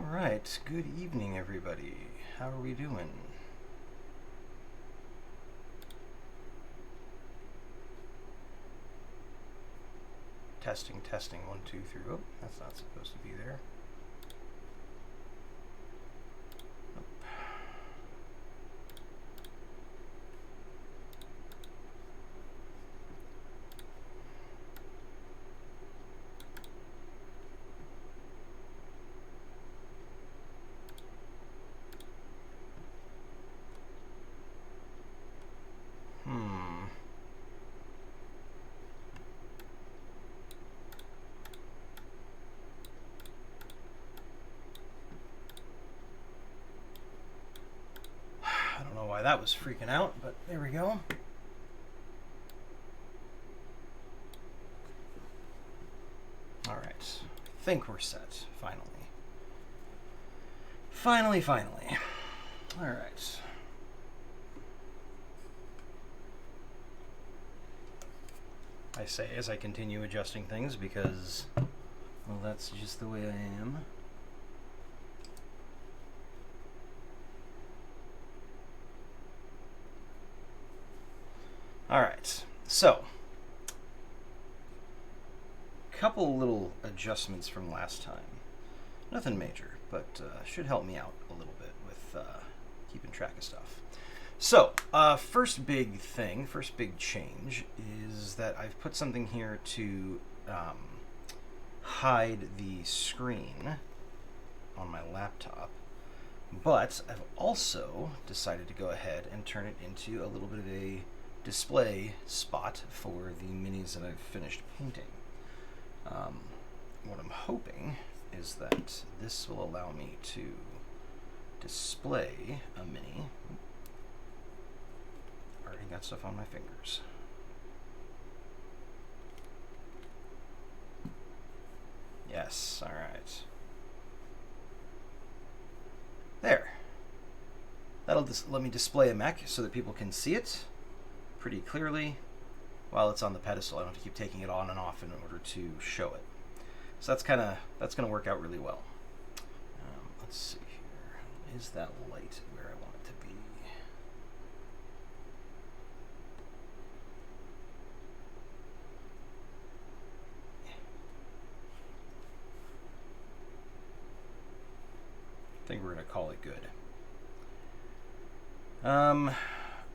Alright, good evening everybody. How are we doing? Testing, testing, 1, 2, 3. Oh, that's not supposed to be there. Nope. I don't know why that was freaking out, but there we go. Alright, I think we're set, finally. Finally. Alright. I say as I continue adjusting things because, well, that's just the way I am. Alright, so, couple little adjustments from last time. Nothing major, but should help me out a little bit with keeping track of stuff. So, first big change is that I've put something here to hide the screen on my laptop, but I've also decided to go ahead and turn it into a little bit of a display spot for the minis that I've finished painting. What I'm hoping is that this will allow me to display a mini. Already got stuff on my fingers. Yes, alright. There. That'll just let me display a mech so that people can see it pretty clearly while it's on the pedestal. I don't have to keep taking it on and off in order to show it. So that's going to work out really well. Let's see here. Is that light where I want it to be? I think we're going to call it good.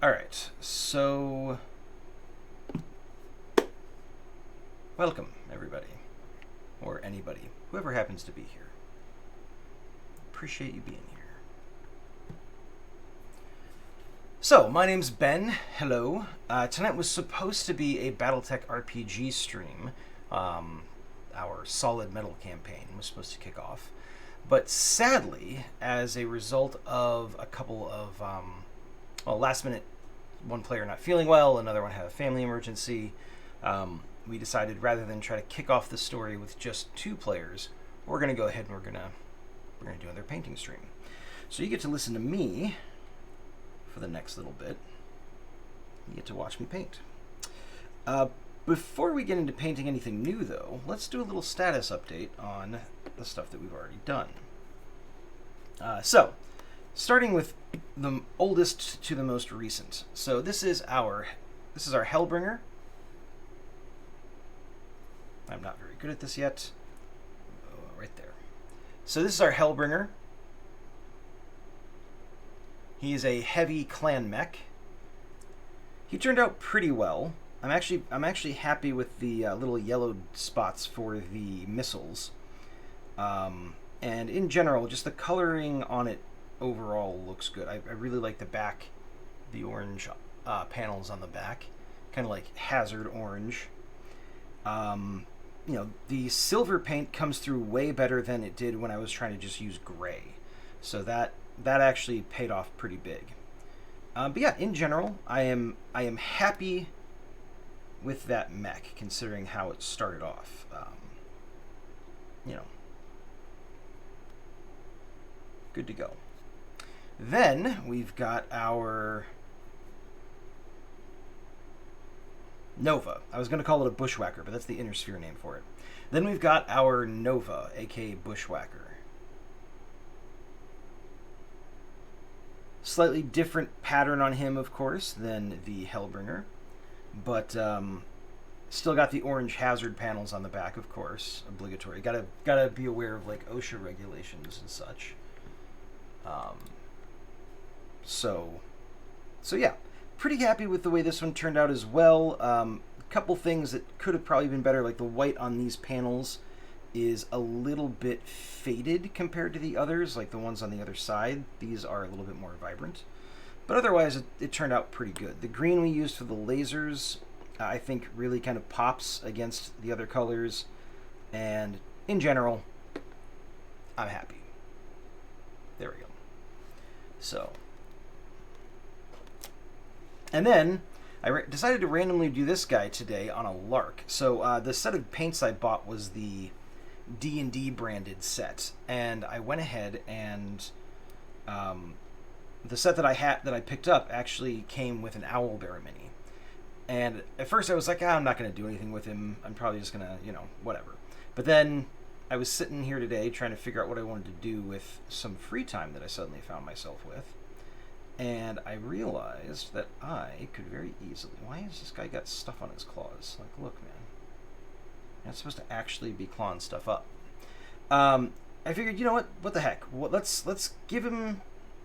Alright, so welcome everybody, or anybody, whoever happens to be here. Appreciate you being here. So, my name's Ben. Hello. Tonight was supposed to be a Battletech RPG stream. Our Solid Metal campaign was supposed to kick off. But sadly, as a result of a couple of last minute, one player not feeling well, another one had a family emergency, we decided rather than try to kick off the story with just 2 players, we're going to go ahead and we're going to do another painting stream. So you get to listen to me for the next little bit. You get to watch me paint. Before we get into painting anything new, though, let's do a little status update on the stuff that we've already done. So, starting with the oldest to the most recent. So this is our Hellbringer. I'm not very good at this yet. Oh, right there. So this is our Hellbringer. He is a heavy clan mech. He turned out pretty well. I'm actually happy with the little yellow spots for the missiles. And in general, just the coloring on it overall looks good. I really like the back, the orange panels on the back, kind of like hazard orange. You know, the silver paint comes through way better than it did when I was trying to just use gray. So that actually paid off pretty big. But yeah, in general, I am happy with that mech, considering how it started off. You know, good to go. Then we've got our Nova. I was going to call it a Bushwhacker, but that's the Inner Sphere name for it. Then we've got our Nova, aka Bushwhacker. Slightly different pattern on him, of course, than the Hellbringer, but still got the orange hazard panels on the back, of course, obligatory. Gotta be aware of like OSHA regulations and such. So yeah, pretty happy with the way this one turned out as well. A couple things that could have probably been better, like the white on these panels is a little bit faded compared to the others, like the ones on the other side. These are a little bit more vibrant. But otherwise, it turned out pretty good. The green we used for the lasers, I think really kind of pops against the other colors. And in general, I'm happy. There we go. So. And then I decided to randomly do this guy today on a lark. So the set of paints I bought was the D&D branded set, and I went ahead and the set that I picked up actually came with an Owlbear mini. And at first I was like, I'm not going to do anything with him. I'm probably just going to, whatever. But then I was sitting here today trying to figure out what I wanted to do with some free time that I suddenly found myself with. And I realized that I could very easily... Why has this guy got stuff on his claws? Like, look, man. You're not supposed to actually be clawing stuff up. I figured, you know what? What the heck? Let's give him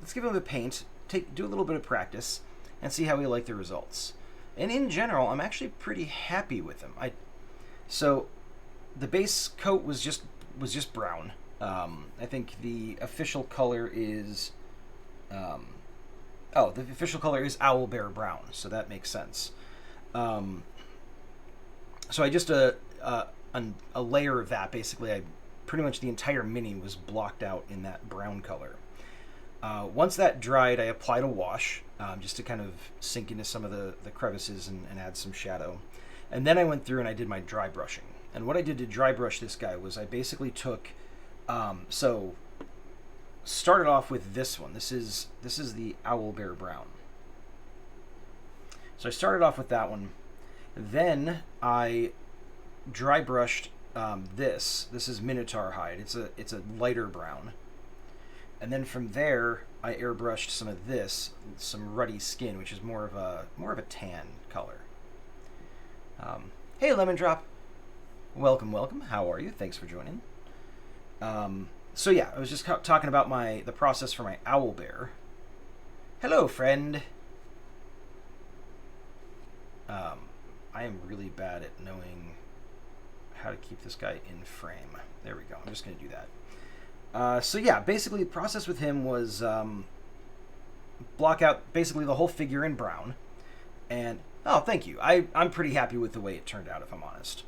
a paint, do a little bit of practice, and see how we like the results. And in general, I'm actually pretty happy with him. So the base coat was just brown. I think the official color is the official color is Owlbear brown, so that makes sense. So I just a layer of that, basically. Pretty much the entire mini was blocked out in that brown color. Once that dried, I applied a wash just to kind of sink into some of the crevices and add some shadow. And then I went through and I did my dry brushing. And what I did to dry brush this guy was I basically took, started off with this one. This is the Owlbear brown. So I started off with that one. Then I dry brushed this. This is Minotaur hide. It's a lighter brown. And then from there, I airbrushed some of this, some ruddy skin, which is more of a tan color. Hey, Lemon Drop. Welcome. How are you? Thanks for joining. So yeah, I was just talking about the process for my Owlbear. Hello, friend. I am really bad at knowing how to keep this guy in frame. There we go. I'm just going to do that. So yeah, basically the process with him was block out basically the whole figure in brown. And, oh, thank you. I'm pretty happy with the way it turned out, if I'm honest.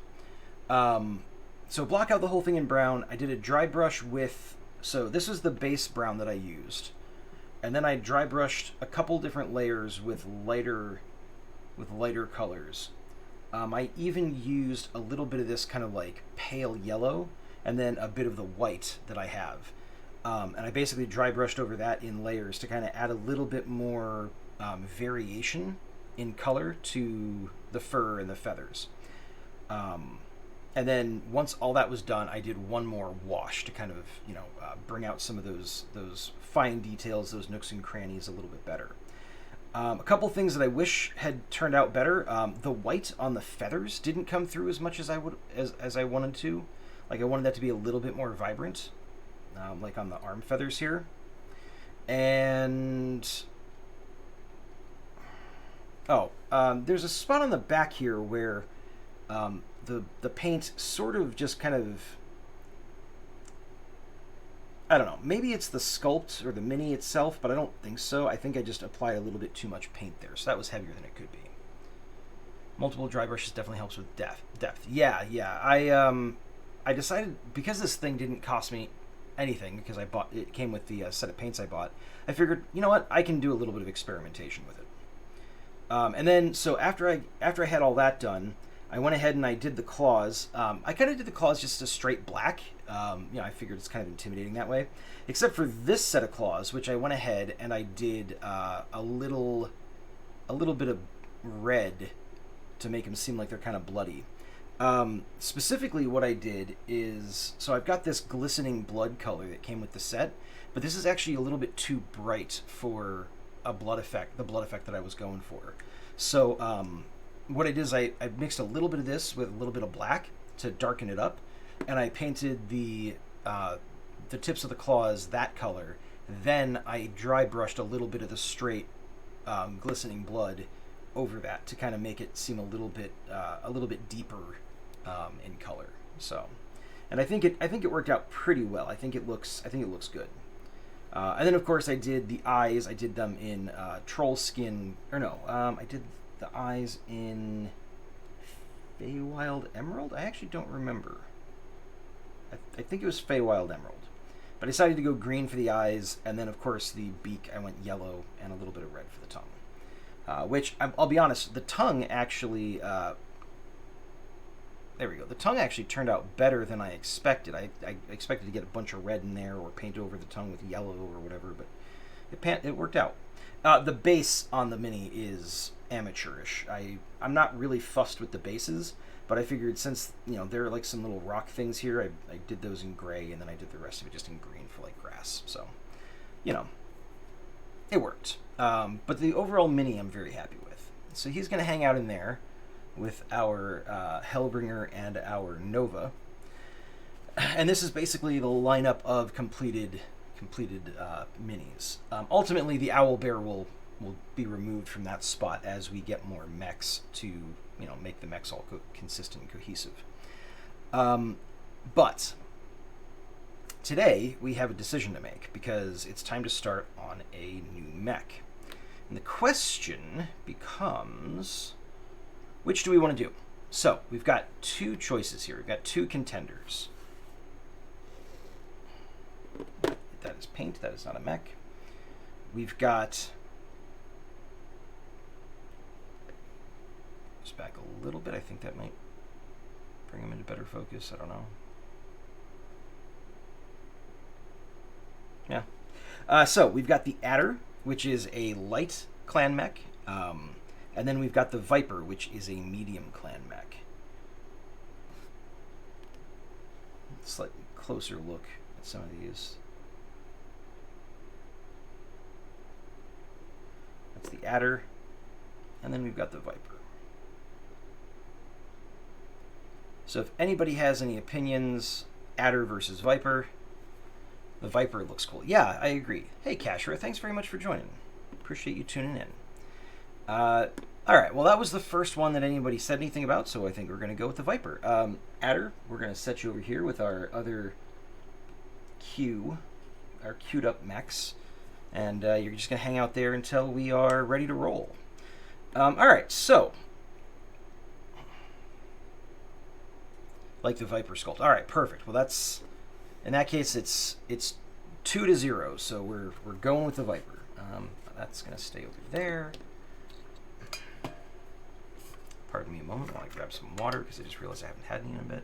So block out the whole thing in brown. I did a dry brush with... So this was the base brown that I used. And then I dry brushed a couple different layers with lighter colors. I even used a little bit of this kind of like pale yellow and then a bit of the white that I have. And I basically dry brushed over that in layers to kind of add a little bit more variation in color to the fur and the feathers. And then once all that was done, I did one more wash to kind of, bring out some of those fine details, those nooks and crannies a little bit better. A couple things that I wish had turned out better. The white on the feathers didn't come through as much as I wanted to. Like I wanted that to be a little bit more vibrant, like on the arm feathers here. And there's a spot on the back here where the paint sort of just kind of, I don't know, maybe it's the sculpt or the mini itself, but I don't think so. I think I just applied a little bit too much paint there, so that was heavier than it could be. Multiple dry brushes definitely helps with depth. Yeah. I decided, because this thing didn't cost me anything, because it came with the set of paints I bought, I figured, you know what, I can do a little bit of experimentation with it. And then, so after I had all that done, I went ahead and I did the claws. I kind of did the claws just a straight black. I figured it's kind of intimidating that way. Except for this set of claws, which I went ahead and I did a little bit of red to make them seem like they're kind of bloody. Specifically what I did is, so I've got this glistening blood color that came with the set, but this is actually a little bit too bright for a blood effect, the blood effect that I was going for. So what I did is I mixed a little bit of this with a little bit of black to darken it up, and I painted the tips of the claws that color. Then I dry brushed a little bit of the straight glistening blood over that to kind of make it seem a little bit deeper in color. So, and I think it worked out pretty well. I think it looks good. And then of course I did the eyes. I did them in troll skin, or no, I did the eyes in Feywild Emerald. I actually don't remember. I think it was Feywild Emerald. But I decided to go green for the eyes, and then of course the beak I went yellow and a little bit of red for the tongue. Which, I'll be honest, the tongue actually, there we go. The tongue actually turned out better than I expected. I expected to get a bunch of red in there or paint over the tongue with yellow or whatever, but it worked out. The base on the mini is amateurish. I'm not really fussed with the bases, but I figured since, there are like some little rock things here, I did those in gray, and then I did the rest of it just in green for like grass. So, it worked. But the overall mini I'm very happy with. So he's going to hang out in there with our Hellbringer and our Nova. And this is basically the lineup of completed minis. Ultimately, the Owlbear will be removed from that spot as we get more mechs to make the mechs all consistent and cohesive. But today we have a decision to make because it's time to start on a new mech. And the question becomes, which do we want to do? So we've got two choices here. We've got two contenders. That is paint. That is not a mech. We've got, just back a little bit. I think that might bring him into better focus. I don't know. Yeah. So we've got the Adder, which is a light clan mech. And then we've got the Viper, which is a medium clan mech. Slightly closer look at some of these. That's the Adder. And then we've got the Viper. So if anybody has any opinions, Adder versus Viper, the Viper looks cool. Yeah, I agree. Hey, Kashra, thanks very much for joining. Appreciate you tuning in. All right, well, that was the first one that anybody said anything about, so I think we're going to go with the Viper. Adder, we're going to set you over here with our other our queued up mechs, and you're just going to hang out there until we are ready to roll. All right, so, like the Viper sculpt. All right, perfect. Well, that's, in that case, it's 2-0, so we're going with the Viper. That's going to stay over there. Pardon me a moment while I grab some water, because I just realized I haven't had any in a bit.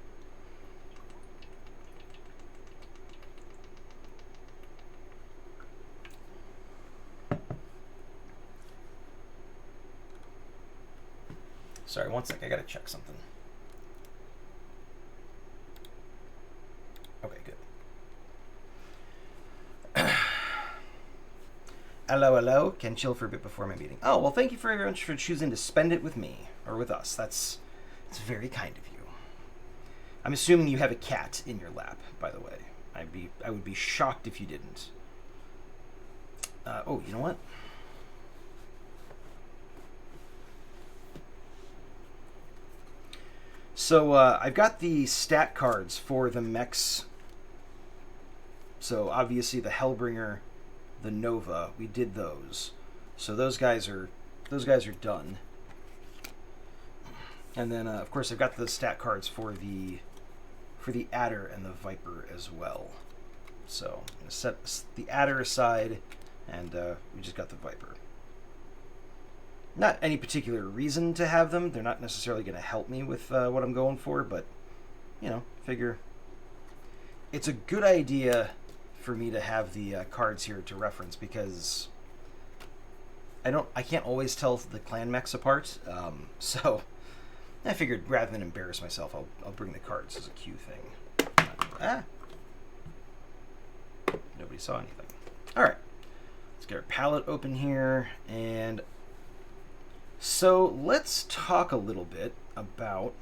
Sorry, one sec. I gotta check something. Okay, good. Hello. Can chill for a bit before my meeting. Oh, well, thank you very much for choosing to spend it with me, or with us. That's very kind of you. I'm assuming you have a cat in your lap, by the way. I would be shocked if you didn't. Oh, you know what? So, I've got the stat cards for the mechs. So, obviously, the Hellbringer, the Nova, we did those. So those guys are done. And then of course I've got the stat cards for the Adder and the Viper as well. So I'm gonna set the Adder aside, and we just got the Viper. Not any particular reason to have them. They're not necessarily going to help me with what I'm going for, but figure it's a good idea for me to have the cards here to reference, because I can't always tell the clan mechs apart. So I figured rather than embarrass myself, I'll bring the cards as a cue thing. Nobody saw anything. All right. Let's get our palette open here. And so let's talk a little bit about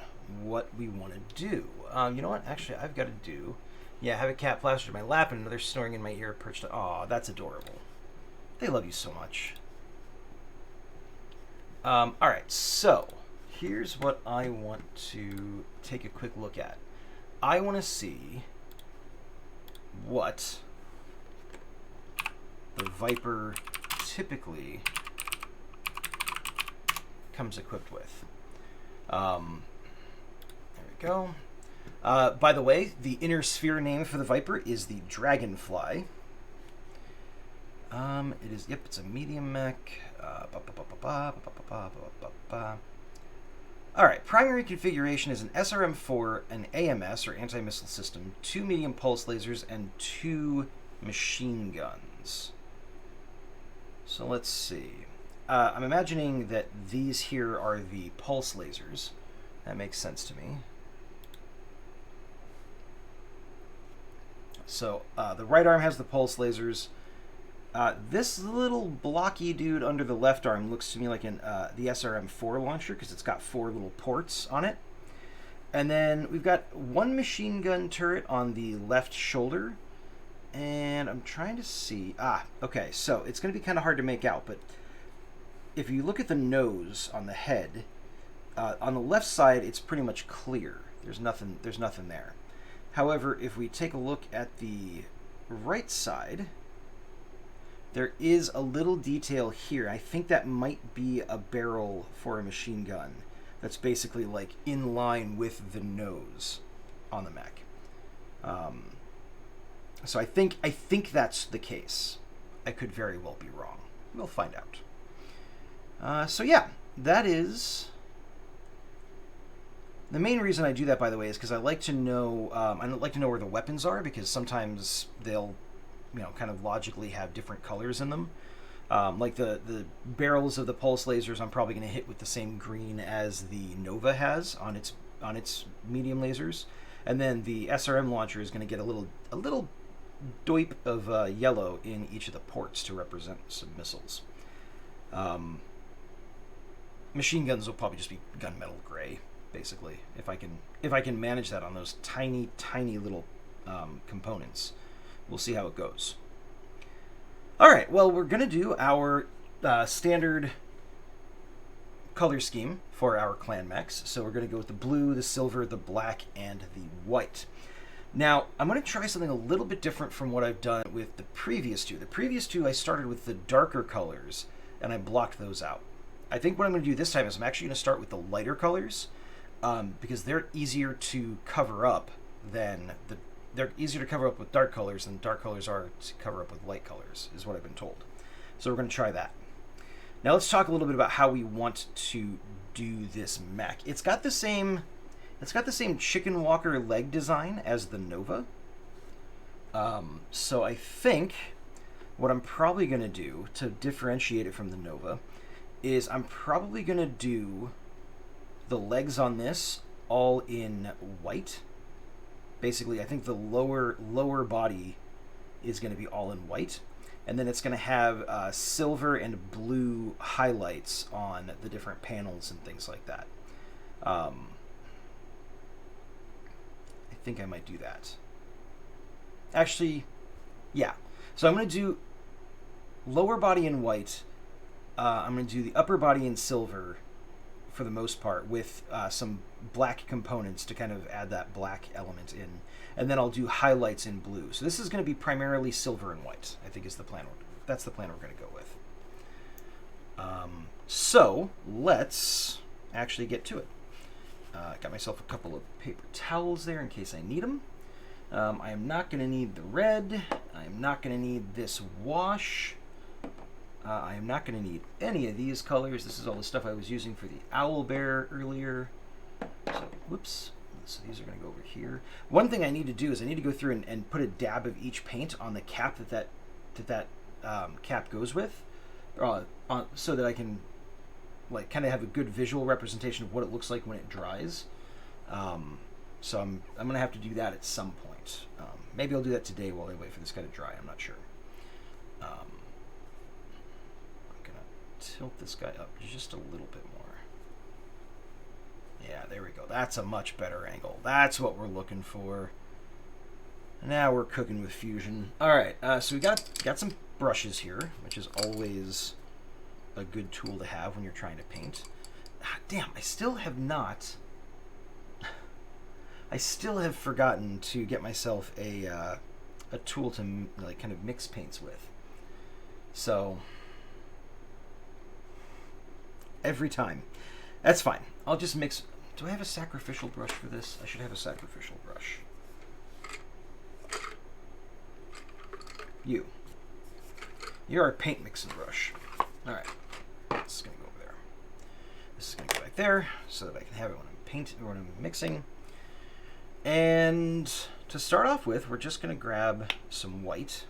what we want to do. You know what? Actually, I've got to do... Yeah, I have a cat plastered in my lap and another snoring in my ear perched... Aw, that's adorable. They love you so much. Alright, so here's what I want to take a quick look at. I want to see what the Viper typically comes equipped with. There we go. By the way, the inner sphere name for the Viper is the Dragonfly. It is, yep, it's a medium mech. Alright, primary configuration is an SRM-4, an AMS, or anti-missile system, 2 medium pulse lasers, and 2 machine guns. So let's see. I'm imagining that these here are the pulse lasers. That makes sense to me. So the right arm has the pulse lasers. This little blocky dude under the left arm looks to me like the SRM-4 launcher because it's got 4 little ports on it. And then we've got 1 machine gun turret on the left shoulder. And I'm trying to see... okay, so it's going to be kind of hard to make out, but if you look at the nose on the head, on the left side, it's pretty much clear. There's nothing there. However, if we take a look at the right side... there is a little detail here. I think that might be a barrel for a machine gun that's basically like in line with the nose on the mech. So I think that's the case. I could very well be wrong. We'll find out. So yeah, that is... The main reason I do that, by the way, is because I like to know where the weapons are, because sometimes they'll kind of logically have different colors in them. Like the barrels of the pulse lasers, I'm probably going to hit with the same green as the Nova has on its medium lasers, and then the SRM launcher is going to get a little doip of yellow in each of the ports to represent some missiles. Machine guns will probably just be gunmetal gray, basically, if I can manage that on those tiny little components. We'll see how it goes. All right, well, we're going to do our standard color scheme for our clan mechs. So we're going to go with the blue, the silver, the black, and the white. Now, I'm going to try something a little bit different from what I've done with the previous two. The previous two, I started with the darker colors, and I blocked those out. I think what I'm going to do this time is I'm actually going to start with the lighter colors, because they're easier to cover up than they're easier to cover up with dark colors than dark colors are to cover up with light colors, is what I've been told. So we're going to try that. Now let's talk a little bit about how we want to do this mech. It's got the same chicken walker leg design as the Nova. So I think what I'm probably going to do to differentiate it from the Nova is I'm probably going to do the legs on this all in white. Basically, I think the lower body is going to be all in white, and then it's going to have silver and blue highlights on the different panels and things like that. I think I might do that. Actually, yeah. So I'm going to do lower body in white. I'm going to do the upper body in silver for the most part, with some black components to kind of add that black element in. And then I'll do highlights in blue. So this is going to be primarily silver and white, I think is the plan. That's the plan we're going to go with. So let's actually get to it. Got myself a couple of paper towels there in case I need them. I am not going to need the red. I am not going to need this wash. I am not going to need any of these colors. This is all the stuff I was using for the owl bear earlier. So, whoops. So these are going to go over here. One thing I need to do is I need to go through and put a dab of each paint on the cap that cap goes with, so that I can like kind of have a good visual representation of what it looks like when it dries. So I'm going to have to do that at some point. Maybe I'll do that today while I wait for this guy to dry. I'm not sure. tilt this guy up just a little bit more. Yeah, there we go. That's a much better angle. That's what we're looking for. Now we're cooking with fusion. All right, so we got some brushes here, which is always a good tool to have when you're trying to paint. Damn, I still have forgotten to get myself a tool to like kind of mix paints with. So every time, that's fine. I'll just mix. Do I have a sacrificial brush for this? I should have a sacrificial brush. You're our paint mixing brush. All right, this is gonna go over there. This is gonna go back there so that I can have it when I'm mixing. And to start off with, we're just gonna grab some white,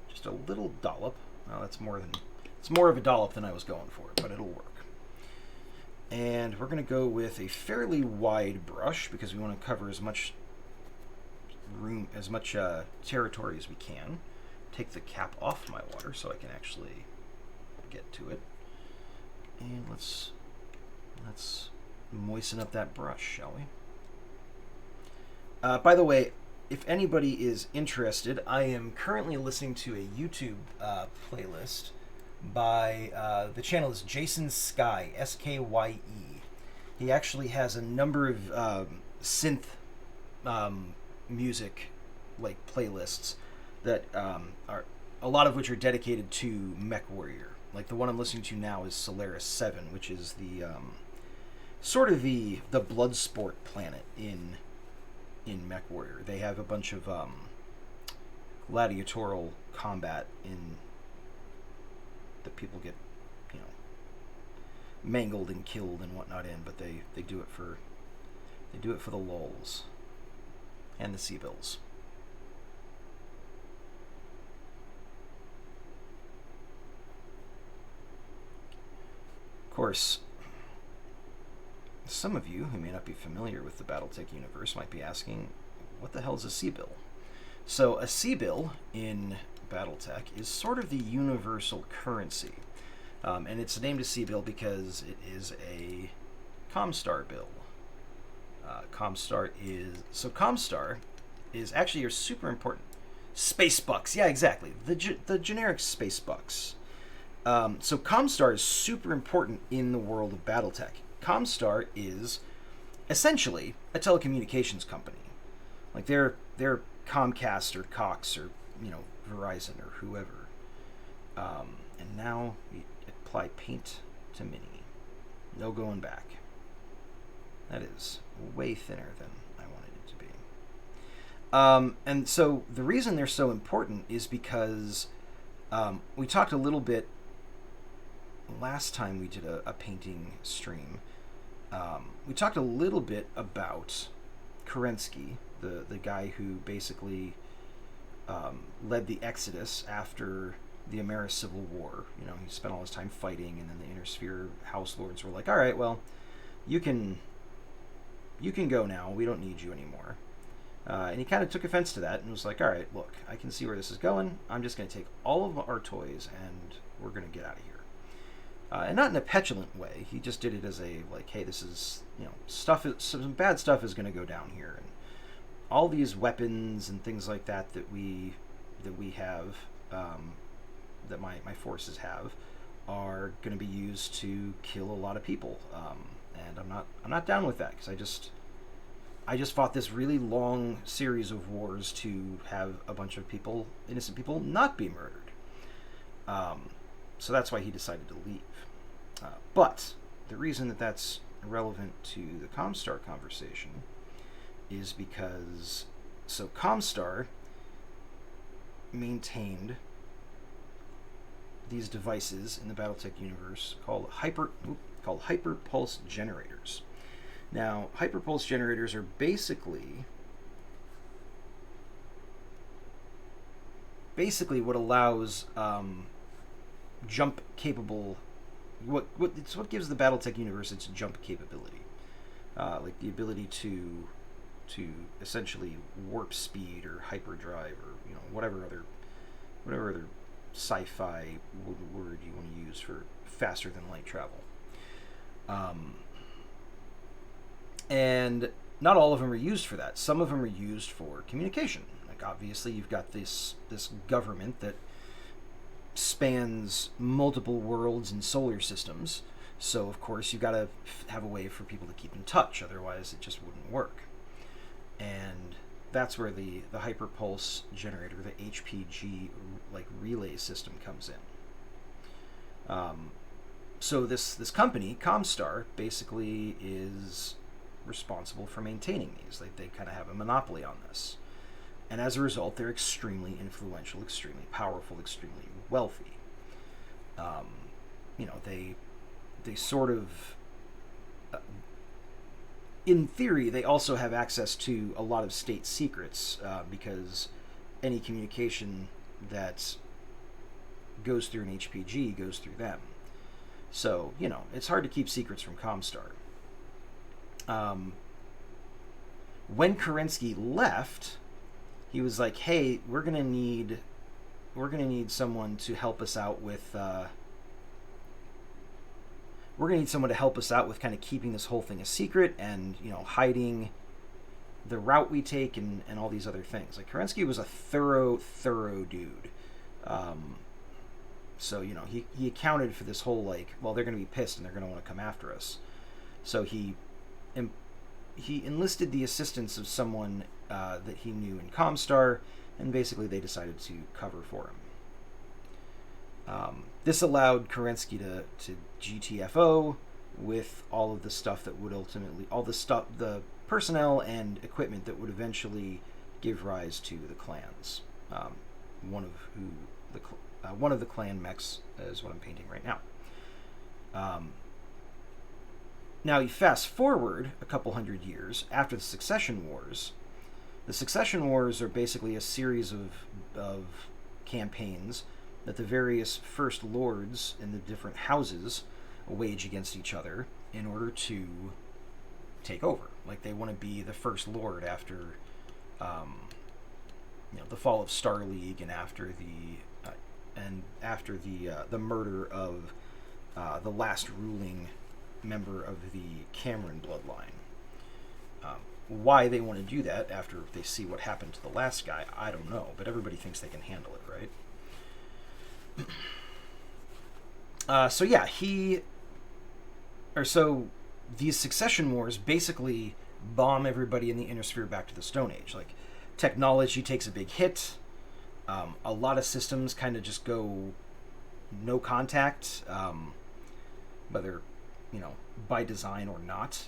just a little dollop. Well, it's more of a dollop than I was going for, but it'll work. And we're gonna go with a fairly wide brush because we want to cover as much room, as much territory as we can. Take the cap off my water so I can actually get to it. And let's moisten up that brush, shall we? By the way, if anybody is interested, I am currently listening to a YouTube playlist by the channel is Jason Skye, Skye. He actually has a number of synth music like playlists that are a lot of which are dedicated to Mech Warrior. Like the one I'm listening to now is Solaris 7, which is the sort of the blood sport planet in Mech Warrior. They have a bunch of gladiatorial combat in that people get, you know, mangled and killed and whatnot in, but they do it for the lulz and the Seabills. Of course, some of you who may not be familiar with the Battletech universe might be asking, what the hell is a Seabill? So a Seabill in Battletech is sort of the universal currency. And it's named a Seabill because it is a Comstar bill. Comstar is actually your super important space bucks. Yeah, exactly. The generic space bucks. So Comstar is super important in the world of Battletech. Comstar is essentially a telecommunications company. Like they're Comcast or Cox or, you know, Verizon or whoever. And now we apply paint to Mini. No going back. That is way thinner than I wanted it to be. And so the reason they're so important is because we talked a little bit last time we did a painting stream. We talked a little bit about Kerensky, the guy who basically led the Exodus after the Ameris Civil War. You know, he spent all his time fighting, and then the Intersphere House Lords were like, all right, well, you can go now. We don't need you anymore. And he kind of took offense to that and was like, all right, look, I can see where this is going. I'm just going to take all of our toys and we're going to get out of here. And not in a petulant way. He just did it as a, like, hey, this is, you know, some bad stuff is going to go down here. And all these weapons and things like that we have, that my forces have, are going to be used to kill a lot of people. And I'm not down with that, because I just fought this really long series of wars to have a bunch of people, innocent people, not be murdered. So that's why he decided to leave. But the reason that that's relevant to the Comstar conversation is because, so Comstar maintained these devices in the Battletech universe called hyperpulse generators. Now, hyperpulse generators are basically what allows jump capable. It's what gives the Battletech universe its jump capability, like the ability to essentially warp speed or hyperdrive or, you know, whatever other sci-fi word you want to use for faster than light travel. And not all of them are used for that. Some of them are used for communication. Like, obviously, you've got this government that spans multiple worlds and solar systems. So, of course, you've got to have a way for people to keep in touch. Otherwise, it just wouldn't work. And that's where the hyperpulse generator, the HPG like relay system, comes in. So this company, Comstar, basically is responsible for maintaining these. Like, they kind of have a monopoly on this. And as a result, they're extremely influential, extremely powerful, extremely wealthy. They sort of, in theory, they also have access to a lot of state secrets, because any communication that goes through an HPG goes through them. So, it's hard to keep secrets from Comstar. When Kerensky left, he was like, "Hey, we're gonna need someone to help us out with kind of keeping this whole thing a secret and hiding the route we take and all these other things." Like, Kerensky was a thorough dude. So he accounted for this whole, like, well, they're going to be pissed and they're going to want to come after us. So he enlisted the assistance of someone that he knew in Comstar, and basically they decided to cover for him. This allowed Kerensky to GTFO with all of the stuff that would ultimately, the personnel and equipment that would eventually give rise to the clans. One of the clan mechs is what I'm painting right now. Now you fast forward a couple hundred years after the Succession Wars. The Succession Wars are basically a series of campaigns that the various first lords in the different houses wage against each other in order to take over. Like, they want to be the first lord after the fall of Star League and after the murder of the last ruling member of the Cameron bloodline. Why they want to do that after they see what happened to the last guy, I don't know, but everybody thinks they can handle it, right? So these Succession Wars basically bomb everybody in the Inner Sphere back to the Stone Age. Like, technology takes a big hit. A lot of systems kind of just go no contact, whether by design or not,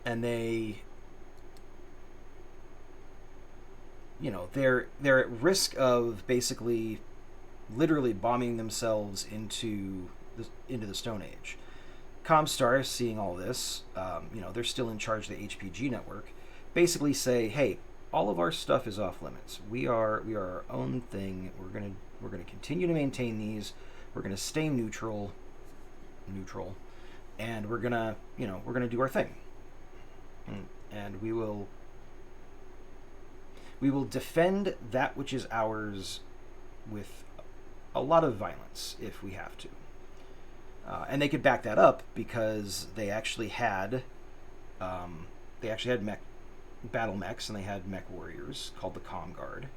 and they're at risk of basically literally bombing themselves into the Stone Age. Comstar, seeing all this, they're still in charge of the HPG network, basically say, "Hey, all of our stuff is off limits. We are our own thing. We're gonna continue to maintain these. We're gonna stay neutral, and we're gonna do our thing, and we will defend that which is ours with a lot of violence if we have to." And they could back that up because they actually had Battlemechs, and they had mech warriors called the Com Guard,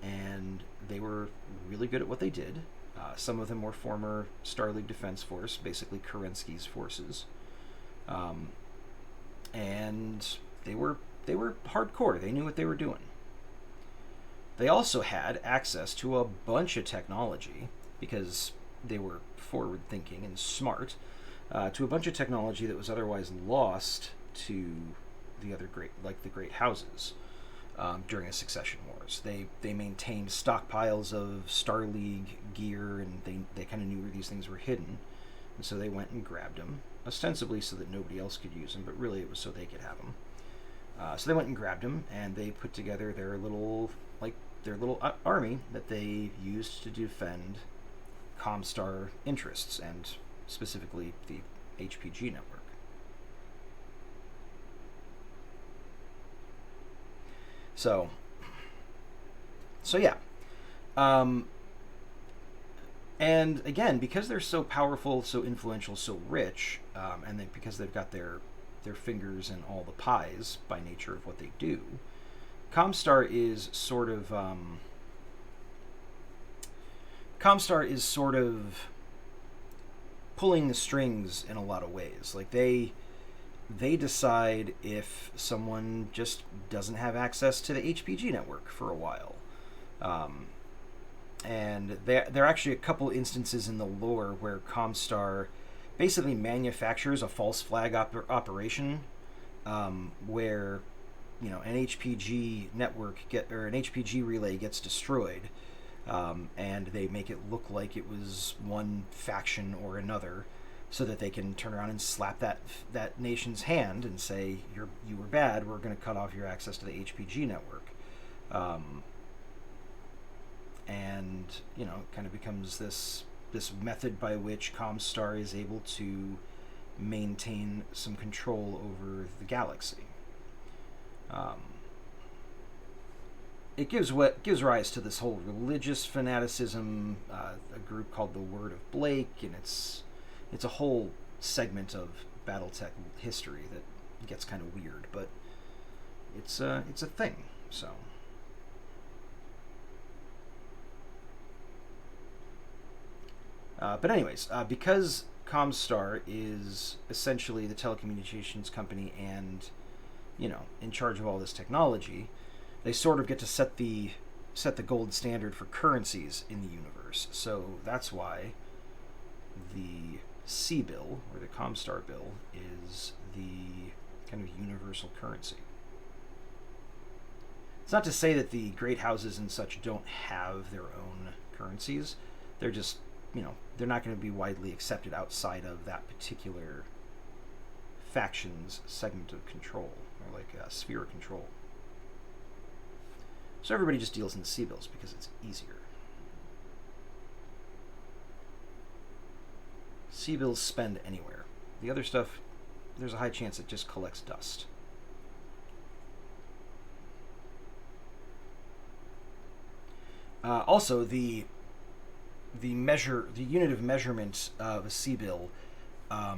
and they were really good at what they did. Some of them were former Star League Defense Force, basically Kerensky's forces, and they were hardcore. They knew what they were doing. They also had access to a bunch of technology because they were forward-thinking and smart, to a bunch of technology that was otherwise lost to the other great houses during the Succession Wars. They maintained stockpiles of Star League gear, and they kind of knew where these things were hidden, and so they went and grabbed them, ostensibly so that nobody else could use them, but really it was so they could have them. So they went and grabbed them, and they put together their little army that they used to defend Comstar interests, and specifically the HPG network. So yeah. And again, because they're so powerful, so influential, so rich, and because they've got their fingers in all the pies by nature of what they do, Comstar is sort of pulling the strings in a lot of ways. Like they decide if someone just doesn't have access to the HPG network for a while. And there are actually a couple instances in the lore where Comstar basically manufactures a false flag operation, where an HPG network or an HPG relay gets destroyed, and they make it look like it was one faction or another, so that they can turn around and slap that nation's hand and say you were bad. We're going to cut off your access to the HPG network. And it kind of becomes this method by which Comstar is able to maintain some control over the galaxy. It gives rise to this whole religious fanaticism, a group called the Word of Blake, and it's a whole segment of Battletech history that gets kind of weird, but it's a thing. So. But anyways, because Comstar is essentially the telecommunications company and, in charge of all this technology, they sort of get to set the gold standard for currencies in the universe. So that's why the C bill, or the Comstar bill, is the kind of universal currency. It's not to say that the great houses and such don't have their own currencies. They're just they're not going to be widely accepted outside of that particular faction's segment of control, or like a sphere of control. So everybody just deals in the C-bills because it's easier. C-bills spend anywhere. The other stuff, there's a high chance it just collects dust. Also, the unit of measurement of a C-bill, a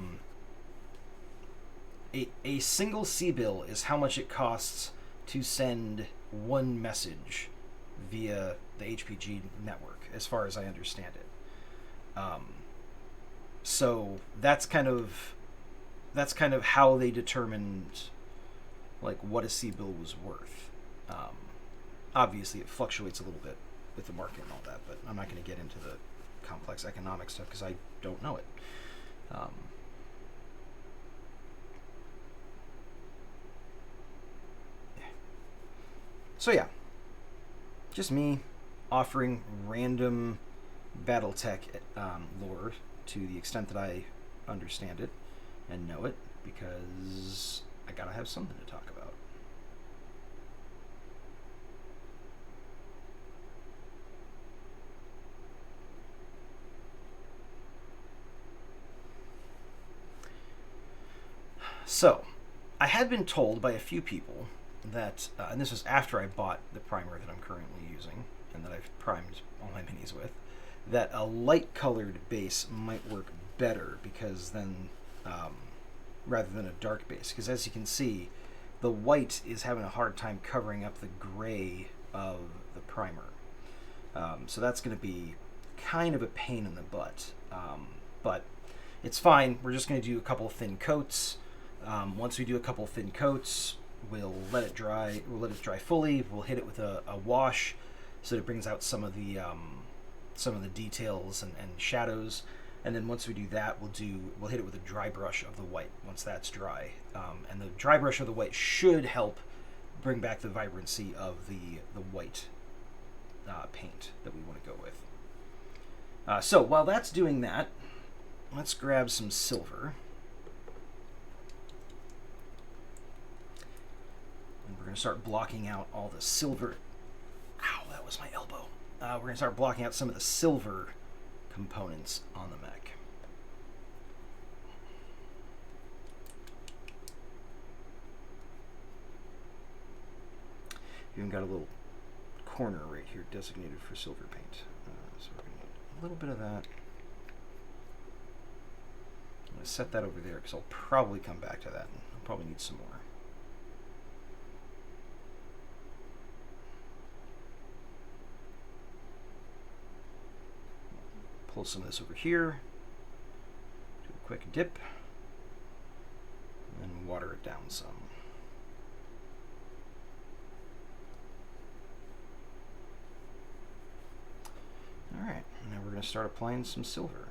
single C-bill is how much it costs to send one message via the HPG network, as far as I understand it. So that's kind of how they determined like what a C-bill was worth. Obviously, it fluctuates a little bit with the market and all that, but I'm not going to get into the complex economic stuff because I don't know it. So yeah, just me offering random Battletech lore to the extent that I understand it and know it, because I gotta have something to talk about. So, I had been told by a few people that, and this was after I bought the primer that I'm currently using, and that I've primed all my minis with, that a light-colored base might work better because then, rather than a dark base. Because as you can see, the white is having a hard time covering up the gray of the primer. So that's going to be kind of a pain in the butt. But it's fine. We're just going to do a couple of thin coats. Once we do a couple thin coats, we'll let it dry. We'll let it dry fully. We'll hit it with a wash, so that it brings out some of the details and shadows. And then once we do that, we'll hit it with a dry brush of the white. Once that's dry, and the dry brush of the white should help bring back the vibrancy of the white paint that we want to go with. So while that's doing that, let's grab some silver. We're going to start blocking out all the silver. Ow, that was my elbow. We're going to start blocking out some of the silver components on the mech. Even got a little corner right here designated for silver paint. So we're going to a little bit of that. I'm going to set that over there because I'll probably come back to that. And I'll probably need some more. Pull some of this over here. Do a quick dip. And then water it down some. Alright, now we're going to start applying some silver.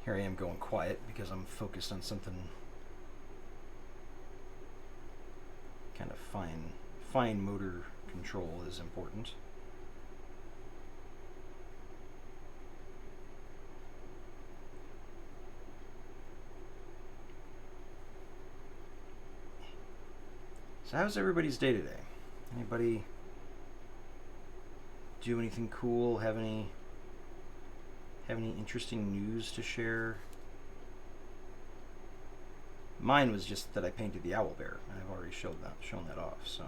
Here I am going quiet because I'm focused on something kind of fine motor control is important. So how's everybody's day today? Anybody do anything cool? Have any interesting news to share? Mine was just that I painted the owl bear, and I've already shown that off. So,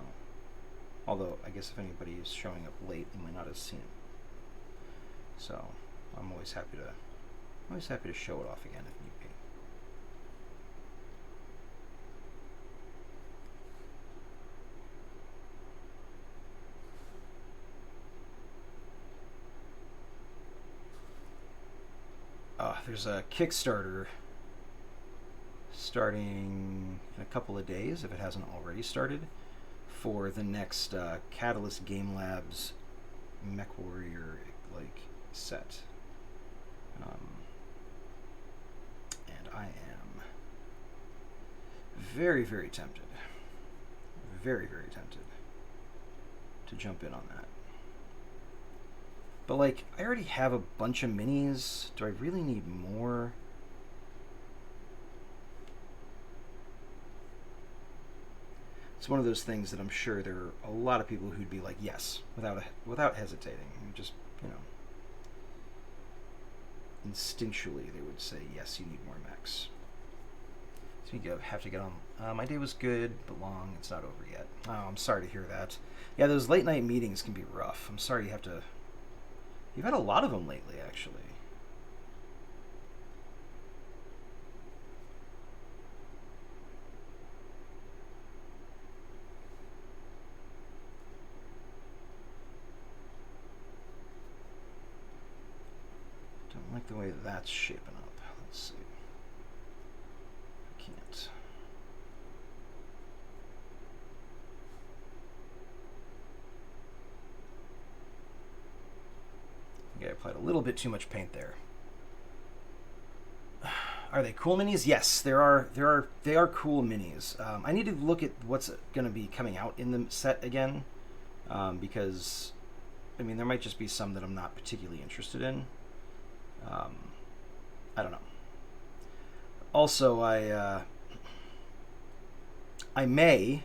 although I guess if anybody is showing up late, they might not have seen it. So, I'm always happy to show it off again if need be. There's a Kickstarter starting in a couple of days, if it hasn't already started, for the next Catalyst Game Labs Mech Warrior set. And I am very, very tempted. Very, very tempted to jump in on that. But I already have a bunch of minis. Do I really need more? It's one of those things that I'm sure there are a lot of people who'd be like, yes, without hesitating. Just, instinctually they would say, yes, you need more mechs. So you have to get on. My day was good, but long. It's not over yet. Oh, I'm sorry to hear that. Yeah, those late night meetings can be rough. I'm sorry you have to... You've had a lot of them lately, actually. Don't like the way that's shaping up. Let's see. I can't. I applied a little bit too much paint there. Are they cool minis? Yes, they are cool minis. I need to look at what's going to be coming out in the set again, because there might just be some that I'm not particularly interested in. I don't know. Also, I may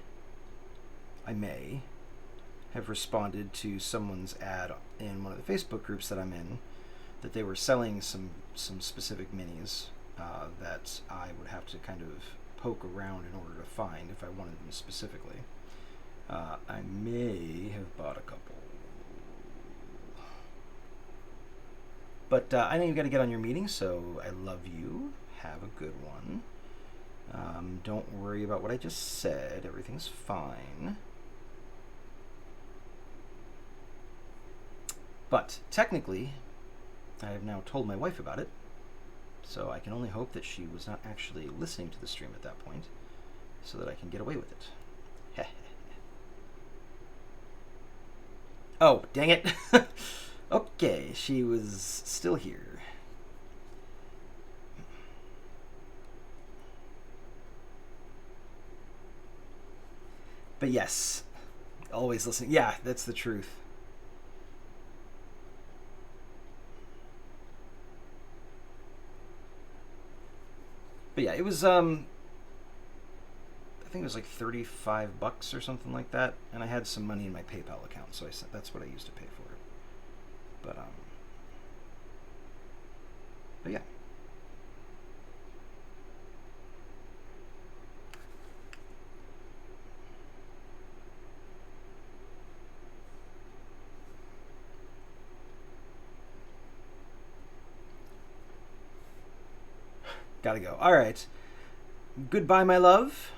have responded to someone's ad in one of the Facebook groups that I'm in, that they were selling some specific minis that I would have to kind of poke around in order to find if I wanted them specifically. I may have bought a couple. But I know you've got to get on your meeting, so I love you. Have a good one. Don't worry about what I just said. Everything's fine. But technically, I have now told my wife about it, so I can only hope that she was not actually listening to the stream at that point, so that I can get away with it. Oh, dang it. Okay, she was still here. But yes, always listening. Yeah, that's the truth. But yeah, it was, I think it was like $35 or something like that, and I had some money in my PayPal account, so I said that's what I used to pay for it. But yeah. Gotta go. All right. Goodbye, my love.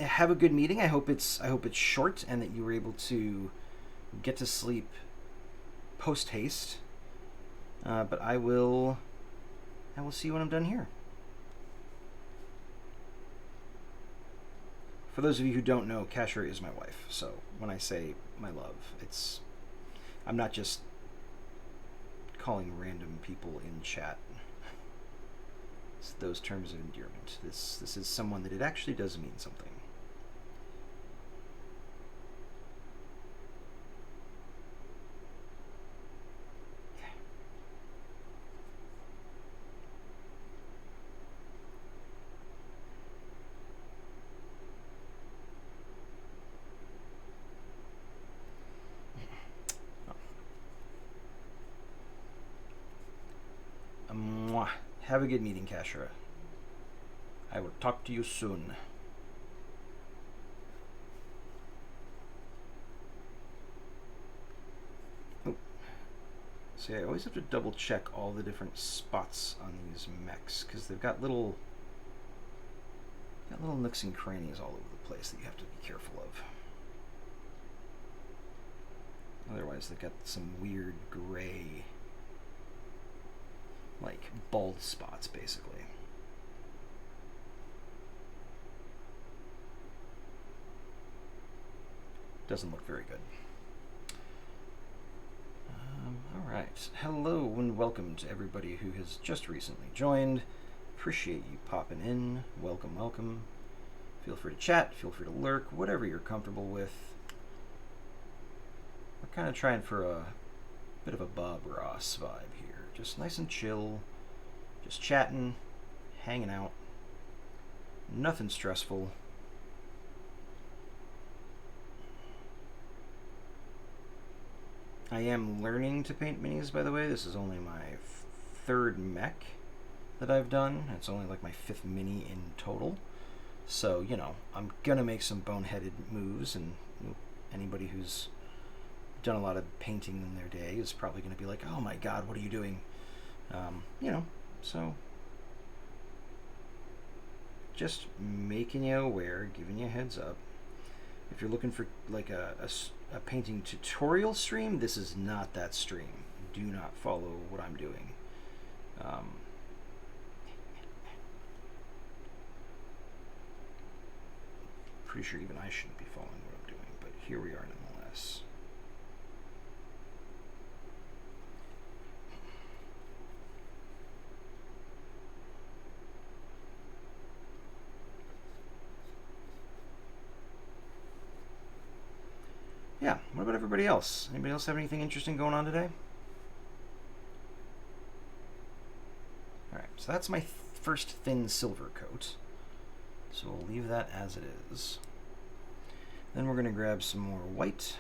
Have a good meeting. I hope it's short and that you were able to get to sleep post haste. But I will see you when I'm done here. For those of you who don't know, Kashra is my wife. So when I say my love, I'm not just calling random people in chat. It's those terms of endearment. This is someone that it actually does mean something. Have a good meeting, Kashra. I will talk to you soon. Oh. See, I always have to double check all the different spots on these mechs, because they've got little nooks and crannies all over the place that you have to be careful of. Otherwise, they've got some weird gray, like bald spots, basically. Doesn't look very good. All right. Hello and welcome to everybody who has just recently joined. Appreciate you popping in. Welcome, welcome. Feel free to chat, feel free to lurk, whatever you're comfortable with. We're kind of trying for a bit of a Bob Ross vibe here. Just nice and chill, just chatting, hanging out, nothing stressful. I am learning to paint minis, by the way. This is only my third mech that I've done. It's only like my 5th mini in total. So, you know, I'm gonna make some boneheaded moves, and anybody who's done a lot of painting in their day is probably gonna be like, oh my god, what are you doing? You know, so just making you aware, giving you a heads up. If you're looking for like a painting tutorial stream, this is not that stream. Do not follow what I'm doing. Pretty sure even I shouldn't be following what I'm doing, but here we are nonetheless. Yeah, what about everybody else? Anybody else have anything interesting going on today? Alright, so that's my first thin silver coat. So we'll leave that as it is. Then we're going to grab some more white,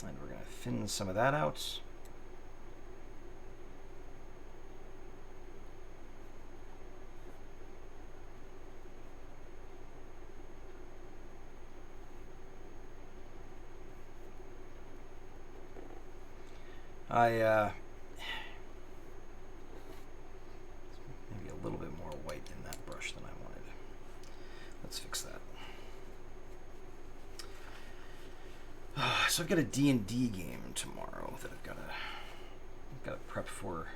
and we're going to thin some of that out. Maybe a little bit more white in that brush than I wanted. Let's fix that. So I've got a D&D game tomorrow that I've got to prep for.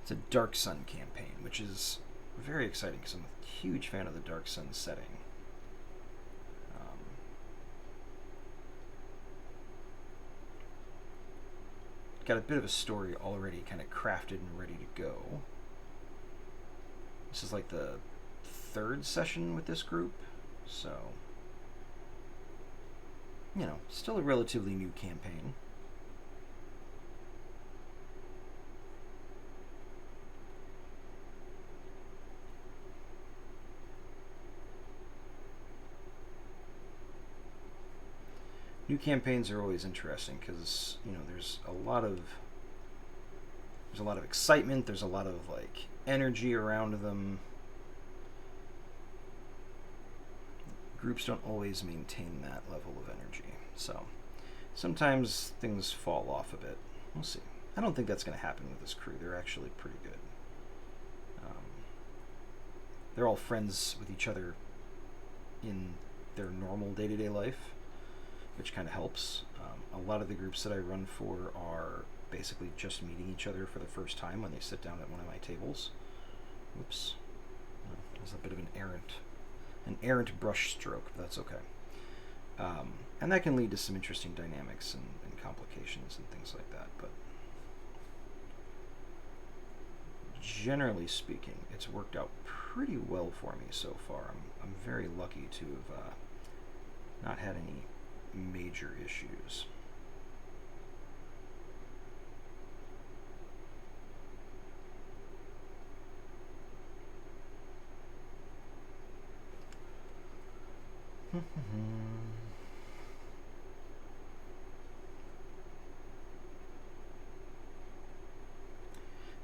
It's a Dark Sun campaign, which is very exciting because I'm a huge fan of the Dark Sun setting. Got a bit of a story already kind of crafted and ready to go. This is like the 3rd session with this group, so, you know, still a relatively new campaign. New campaigns are always interesting because there's a lot of excitement. There's a lot of like energy around them. Groups don't always maintain that level of energy, so sometimes things fall off a bit. We'll see. I don't think that's going to happen with this crew. They're actually pretty good. They're all friends with each other in their normal day-to-day life, which kind of helps. A lot of the groups that I run for are basically just meeting each other for the first time when they sit down at one of my tables. Oops. There's a bit of an errant brush stroke, but that's okay. And that can lead to some interesting dynamics and complications and things like that, but generally speaking, it's worked out pretty well for me so far. I'm very lucky to have not had any major issues.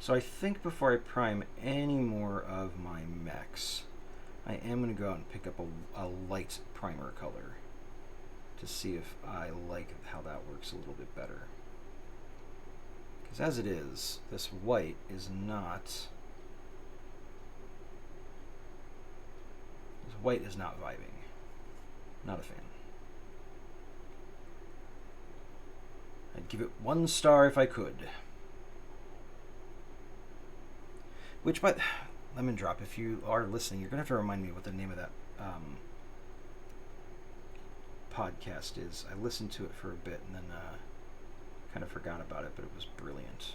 So I think before I prime any more of my mechs, I am going to go out and pick up a light primer color to see if I like how that works a little bit better. Because as it is, this white is not... This white is not vibing. Not a fan. I'd give it 1 star if I could. Which, but Lemon Drop, if you are listening, you're going to have to remind me what the name of that podcast is. I listened to it for a bit and then kind of forgot about it, but it was brilliant.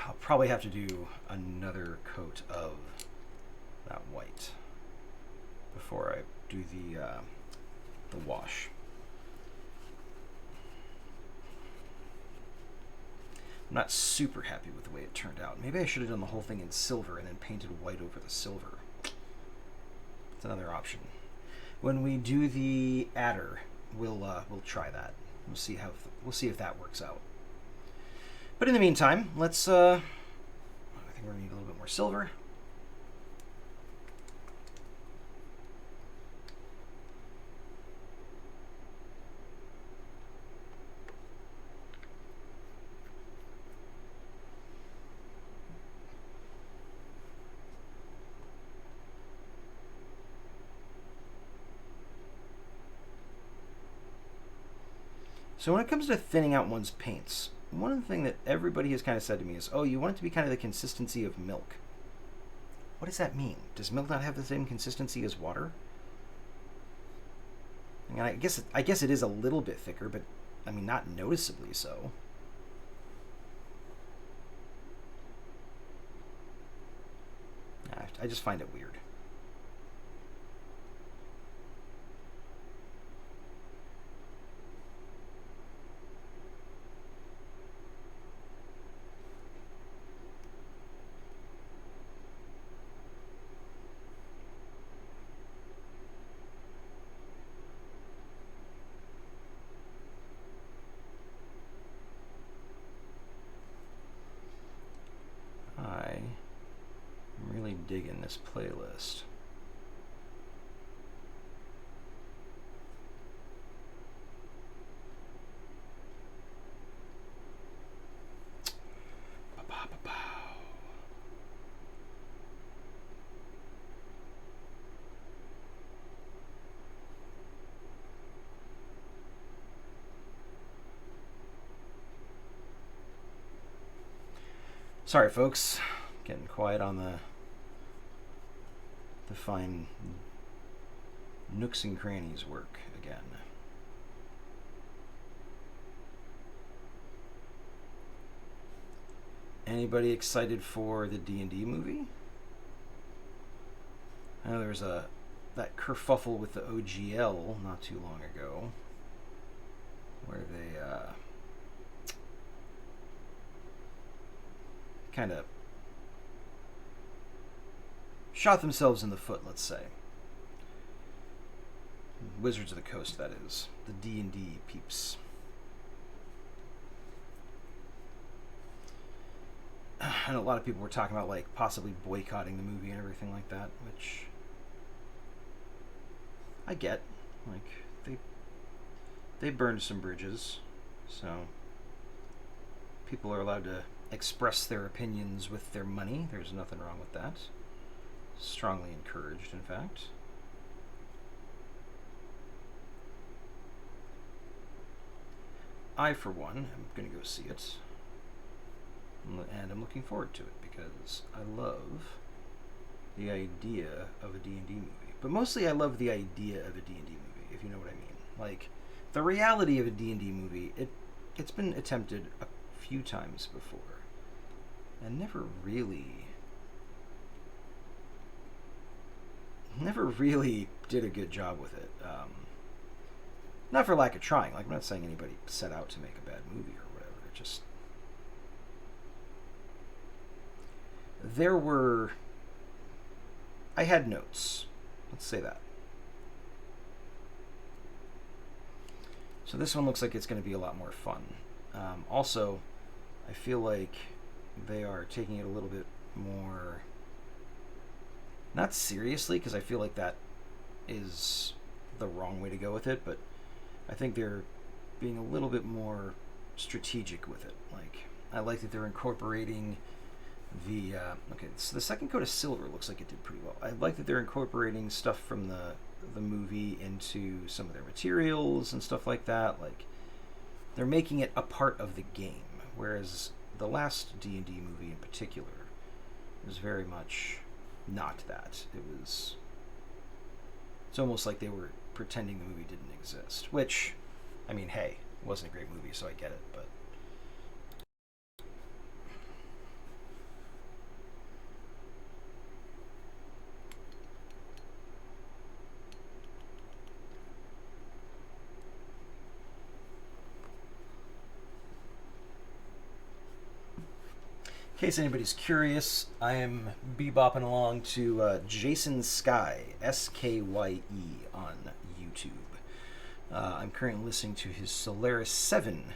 I'll probably have to do another coat of that white before I do the wash. I'm not super happy with the way it turned out. Maybe I should have done the whole thing in silver and then painted white over the silver. It's another option. When we do the adder, we'll try that. We'll see if that works out. But in the meantime, let's. I think we're gonna need a little bit more silver. So when it comes to thinning out one's paints, one of the things that everybody has kind of said to me is, oh, you want it to be kind of the consistency of milk. What does that mean? Does milk not have the same consistency as water? I mean, I guess it is a little bit thicker, but I mean, not noticeably so. I just find it weird. Digging this playlist. Sorry, folks. Getting quiet on the fine nooks and crannies work again. Anybody excited for the D&D movie? I know there's a that kerfuffle with the OGL not too long ago, where they kind of shot themselves in the foot, let's say. Wizards of the Coast, that is. The D&D peeps. And a lot of people were talking about, like, possibly boycotting the movie and everything like that, which I get. Like, they burned some bridges, so people are allowed to express their opinions with their money. There's nothing wrong with that. Strongly encouraged, in fact. I, for one, am going to go see it. And I'm looking forward to it because I love the idea of a D&D movie. But mostly I love the idea of a D&D movie, if you know what I mean. Like, the reality of a D&D movie, it's been attempted a few times before. And never really did a good job with it. Not for lack of trying. Like, I'm not saying anybody set out to make a bad movie or whatever. It just... I had notes. Let's say that. So this one looks like it's going to be a lot more fun. Also, I feel like they are taking it a little bit more... Not seriously, because I feel like that is the wrong way to go with it, but I think they're being a little bit more strategic with it. Like, I like that they're incorporating the... okay, so the second coat of silver looks like it did pretty well. I like that they're incorporating stuff from the movie into some of their materials and stuff like that. Like, they're making it a part of the game, whereas the last D&D movie in particular was very much not that. It's almost like they were pretending the movie didn't exist, which, I mean, hey, it wasn't a great movie, so I get it, but... In case anybody's curious, I am bebopping along to Jason Skye, Skye, on YouTube. I'm currently listening to his Solaris 7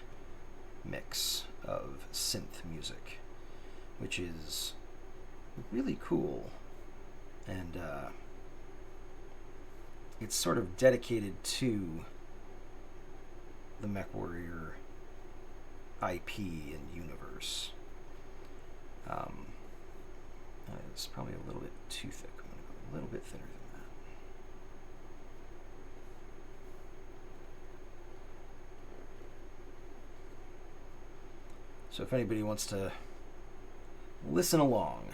mix of synth music, which is really cool. And it's sort of dedicated to the MechWarrior IP and universe. It's probably a little bit too thick. I'm going to go a little bit thinner than that. So if anybody wants to listen along.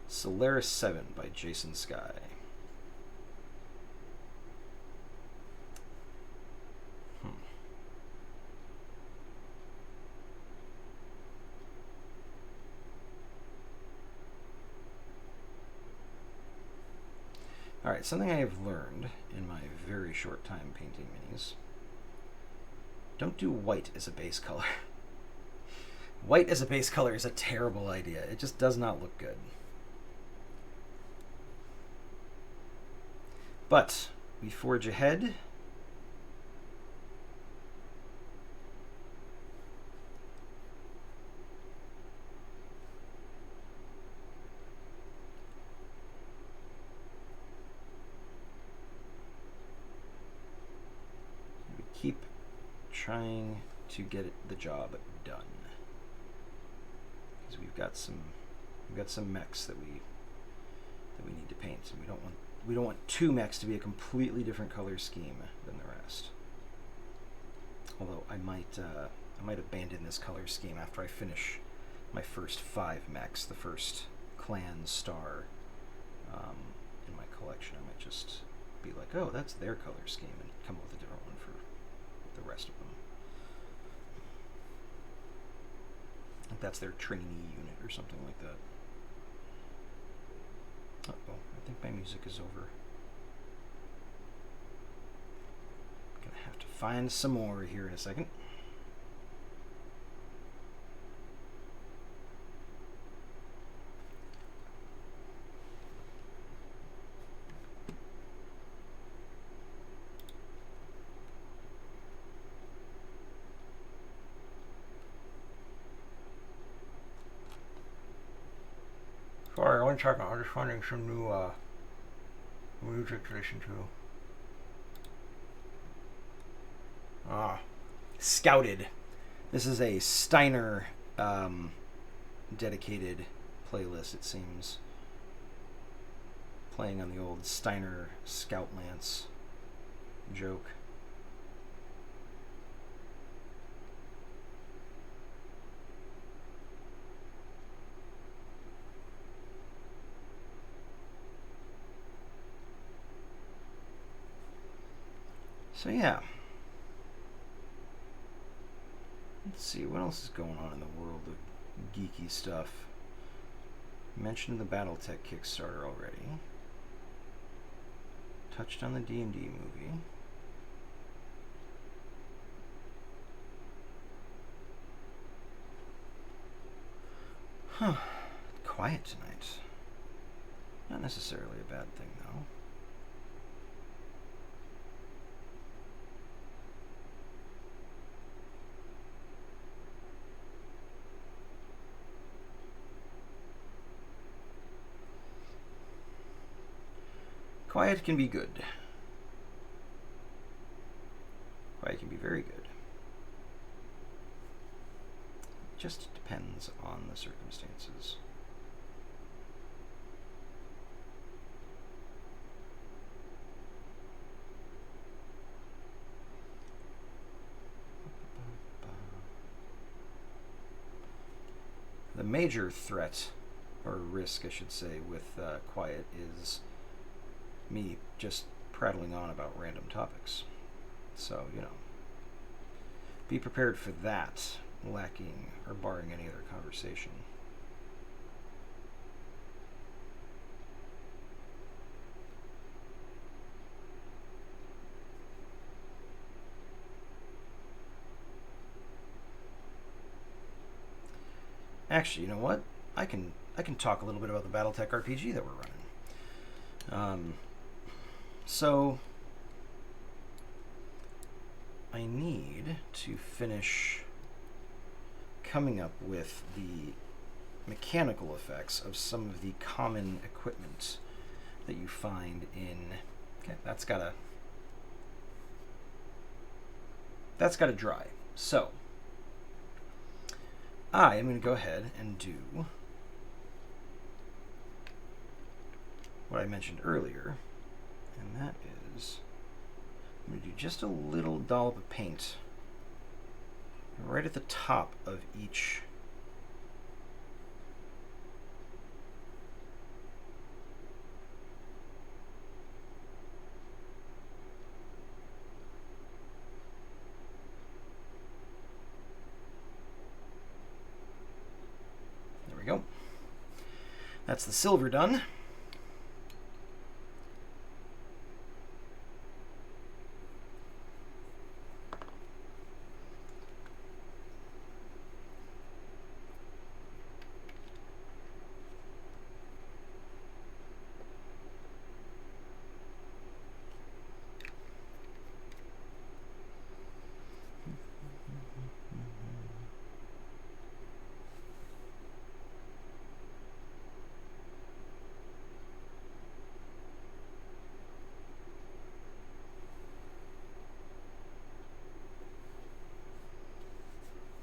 Solaris 7 by Jason Skye. Alright, something I have learned in my very short time painting minis. Don't do white as a base color. White as a base color is a terrible idea. It just does not look good. But we forge ahead. Keep trying to get the job done, because we've got some mechs that we need to paint, and we don't want two mechs to be a completely different color scheme than the rest. Although I might abandon this color scheme after I finish my first 5 mechs, the first clan star in my collection. I might just be like, oh, that's their color scheme, and come up with a different one for the rest of them. I think that's their trainee unit or something like that. Uh-oh, I think my music is over. Gonna have to find some more here in a second. Sorry, one second. I'm just finding some new music to listen to. Scouted. This is a Steiner dedicated playlist, it seems. Playing on the old Steiner Scout Lance joke. So yeah. Let's see, what else is going on in the world of geeky stuff? Mentioned the Battletech Kickstarter already. Touched on the D&D movie. Huh. Quiet tonight. Not necessarily a bad thing, though. Quiet can be good. Quiet can be very good. It just depends on the circumstances. The major threat, or risk I should say, with Quiet is me just prattling on about random topics. So, you know, be prepared for that, lacking or barring any other conversation. Actually, you know what? I can talk a little bit about the Battletech RPG that we're running. So I need to finish coming up with the mechanical effects of some of the common equipment that you find in. Okay, that's gotta dry. So I am going to go ahead and do what I mentioned earlier, and that is I'm going to do just a little dollop of paint right at the top of each there we go. That's the silver done.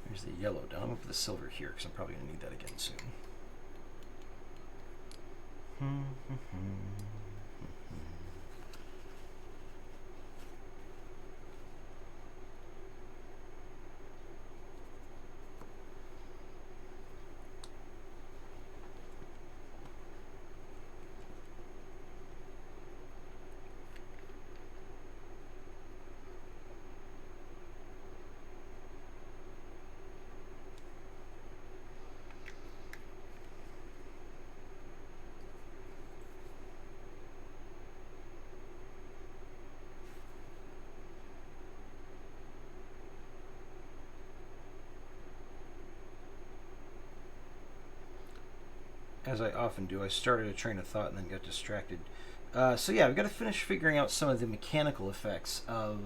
Here's the yellow done. I'm going to put the silver here because I'm probably going to need that again soon. as I often do, I started a train of thought and then got distracted. So yeah, we've got to finish figuring out some of the mechanical effects of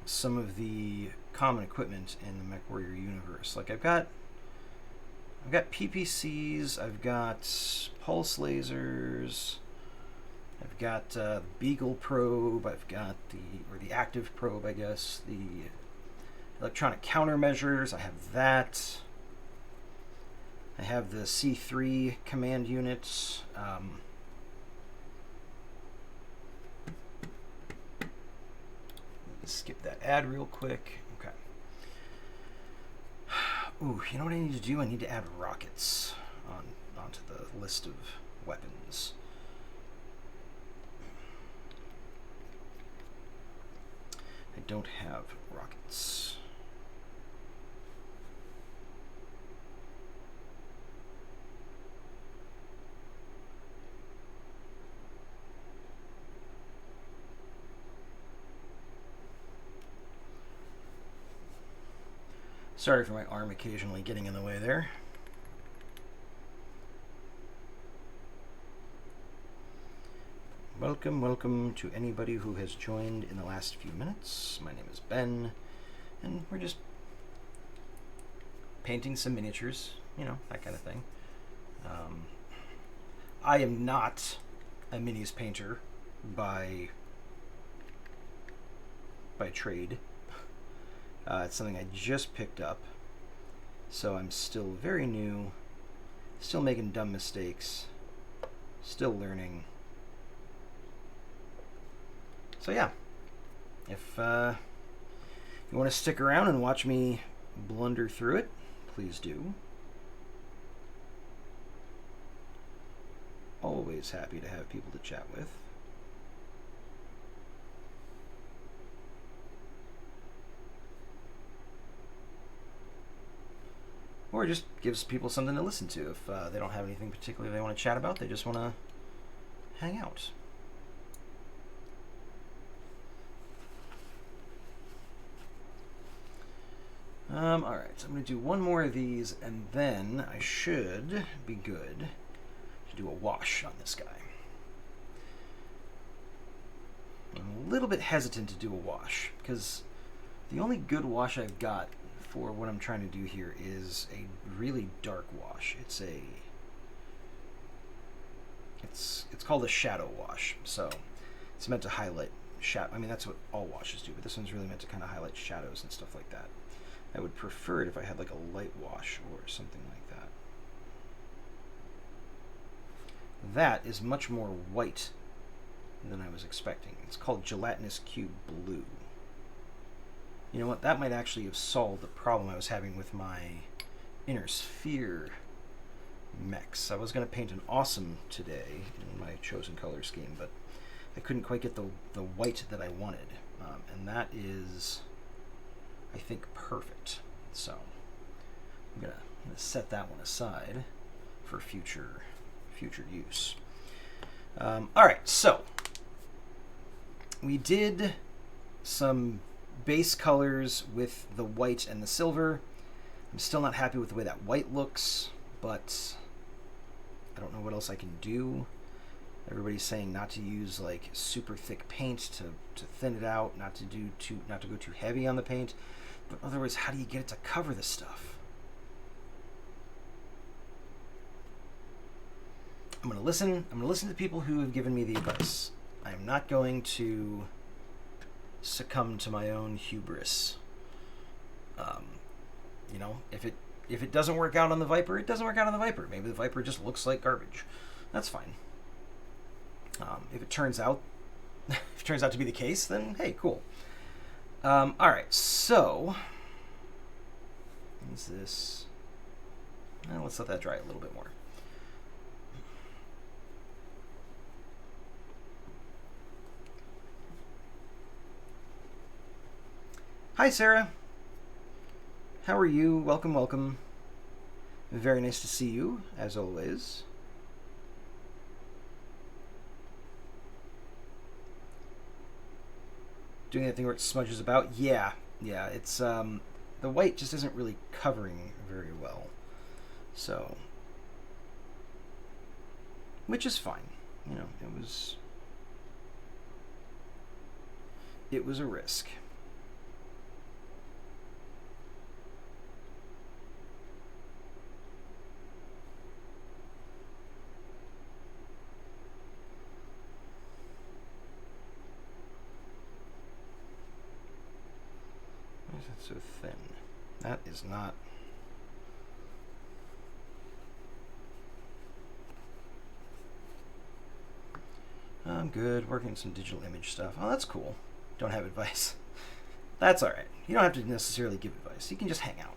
some of the common equipment in the MechWarrior universe. Like I've got PPCs, I've got pulse lasers, I've got Beagle probe, I've got the active probe, I guess, the electronic countermeasures, I have that. I have the C3 command units. Skip that ad real quick. Okay. Ooh, you know what I need to do? I need to add rockets onto the list of weapons. I don't have rockets. Sorry for my arm occasionally getting in the way there. Welcome to anybody who has joined in the last few minutes. My name is Ben, and we're just painting some miniatures, you know, that kind of thing. I am not a minis painter by trade. It's something I just picked up, so I'm still very new, still making dumb mistakes, still learning. So yeah, if you want to stick around and watch me blunder through it, please do. Always happy to have people to chat with. Or just gives people something to listen to if they don't have anything particular they want to chat about. They just want to hang out. Alright, so I'm going to do one more of these, and then I should be good to do a wash on this guy. I'm a little bit hesitant to do a wash, because the only good wash I've got for what I'm trying to do here is a really dark wash. It's called a shadow wash, so it's meant to highlight shadow. I mean, that's what all washes do, but this one's really meant to kind of highlight shadows and stuff like that. I would prefer it if I had like a light wash or something like that. That is much more white than I was expecting. It's called Gelatinous Cube Blue. You know what? That might actually have solved the problem I was having with my Inner Sphere mechs. I was going to paint an Awesome today in my chosen color scheme, but I couldn't quite get the white that I wanted. And that is, I think, perfect. So I'm gonna set that one aside for future use. All right, so we did some base colors with the white and the silver. I'm still not happy with the way that white looks, but I don't know what else I can do. Everybody's saying not to use like super thick paint to thin it out, not to go too heavy on the paint. But otherwise, how do you get it to cover this stuff? I'm gonna listen to people who have given me the advice. I am not going to succumb to my own hubris. You know, if it doesn't work out on the Viper, it doesn't work out on the Viper. Maybe the Viper just looks like garbage. That's fine. If it turns out to be the case, then hey, cool. All right, so what's this? Let's let that dry a little bit more. Hi, Sarah. How are you? Welcome, welcome. Very nice to see you, as always. Doing that thing where it smudges about? Yeah, it's, the white just isn't really covering very well. So, which is fine. You know, it was a risk. Why is that so thin? That is not... I'm good, working some digital image stuff. Oh, that's cool. Don't have advice. That's alright. You don't have to necessarily give advice. You can just hang out.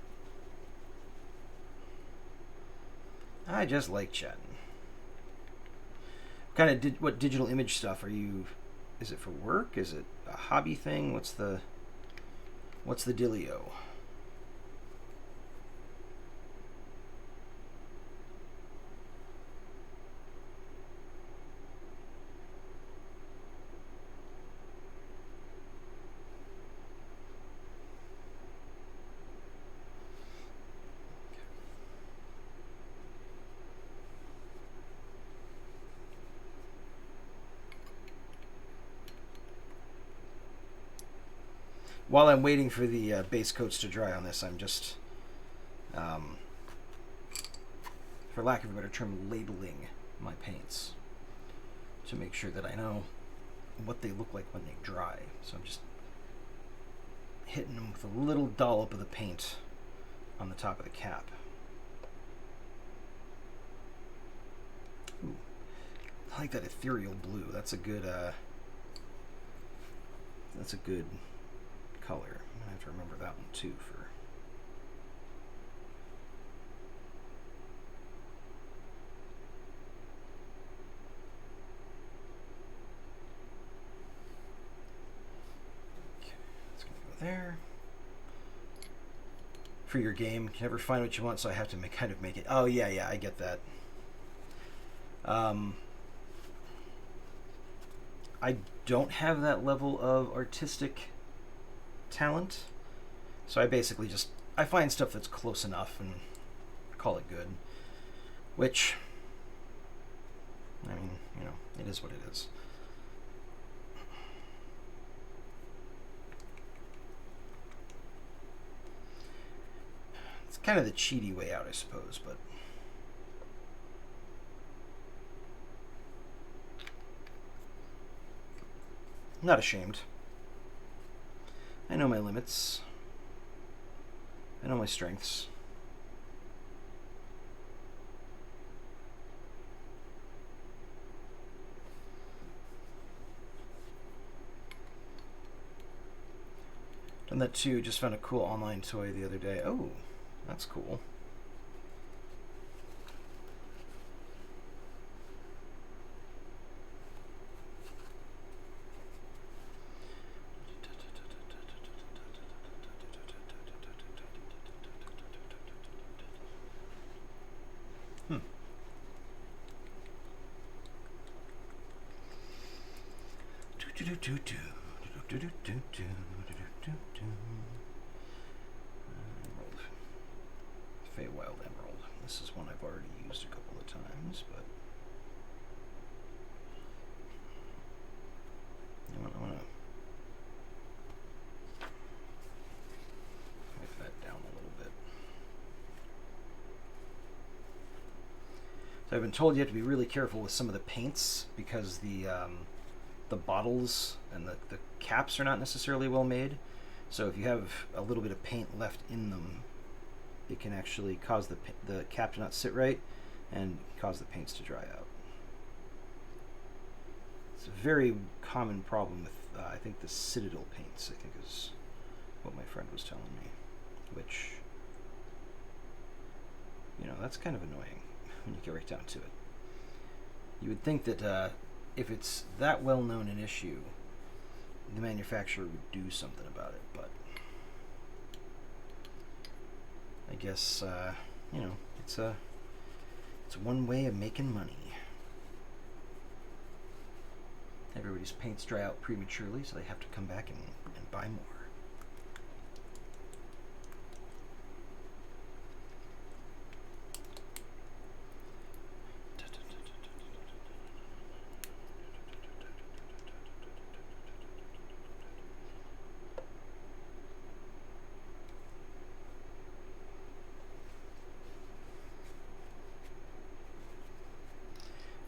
I just like chatting. What digital image stuff are you... Is it for work? Is it a hobby thing? What's the dealio? While I'm waiting for the base coats to dry on this, I'm just, for lack of a better term, labeling my paints to make sure that I know what they look like when they dry. So I'm just hitting them with a little dollop of the paint on the top of the cap. Ooh, I like that ethereal blue. That's a good color. I'm gonna have to remember that one too for... Okay, that's gonna go there. For your game, you can never find what you want, so I have to kind of make it. Oh yeah, I get that. I don't have that level of artistic talent, so I basically just find stuff that's close enough and call it good, which, I mean, you know, it is what it is. It's kind of the cheaty way out, I suppose, but I'm not ashamed. I know my limits. I know my strengths. Done that too. Just found a cool online toy the other day. Oh, that's cool. Feywild Emerald. This is one I've already used a couple of times, but I want to wipe that down a little bit. So I've been told you have to be really careful with some of the paints because the bottles and the caps are not necessarily well made. So if you have a little bit of paint left in them, it can actually cause the cap to not sit right and cause the paints to dry out. It's a very common problem with, I think, the Citadel paints, I think is what my friend was telling me, which, you know, that's kind of annoying when you get right down to it. You would think that if it's that well known an issue, the manufacturer would do something about it, but I guess you know, it's one way of making money. Everybody's paints dry out prematurely, so they have to come back and buy more.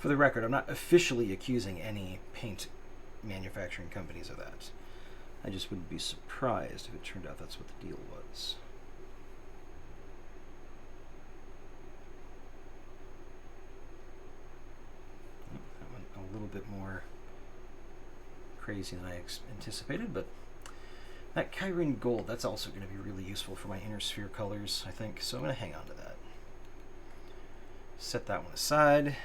For the record, I'm not officially accusing any paint manufacturing companies of that. I just wouldn't be surprised if it turned out that's what the deal was. That went a little bit more crazy than I anticipated, but that Kyrene Gold, that's also going to be really useful for my inner sphere colors, I think, so I'm going to hang on to that. Set that one aside.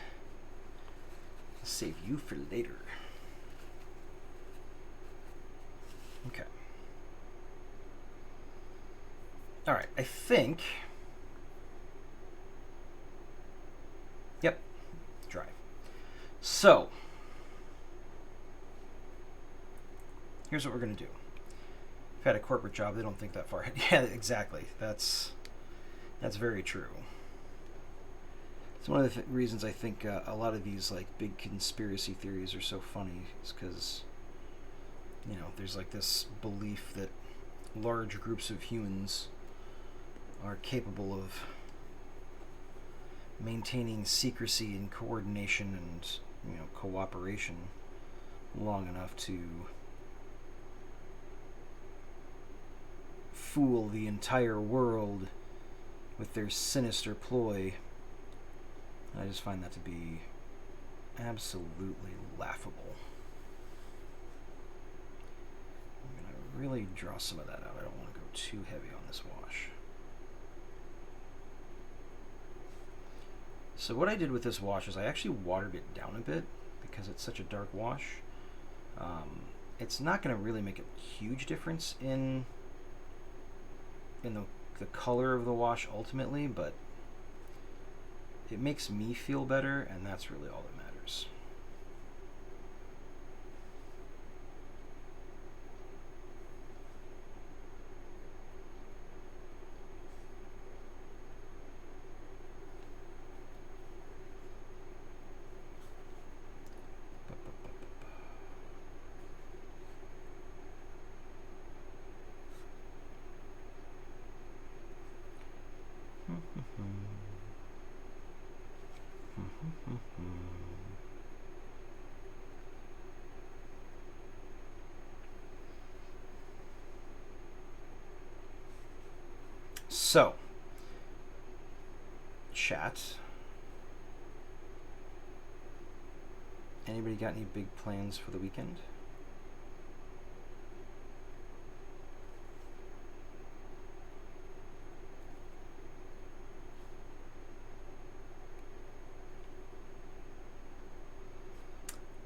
I'll save you for later. Okay. All right, I think... Yep, dry. So, here's what we're going to do. I've had a corporate job, they don't think that far ahead. Yeah, exactly. That's very true. It's one of the reasons I think a lot of these like big conspiracy theories are so funny, is because, you know, there's like this belief that large groups of humans are capable of maintaining secrecy and coordination and, you know, cooperation long enough to fool the entire world with their sinister ploy. I just find that to be absolutely laughable. I'm going to really draw some of that out. I don't want to go too heavy on this wash. So what I did with this wash is I actually watered it down a bit because it's such a dark wash. It's not going to really make a huge difference in the color of the wash ultimately, but it makes me feel better, and that's really all that matters. So, chat. Anybody got any big plans for the weekend?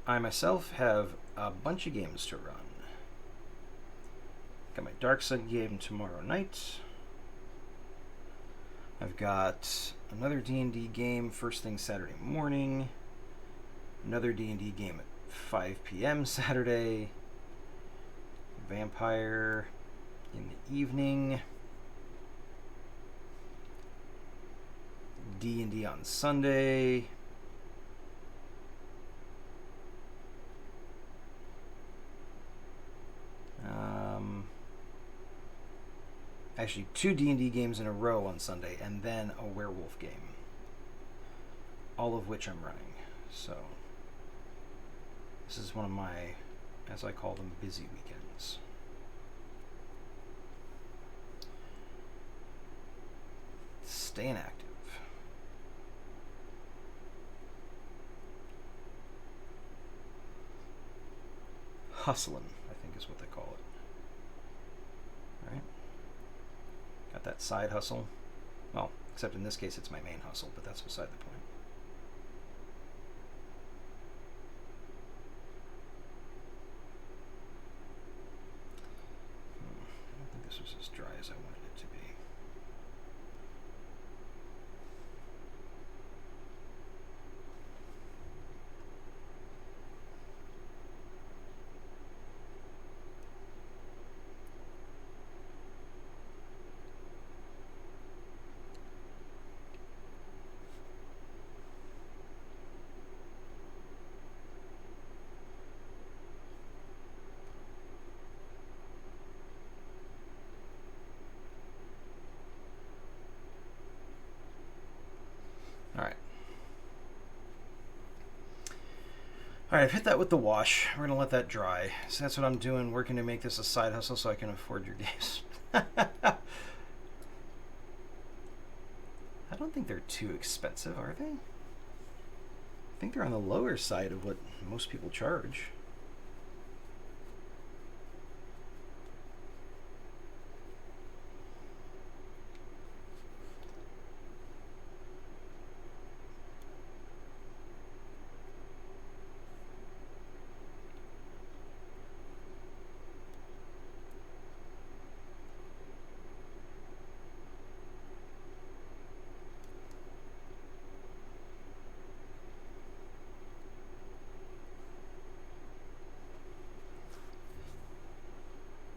I myself have a bunch of games to run. Got my Dark Side game tomorrow night. I've got another D&D game first thing Saturday morning. Another D&D game at 5 p.m. Saturday. Vampire in the evening. D&D on Sunday. Actually, 2 D&D games in a row on Sunday, and then a werewolf game. All of which I'm running. So, this is one of my, as I call them, busy weekends. Staying active. Hustling, I think is what they call it. Right? Got that side hustle. Well, except in this case it's my main hustle, but that's beside the point. I don't think this was as dry as I wanted it to be. All right, I've hit that with the wash. We're gonna let that dry. So that's what I'm doing, working to make this a side hustle so I can afford your games. I don't think they're too expensive, are they? I think they're on the lower side of what most people charge.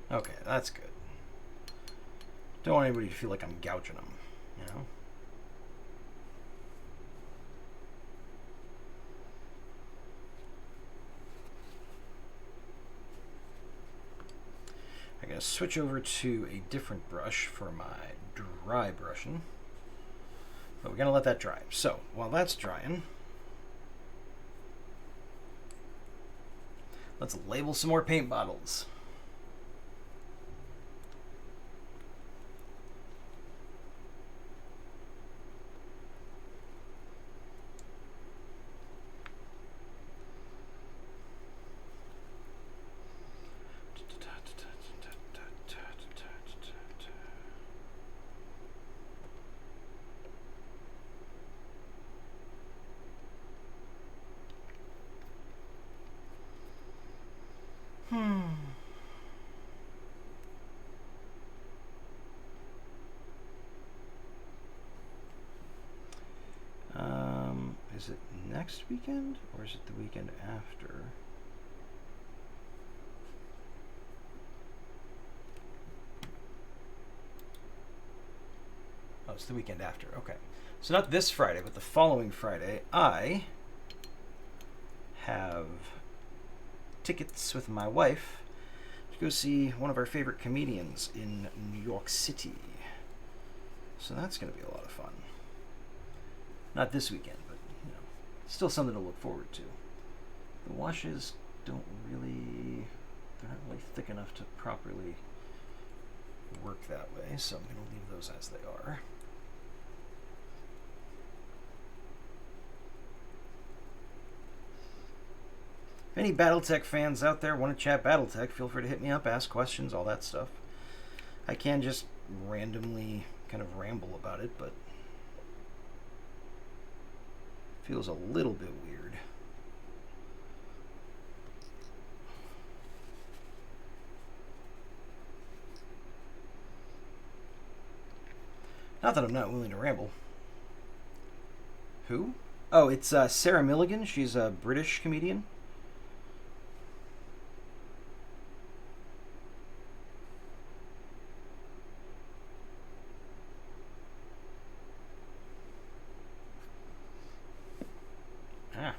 Okay, that's good. Don't want anybody to feel like I'm gouging them, you know? I'm going to switch over to a different brush for my dry brushing. But we're going to let that dry. So, while that's drying, let's label some more paint bottles. Is it next weekend or is it the weekend after? Oh, it's the weekend after. Okay. So not this Friday, but the following Friday, I have tickets with my wife to go see one of our favorite comedians in New York City. So that's going to be a lot of fun. Not this weekend, but you know, still something to look forward to. The washes don't really, they're not really thick enough to properly work that way, so I'm going to leave those as they are. If any Battletech fans out there want to chat Battletech, feel free to hit me up, ask questions, all that stuff. I can just randomly kind of ramble about it, but feels a little bit weird. Not that I'm not willing to ramble. Who? Oh, it's Sarah Milligan. She's a British comedian. Ah.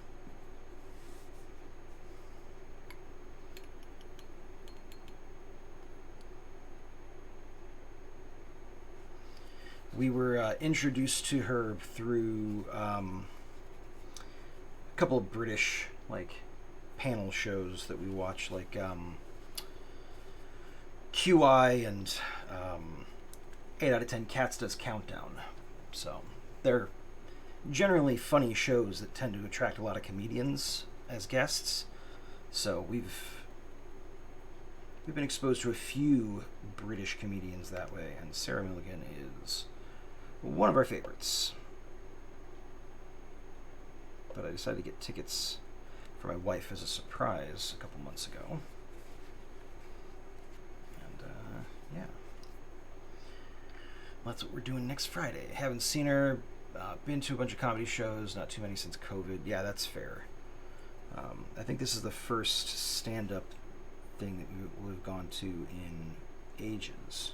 We were introduced to her through a couple of British panel shows that we watch, like QI and 8 out of 10 Cats Does Countdown. So they're generally funny shows that tend to attract a lot of comedians as guests. So we've been exposed to a few British comedians that way, and Sarah Milligan is one of our favorites. But I decided to get tickets for my wife as a surprise a couple months ago. And yeah. Well, that's what we're doing next Friday. Haven't seen her. Been to a bunch of comedy shows, not too many since COVID. Yeah, that's fair. I think this is the first stand-up thing that we've gone to in ages.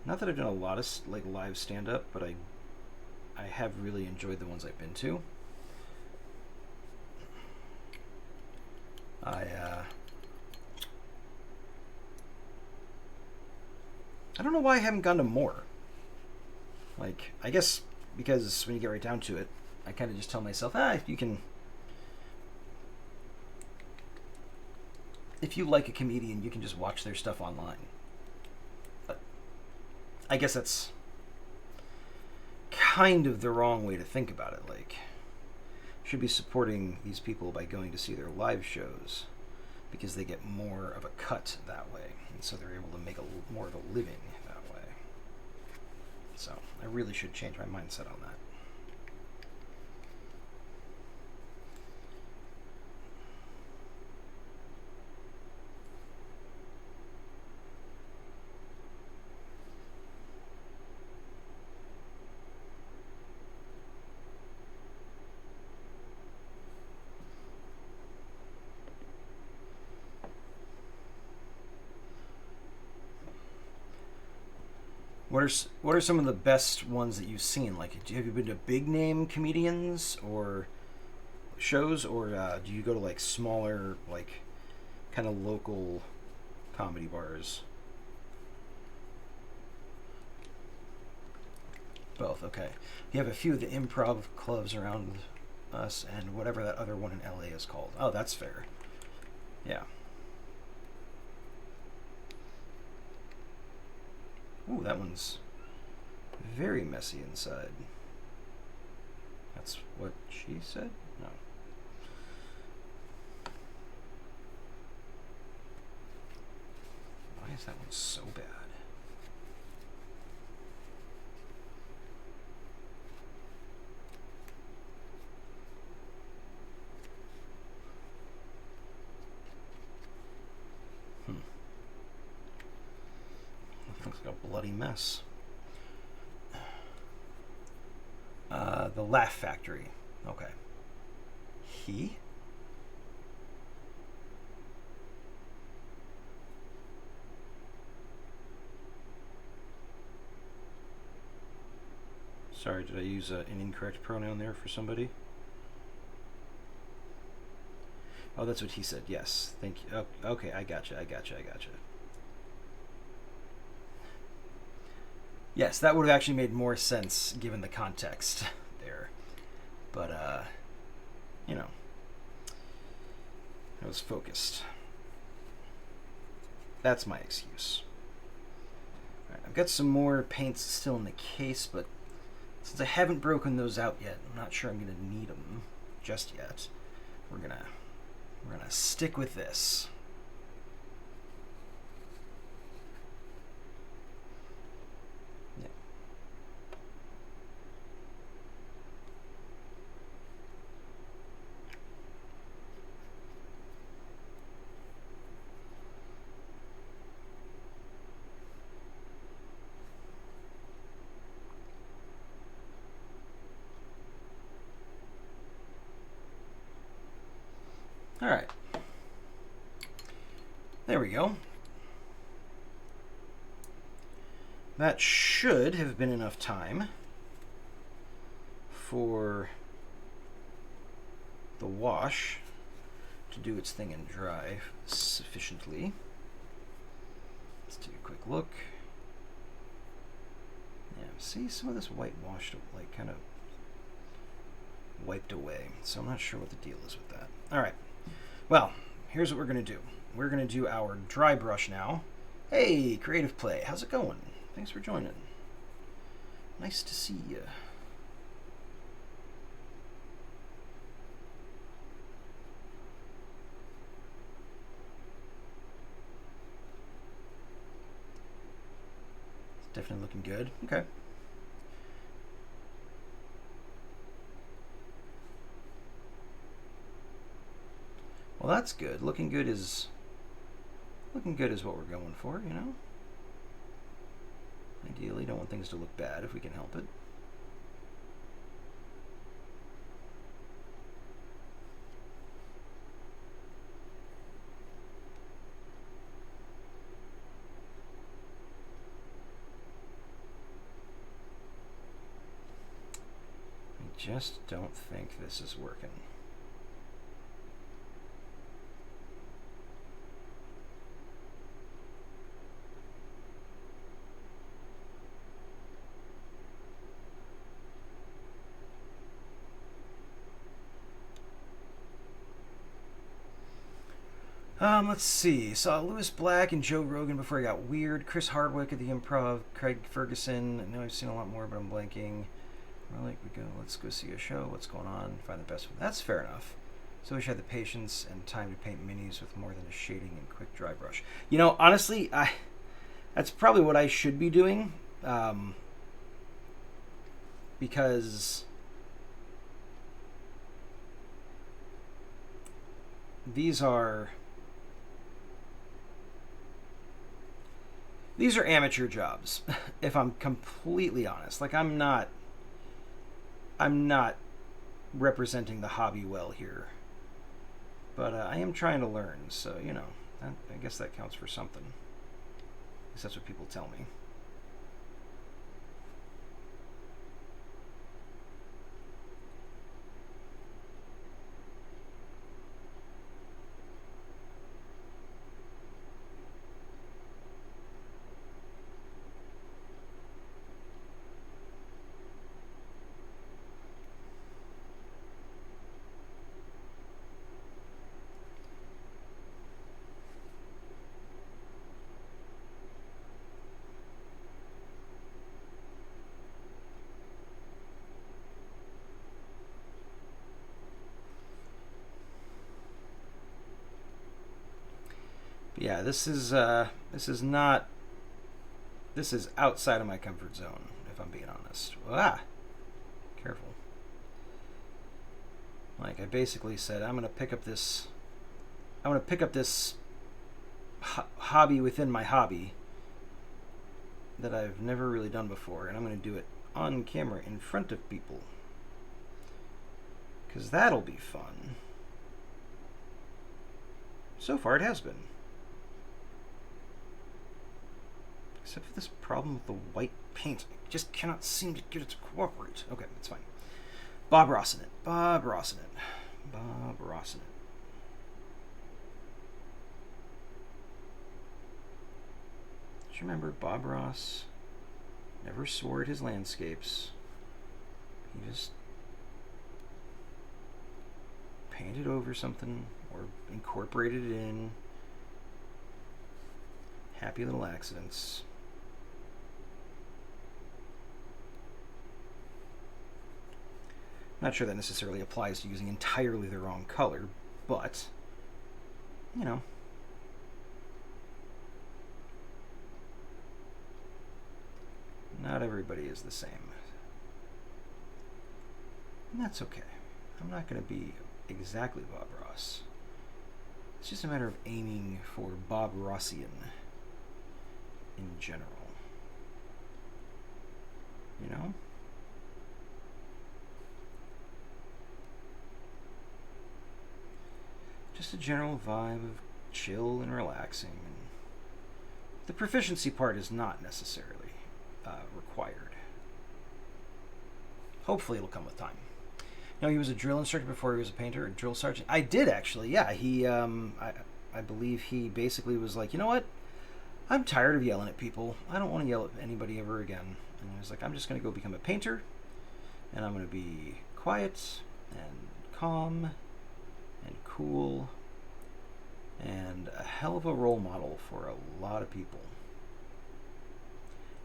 Not that I've done a lot of live stand-up, but I have really enjoyed the ones I've been to. I don't know why I haven't gone to more. I guess because when you get right down to it, I kind of just tell myself, you can if you like a comedian, you can just watch their stuff online. But I guess that's kind of the wrong way to think about it. Like, should be supporting these people by going to see their live shows because they get more of a cut that way, and so they're able to make more of a living that way. So I really should change my mindset on that. What are some of the best ones that you've seen? Like, have you been to big name comedians or shows, or do you go to like smaller, like kind of local comedy bars? Both. Okay. You have a few of the improv clubs around us, and whatever that other one in LA is called. Oh, that's fair. Yeah. Ooh, that one's very messy inside. That's what she said? No. Why is that one so bad? Looks like a bloody mess. The Laugh Factory. Okay. He? Sorry, did I use an incorrect pronoun there for somebody? Oh, that's what he said. Yes. Thank you. Oh, okay, I gotcha. Yes, that would have actually made more sense given the context there. But, you know, I was focused. That's my excuse. All right, I've got some more paints still in the case, but since I haven't broken those out yet, I'm not sure I'm going to need them just yet. We're gonna stick with this. All right. There we go. That should have been enough time for the wash to do its thing and dry sufficiently. Let's take a quick look. Yeah, see, some of this white washed, like, kind of wiped away. So I'm not sure what the deal is with that. All right. Well, here's what we're going to do. We're going to do our dry brush now. Hey, Creative Play, how's it going? Thanks for joining. Nice to see you. It's definitely looking good. Okay. Well, that's good. Looking good is what we're going for, you know? Ideally, don't want things to look bad if we can help it. I just don't think this is working. Let's see. Saw Lewis Black and Joe Rogan before he got weird. Chris Hardwick at the Improv. Craig Ferguson. I know I've seen a lot more, but I'm blanking. We're like, let's go see a show. What's going on? Find the best one. That's fair enough. So I wish I had the patience and time to paint minis with more than a shading and quick dry brush. You know, honestly, that's probably what I should be doing. Because these are amateur jobs, if I'm completely honest. Like, I'm not representing the hobby well here. But I am trying to learn, so, you know, I guess that counts for something. At least that's what people tell me. Yeah, this is outside of my comfort zone, if I'm being honest. Careful. Like, I basically said, I'm gonna pick up this hobby within my hobby that I've never really done before, and I'm gonna do it on camera in front of people, because that'll be fun. So far, it has been. Except for this problem with the white paint. I just cannot seem to get it to cooperate. Okay, that's fine. Bob Rossinet. Bob Rossinet. Bob Rossinet. Do you remember Bob Ross never swore at his landscapes? He just painted over something or incorporated it in. Happy little accidents. Not sure that necessarily applies to using entirely the wrong color, but, you know. Not everybody is the same. And that's okay. I'm not going to be exactly Bob Ross. It's just a matter of aiming for Bob Rossian in general. You know? Just a general vibe of chill and relaxing. And the proficiency part is not necessarily required. Hopefully it'll come with time. No, he was a drill instructor before he was a painter, a drill sergeant. I did, actually, yeah. He, I believe he basically was like, you know what? I'm tired of yelling at people. I don't want to yell at anybody ever again. And he was like, I'm just going to go become a painter, and I'm going to be quiet and calm and cool and a hell of a role model for a lot of people.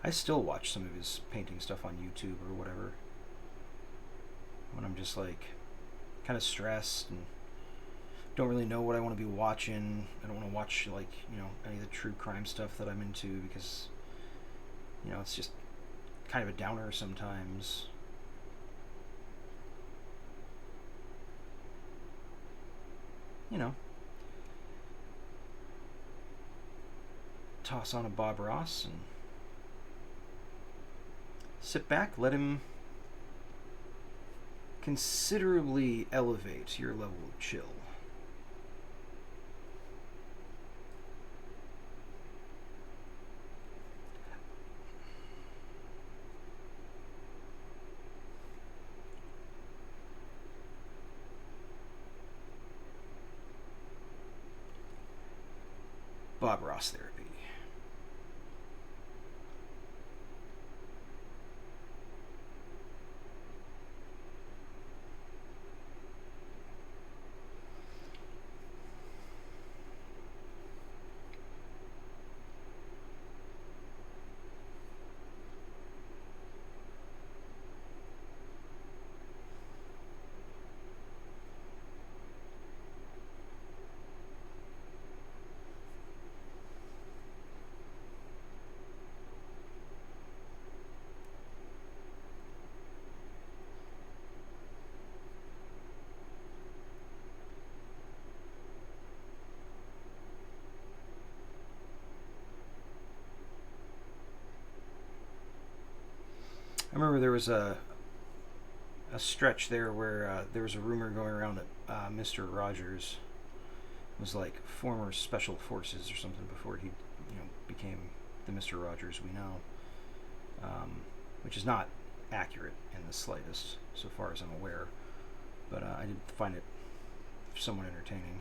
I still watch some of his painting stuff on YouTube or whatever when I'm just like kind of stressed and don't really know what I want to be watching. I don't want to watch, like, you know, any of the true crime stuff that I'm into because, you know, it's just kind of a downer sometimes. You know, toss on a Bob Ross and sit back, let him considerably elevate your level of chill. Bob Ross therapy. remember there was a stretch there where there was a rumor going around that Mr. Rogers was like former special forces or something before he, became the Mr. Rogers we know, which is not accurate in the slightest, so far as I'm aware. But I did find it somewhat entertaining.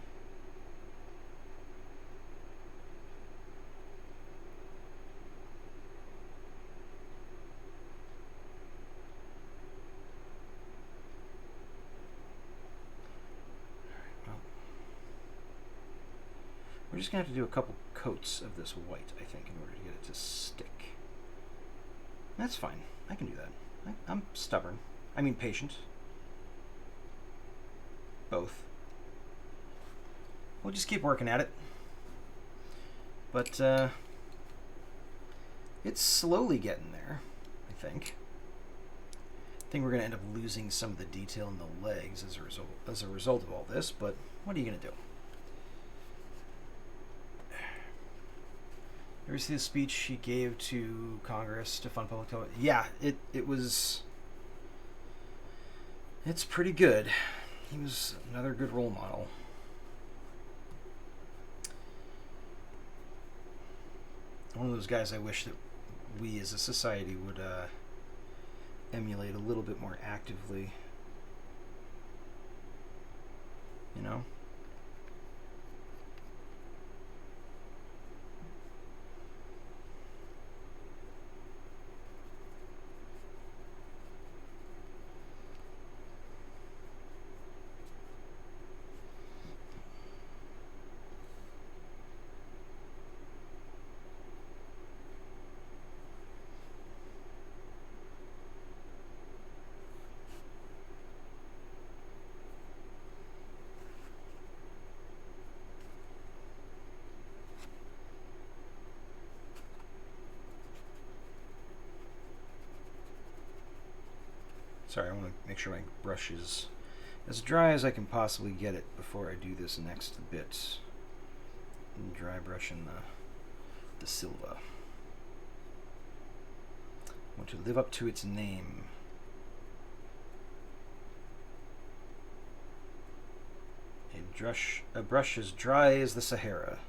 We're just going to have to do a couple coats of this white, I think, in order to get it to stick. That's fine. I can do that. I'm stubborn. I mean patient. Both. We'll just keep working at it. But it's slowly getting there, I think. I think we're going to end up losing some of the detail in the legs as a result of all this, but what are you going to do? You ever see the speech he gave to Congress to fund public television? Yeah, it was... It's pretty good. He was another good role model. One of those guys I wish that we as a society would emulate a little bit more actively. You know? Sorry, I want to make sure my brush is as dry as I can possibly get it before I do this next bit. And dry brushing the Silva. I want to live up to its name. A brush as dry as the Sahara.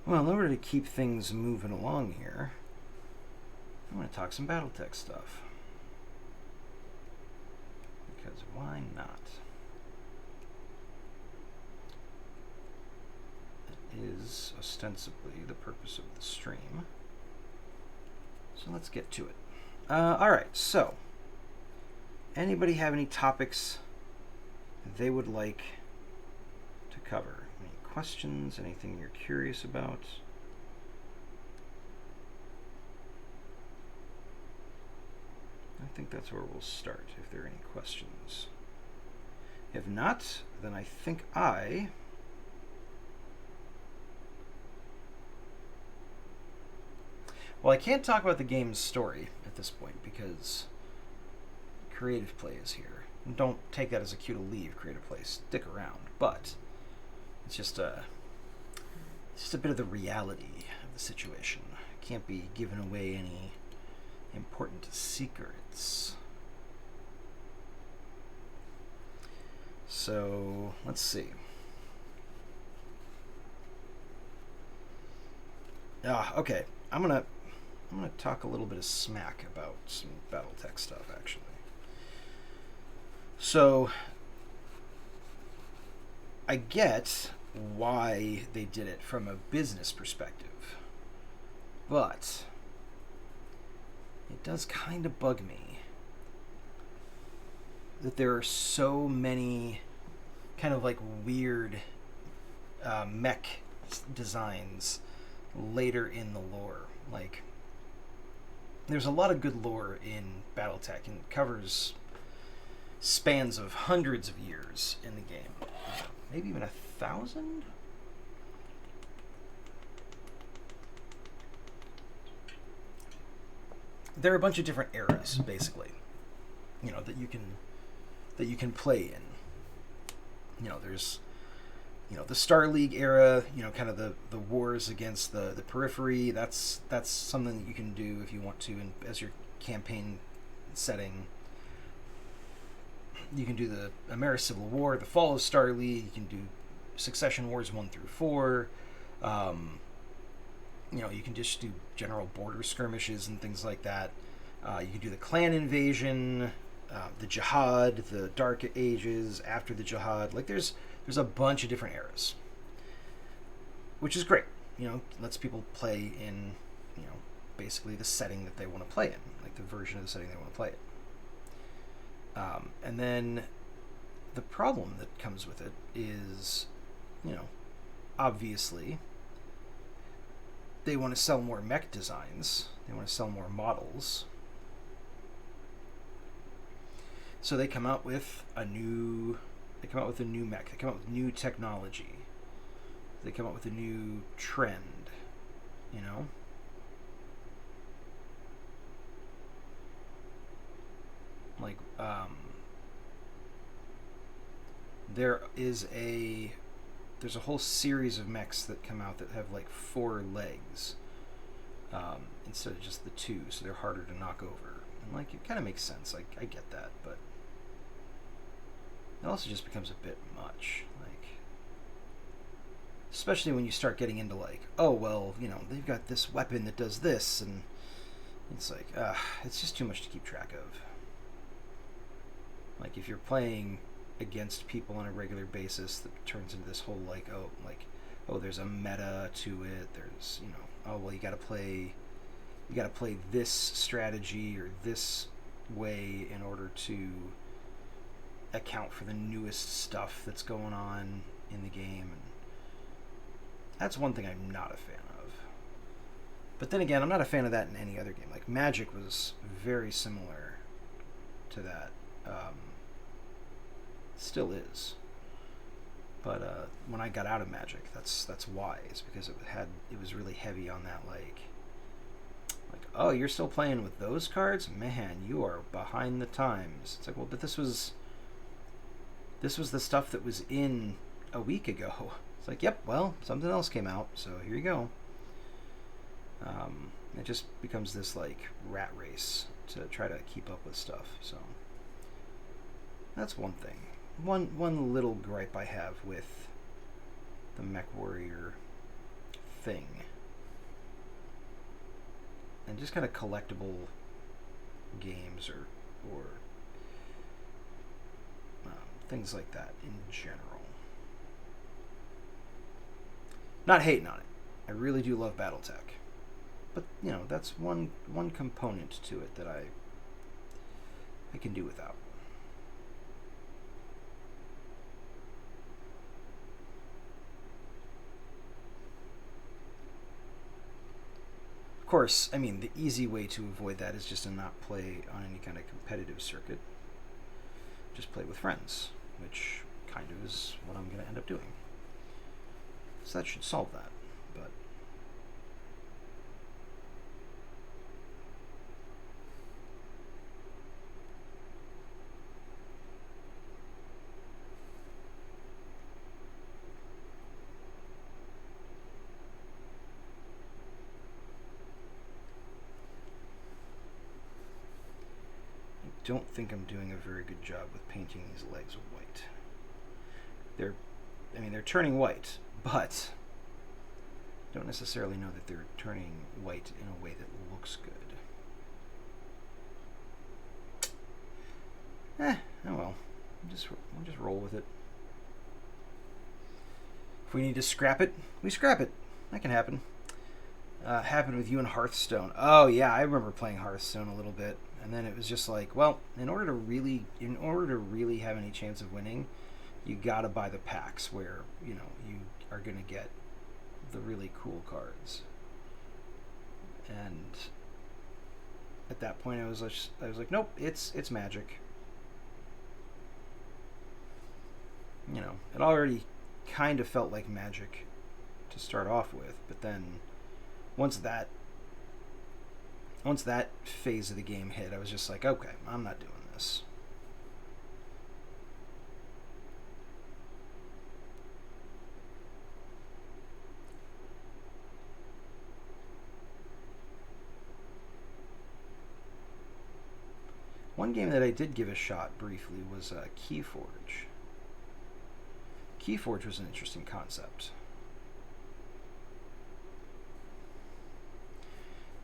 Well, in order to keep things moving along here, I want to talk some Battletech stuff. Because why not? That is ostensibly the purpose of the stream. So let's get to it. Alright, so anybody have any topics they would like to cover? Any questions? Anything you're curious about? I think that's where we'll start, if there are any questions. If not, then I think well, I can't talk about the game's story at this point because Creative Play is here. And don't take that as a cue to leave Creative Play. Stick around, but it's just a bit of the reality of the situation. Can't be giving away any important secrets. So let's see. Okay. I'm gonna talk a little bit of smack about some Battletech stuff, actually. So I get why they did it from a business perspective, but it does kind of bug me that there are so many kind of like weird mech designs later in the lore. Like, there's a lot of good lore in Battletech, and it covers spans of hundreds of years in the game. Maybe even 1,000? There are a bunch of different eras, basically, that you can play in. There's the Star League era, kind of the wars against the periphery. That's something that you can do if you want to, and as your campaign setting. You can do the American Civil War, the fall of Star League. You can do Succession Wars 1 through 4. You can just do general border skirmishes and things like that. You can do the clan invasion, the Jihad, the Dark Ages, after the Jihad. Like, there's a bunch of different eras, which is great. Lets people play in, basically the setting that they want to play in, like the version of the setting they want to play it. And then the problem that comes with it is, obviously, they want to sell more mech designs. They want to sell more models. So they come out with a new mech. They come out with new technology. They come out with a new trend, Like, there's a whole series of mechs that come out that have like 4 legs instead of just the 2, so they're harder to knock over. And like, it kind of makes sense. Like, I get that, but it also just becomes a bit much. Like, especially when you start getting into like, oh well, they've got this weapon that does this, and it's like, it's just too much to keep track of. Like, if you're playing against people on a regular basis, that turns into this whole oh, there's a meta to it. There's, oh well, you gotta play this strategy or this way in order to account for the newest stuff that's going on in the game. And that's one thing I'm not a fan of. But then again, I'm not a fan of that in any other game. Like, Magic was very similar to that. Still is. But when I got out of Magic, that's why. It's because it was really heavy on that like, oh, you're still playing with those cards? Man, you are behind the times. It's like, well, but this was the stuff that was in a week ago. It's like, yep, well, something else came out, so here you go. It just becomes this like rat race to try to keep up with stuff. So that's one thing. One little gripe I have with the Mech Warrior thing, and just kind of collectible games or things like that in general. Not hating on it. I really do love Battletech, but that's one component to it that I can do without. Of course, I mean, the easy way to avoid that is just to not play on any kind of competitive circuit. Just play with friends, which kind of is what I'm going to end up doing. So that should solve that. But don't think I'm doing a very good job with painting these legs white. They're turning white, but I don't necessarily know that they're turning white in a way that looks good. Oh well. We'll just roll with it. If we need to scrap it, we scrap it. That can happen. Happened with you in Hearthstone. Oh yeah, I remember playing Hearthstone a little bit, and then it was just like, well, in order to really have any chance of winning, you gotta buy the packs where you are gonna get the really cool cards. And at that point, I was like, nope, it's Magic. It already kind of felt like Magic to start off with, but then once that phase of the game hit, I was just like, okay, I'm not doing this. One game that I did give a shot briefly was Keyforge. Keyforge was an interesting concept.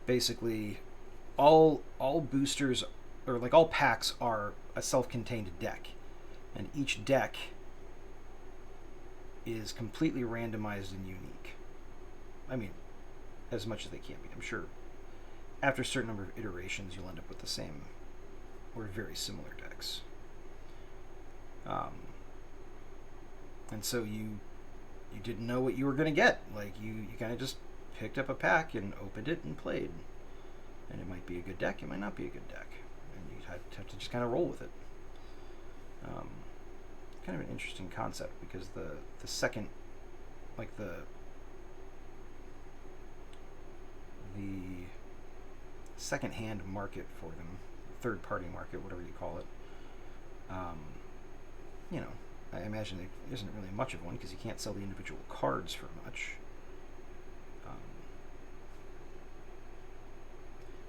Basically, all boosters, or like all packs, are a self-contained deck, and each deck is completely randomized and unique. I mean, as much as they can be. I'm sure after a certain number of iterations, you'll end up with the same or very similar decks. And so you didn't know what you were going to get. Like, you kind of just picked up a pack and opened it and played. And it might be a good deck, it might not be a good deck. And you'd have to just kind of roll with it. Kind of an interesting concept, because the second, like the second-hand market for them, third-party market, whatever you call it, I imagine there isn't really much of one, because you can't sell the individual cards for much.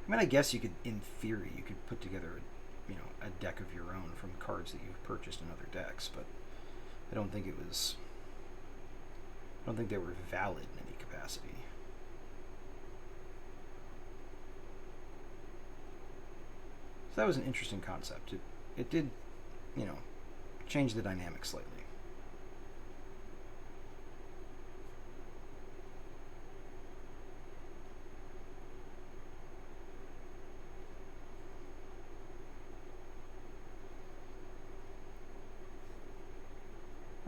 I mean, I guess you could, in theory, you could put together a deck of your own from cards that you've purchased in other decks, but I don't think they were valid in any capacity. So that was an interesting concept. It did, change the dynamic slightly.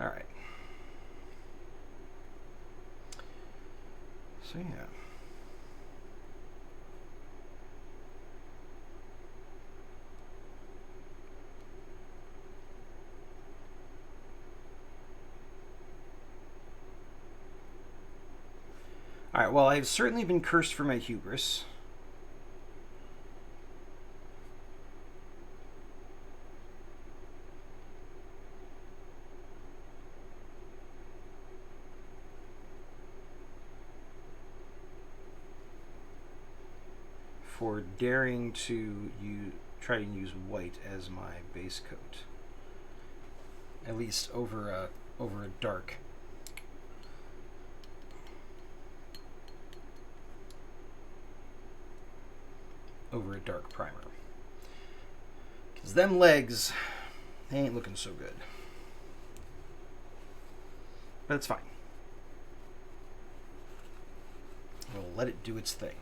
All right. So yeah. All right, well, I've certainly been cursed for my hubris. For daring to try to use white as my base coat. At least over a dark. Over a dark primer. Because them legs, they ain't looking so good. But it's fine. We'll let it do its thing.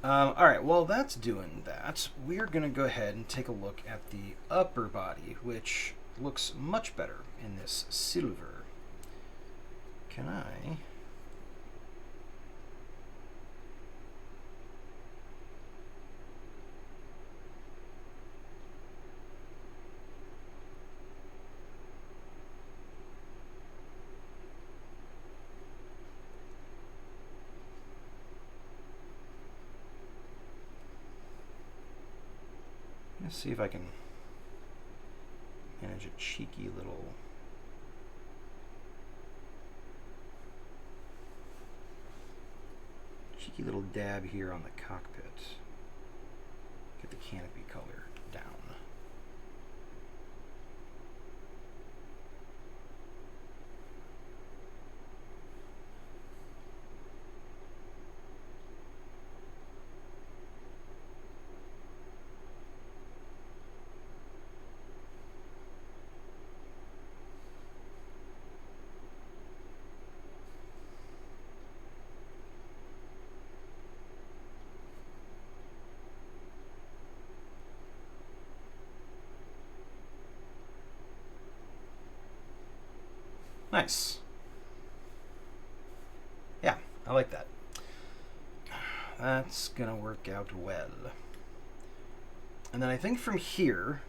Alright, while that's doing that, we're going to go ahead and take a look at the upper body, which looks much better in this silver. Can I... Let's see if I can manage a cheeky little dab here on the cockpit. Get the canopy color down. Nice. Yeah, I like that. That's gonna work out well. And then I think from here,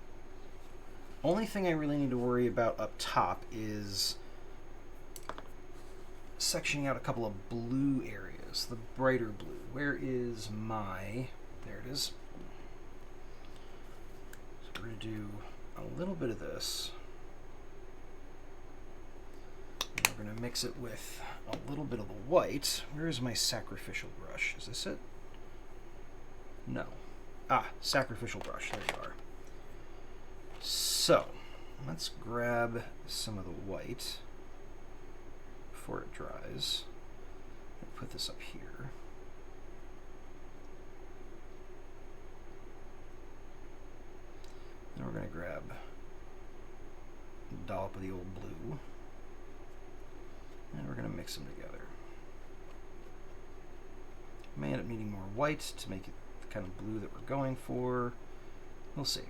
only thing I really need to worry about up top is sectioning out a couple of blue areas, the brighter blue. Where is my... There it is. So we're going to do a little bit of this. And we're going to mix it with a little bit of the white. Where is my sacrificial brush? Is this it? No. Ah, sacrificial brush. There you are. So, let's grab some of the white before it dries. And put this up here. Then we're going to grab a dollop of the old blue. And we're going to mix them together. May end up needing more white to make it the kind of blue that we're going for. We'll see.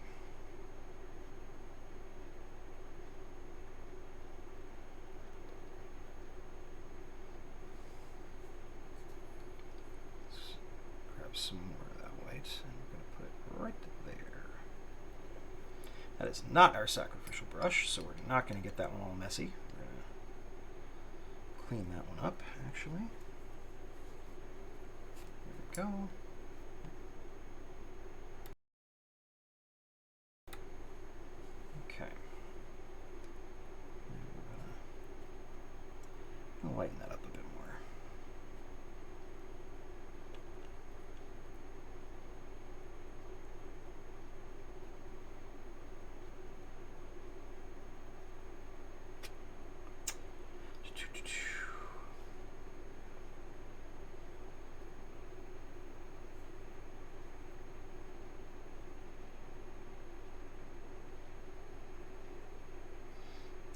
Some more of that white, and we're going to put it right there. That is not our sacrificial brush, so we're not going to get that one all messy. We're going to clean that one up, actually. There we go. Okay. And we're going to lighten that up a bit more.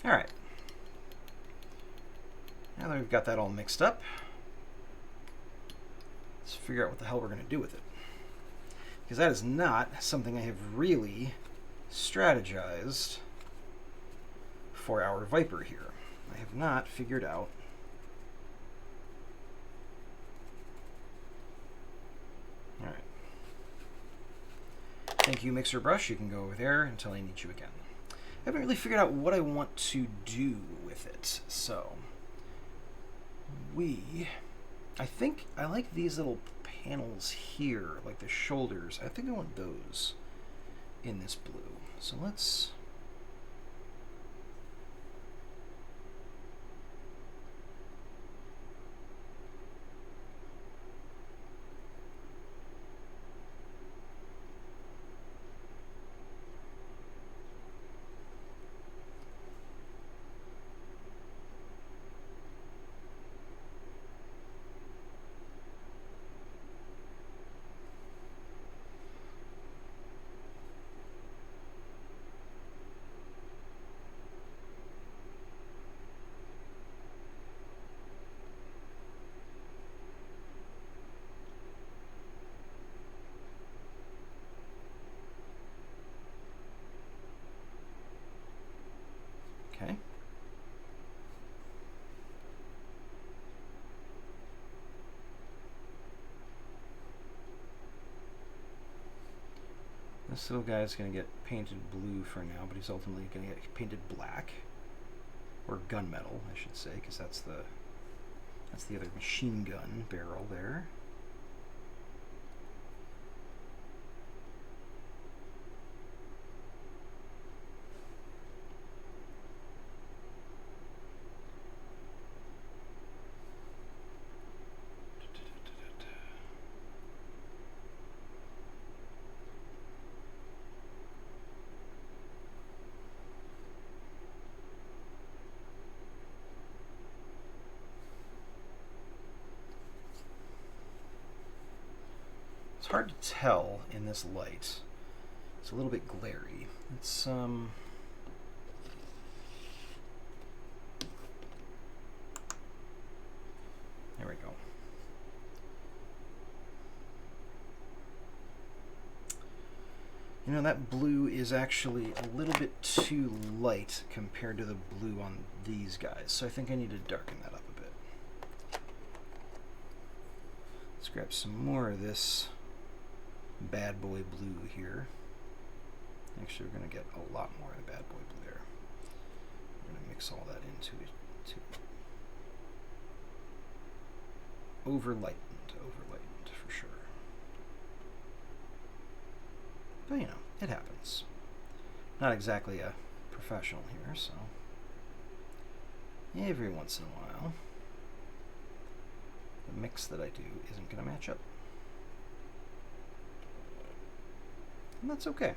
All right. Now that we've got that all mixed up, let's figure out what the hell we're going to do with it. Because that is not something I have really strategized for our Viper here. I have not figured out all right. Thank you, Mixer Brush. You can go over there until I need you again. I haven't really figured out what I want to do with it. So I think I like these little panels here, like the shoulders. I think I want those in this blue. So let's... Okay. This little guy is going to get painted blue for now, but he's ultimately going to get painted black. Or gunmetal, I should say, because that's the other machine gun barrel there. It's hard to tell in this light. It's a little bit glary. It's there we go. You know, that blue is actually a little bit too light compared to the blue on these guys, so I think I need to darken that up a bit. Let's grab some more of this bad boy blue here. Actually, we're going to get a lot more of the bad boy blue there. We're going to mix all that into it. Overlightened for sure. But you know, it happens. Not exactly a professional here, so every once in a while, the mix that I do isn't going to match up. And that's okay.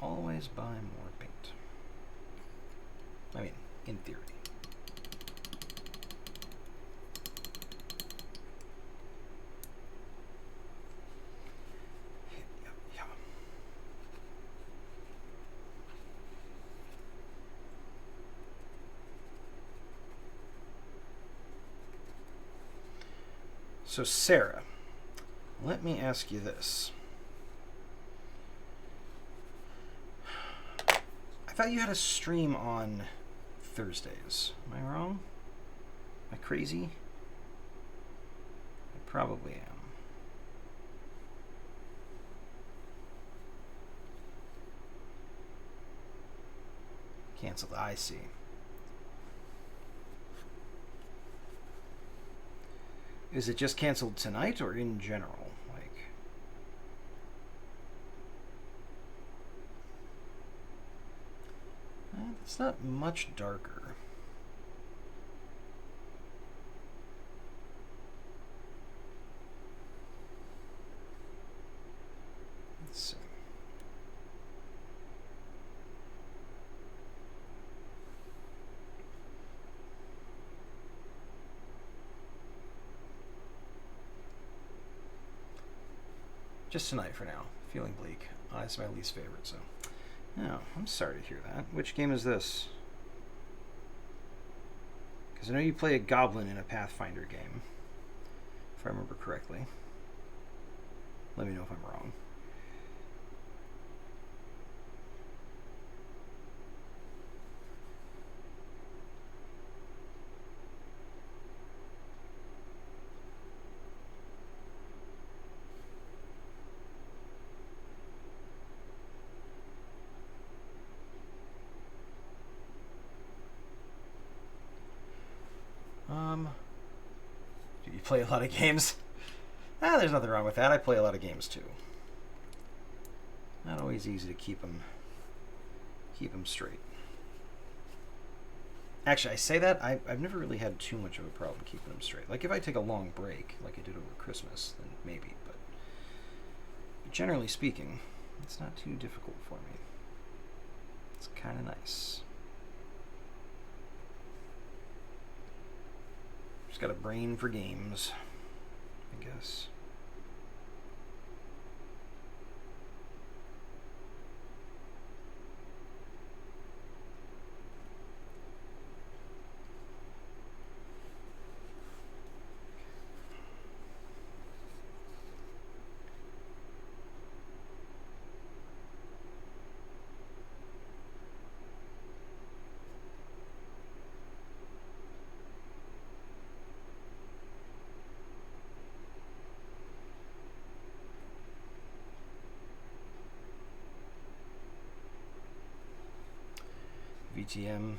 Always buy more paint. I mean, in theory. So Sarah, let me ask you this. I thought you had a stream on Thursdays. Am I wrong? Am I crazy? I probably am. Canceled. I see. Is it just canceled tonight or in general? Like, it's not much darker. Let's see. Just tonight for now. Feeling bleak. It's my least favorite, so. No, I'm sorry to hear that. Which game is this? Because I know you play a goblin in a Pathfinder game, if I remember correctly. Let me know if I'm wrong. Do you play a lot of games? There's nothing wrong with that. I play a lot of games too. Not always easy to keep them straight. Actually, I say that, I've never really had too much of a problem keeping them straight. Like if I take a long break, like I did over Christmas, then maybe, but generally speaking, it's not too difficult for me. It's kind of nice. Just got a brain for games, I guess. VTM.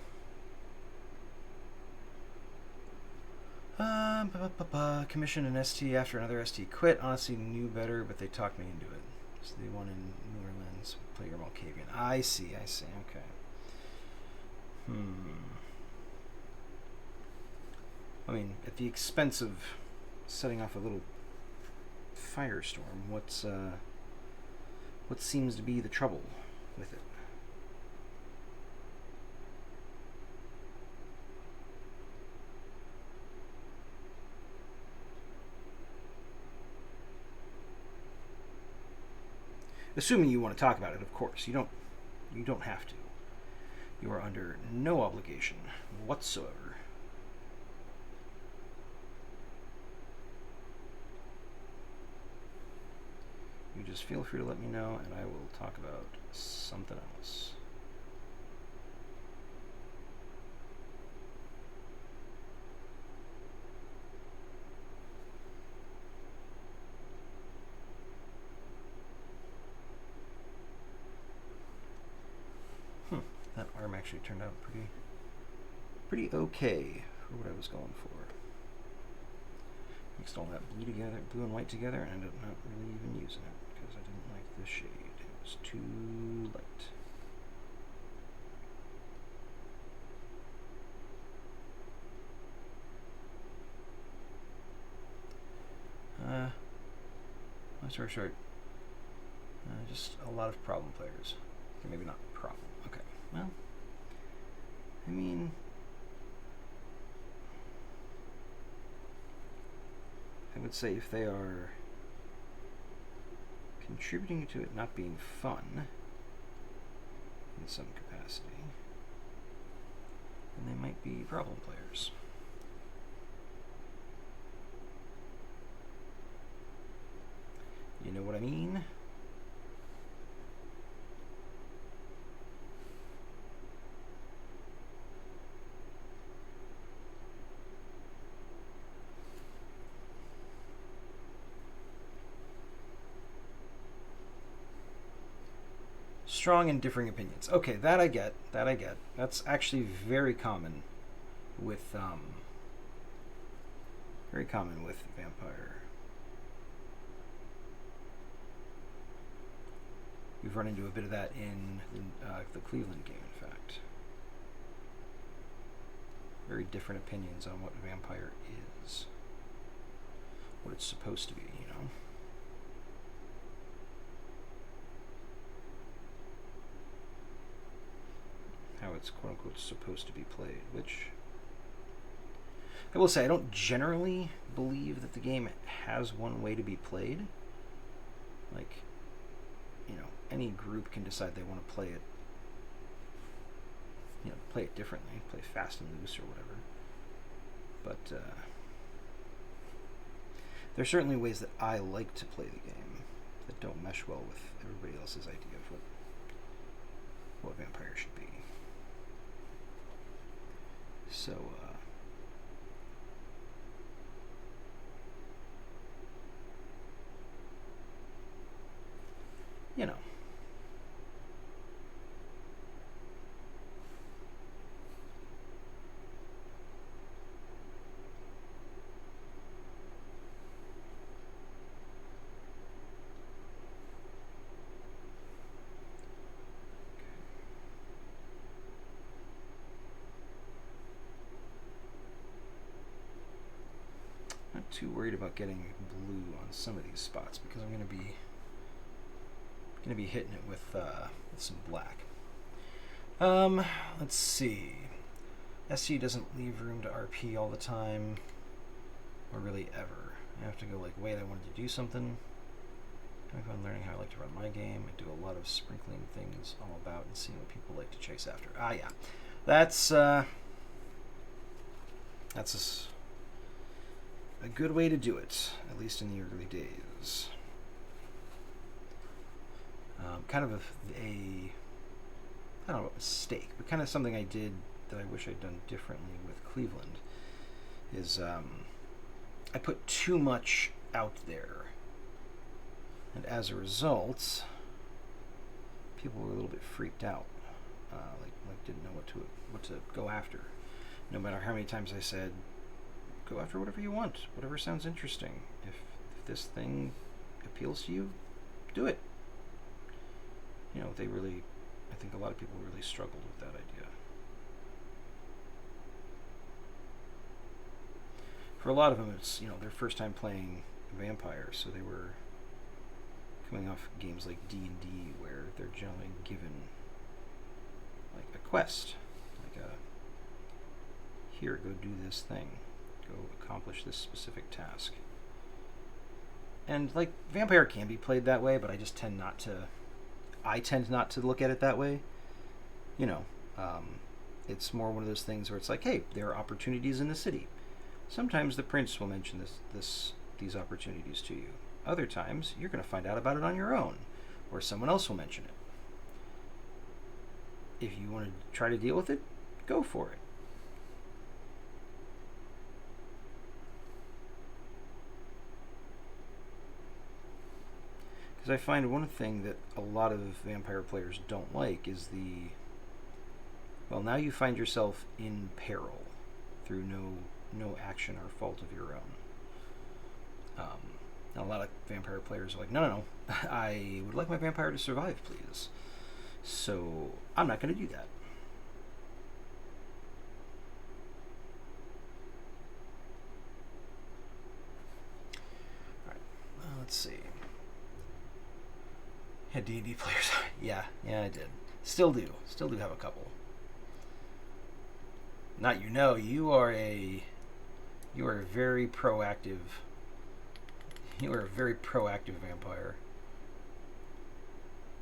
Commissioned an ST after another ST quit. Honestly, knew better, but they talked me into it. It's the one in New Orleans. Play your Malkavian. I see. Okay. I mean, at the expense of setting off a little firestorm, what seems to be the trouble with it? Assuming you want to talk about it, of course. You don't have to. You are under no obligation whatsoever. You just feel free to let me know, and I will talk about something else. That arm actually turned out pretty okay for what I was going for. Mixed all that blue and white together, and ended up not really even using it because I didn't like the shade. It was too light. Long story short, just a lot of problem players. Okay, maybe not problem. Okay, well, I mean, I would say if they are contributing to it not being fun in some capacity, then they might be problem players. You know what I mean? Strong and differing opinions. Okay, that I get. That I get. That's actually very common with Vampire. We've run into a bit of that in the Cleveland game, in fact. Very different opinions on what Vampire is. What it's supposed to be, you know? How it's quote-unquote supposed to be played, which I will say I don't generally believe that the game has one way to be played. Like, you know, any group can decide they want to play it, you know, play it differently, play fast and loose or whatever. But there are certainly ways that I like to play the game that don't mesh well with everybody else's idea of what Vampire should be. So, you know. Not too worried about getting blue on some of these spots because I'm going to be hitting it with some black. Let's see. SC doesn't leave room to RP all the time, or really ever. I have to go like, wait, I wanted to do something. I'm learning how I like to run my game. I do a lot of sprinkling things all about and seeing what people like to chase after. Ah, yeah, that's a good way to do it, at least in the early days. Kind of a I don't know, a mistake, but kind of something I did that I wish I'd done differently with Cleveland is I put too much out there, and as a result, people were a little bit freaked out, like didn't know what to go after. No matter how many times I said, go after whatever you want, whatever sounds interesting. If this thing appeals to you, do it. You know, I think a lot of people really struggled with that idea. For a lot of them, it's, you know, their first time playing Vampire, so they were coming off games like D&D, where they're generally given like a quest, like here, go do this thing, go accomplish this specific task. And like Vampire can be played that way, but I tend not to look at it that way. You know, it's more one of those things where it's like, hey, there are opportunities in the city. Sometimes the prince will mention these opportunities to you. Other times, you're going to find out about it on your own, or someone else will mention it. If you want to try to deal with it, go for it. Because I find one thing that a lot of vampire players don't like is well, now you find yourself in peril through no action or fault of your own. And a lot of vampire players are like, no, I would like my vampire to survive, please. So I'm not going to do that. All right, let's see. Had D&D players. yeah, I did. Still do have a couple. Not you are a very proactive. You are a very proactive vampire.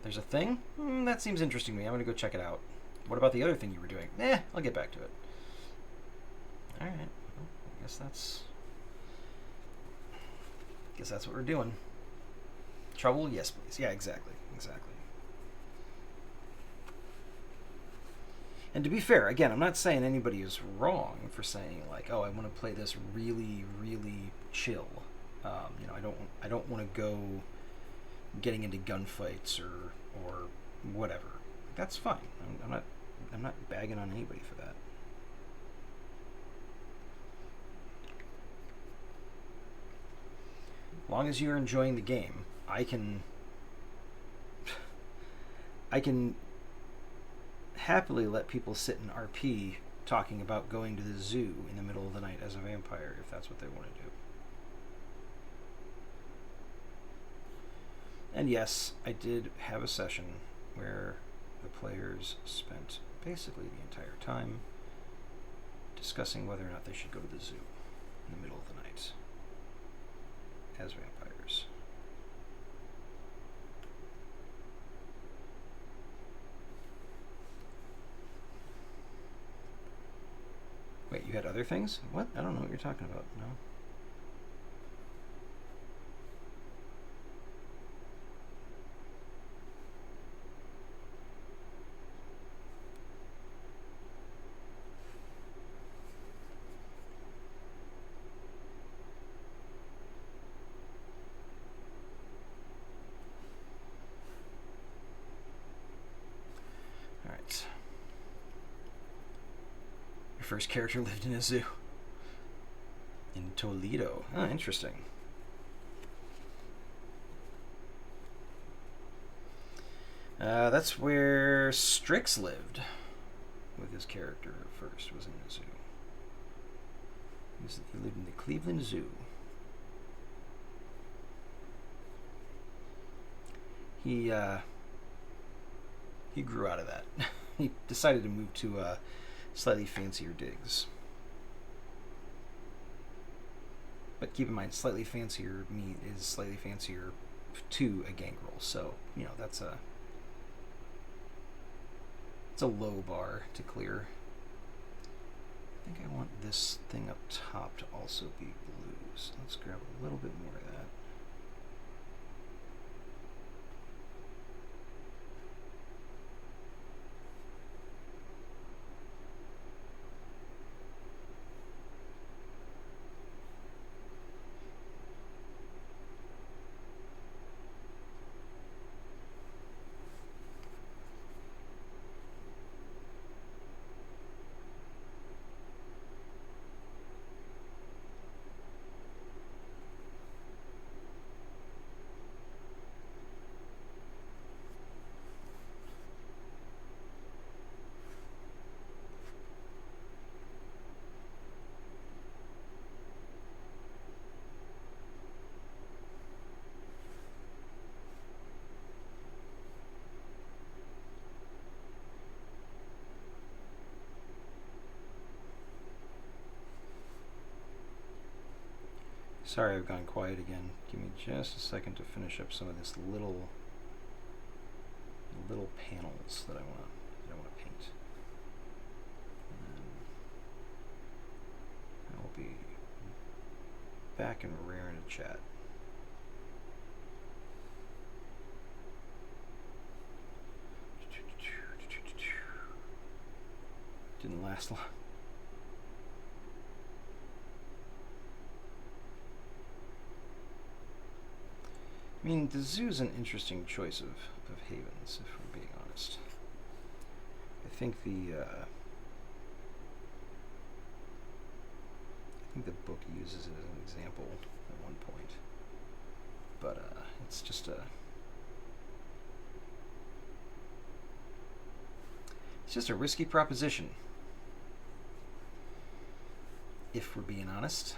There's a thing? That seems interesting to me. I'm going to go check it out. What about the other thing you were doing? I'll get back to it. Alright. Well, I guess that's what we're doing. Trouble? Yes, please. Yeah, exactly. And to be fair, again, I'm not saying anybody is wrong for saying, like, oh, I want to play this really, really chill. I don't want to go getting into gunfights or whatever. That's fine. I'm not bagging on anybody for that. As long as you're enjoying the game, I can happily let people sit in RP talking about going to the zoo in the middle of the night as a vampire if that's what they want to do. And yes, I did have a session where the players spent basically the entire time discussing whether or not they should go to the zoo in the middle of the night as vampires. Wait, you had other things? What? I don't know what you're talking about. No. First character lived in a zoo in Toledo. Oh, interesting. That's where Strix lived with his character first, was in the zoo. He lived in the Cleveland Zoo. He grew out of that. He decided to move to slightly fancier digs. But keep in mind, slightly fancier meat is slightly fancier to a gangrel, so it's a low bar to clear. I think I want this thing up top to also be blue, so let's grab a little bit more of that. Sorry I've gone quiet again. Give me just a second to finish up some of this little panels that I want to paint. And I will be back and raring to chat. Didn't last long. I mean, the zoo's an interesting choice of havens, if we're being honest. I think the book uses it as an example at one point, but it's just a risky proposition, if we're being honest.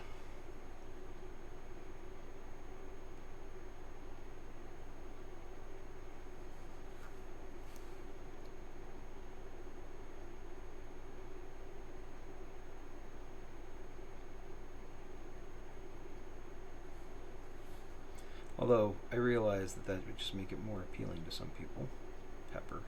Although I realize that would just make it more appealing to some people. Pepper.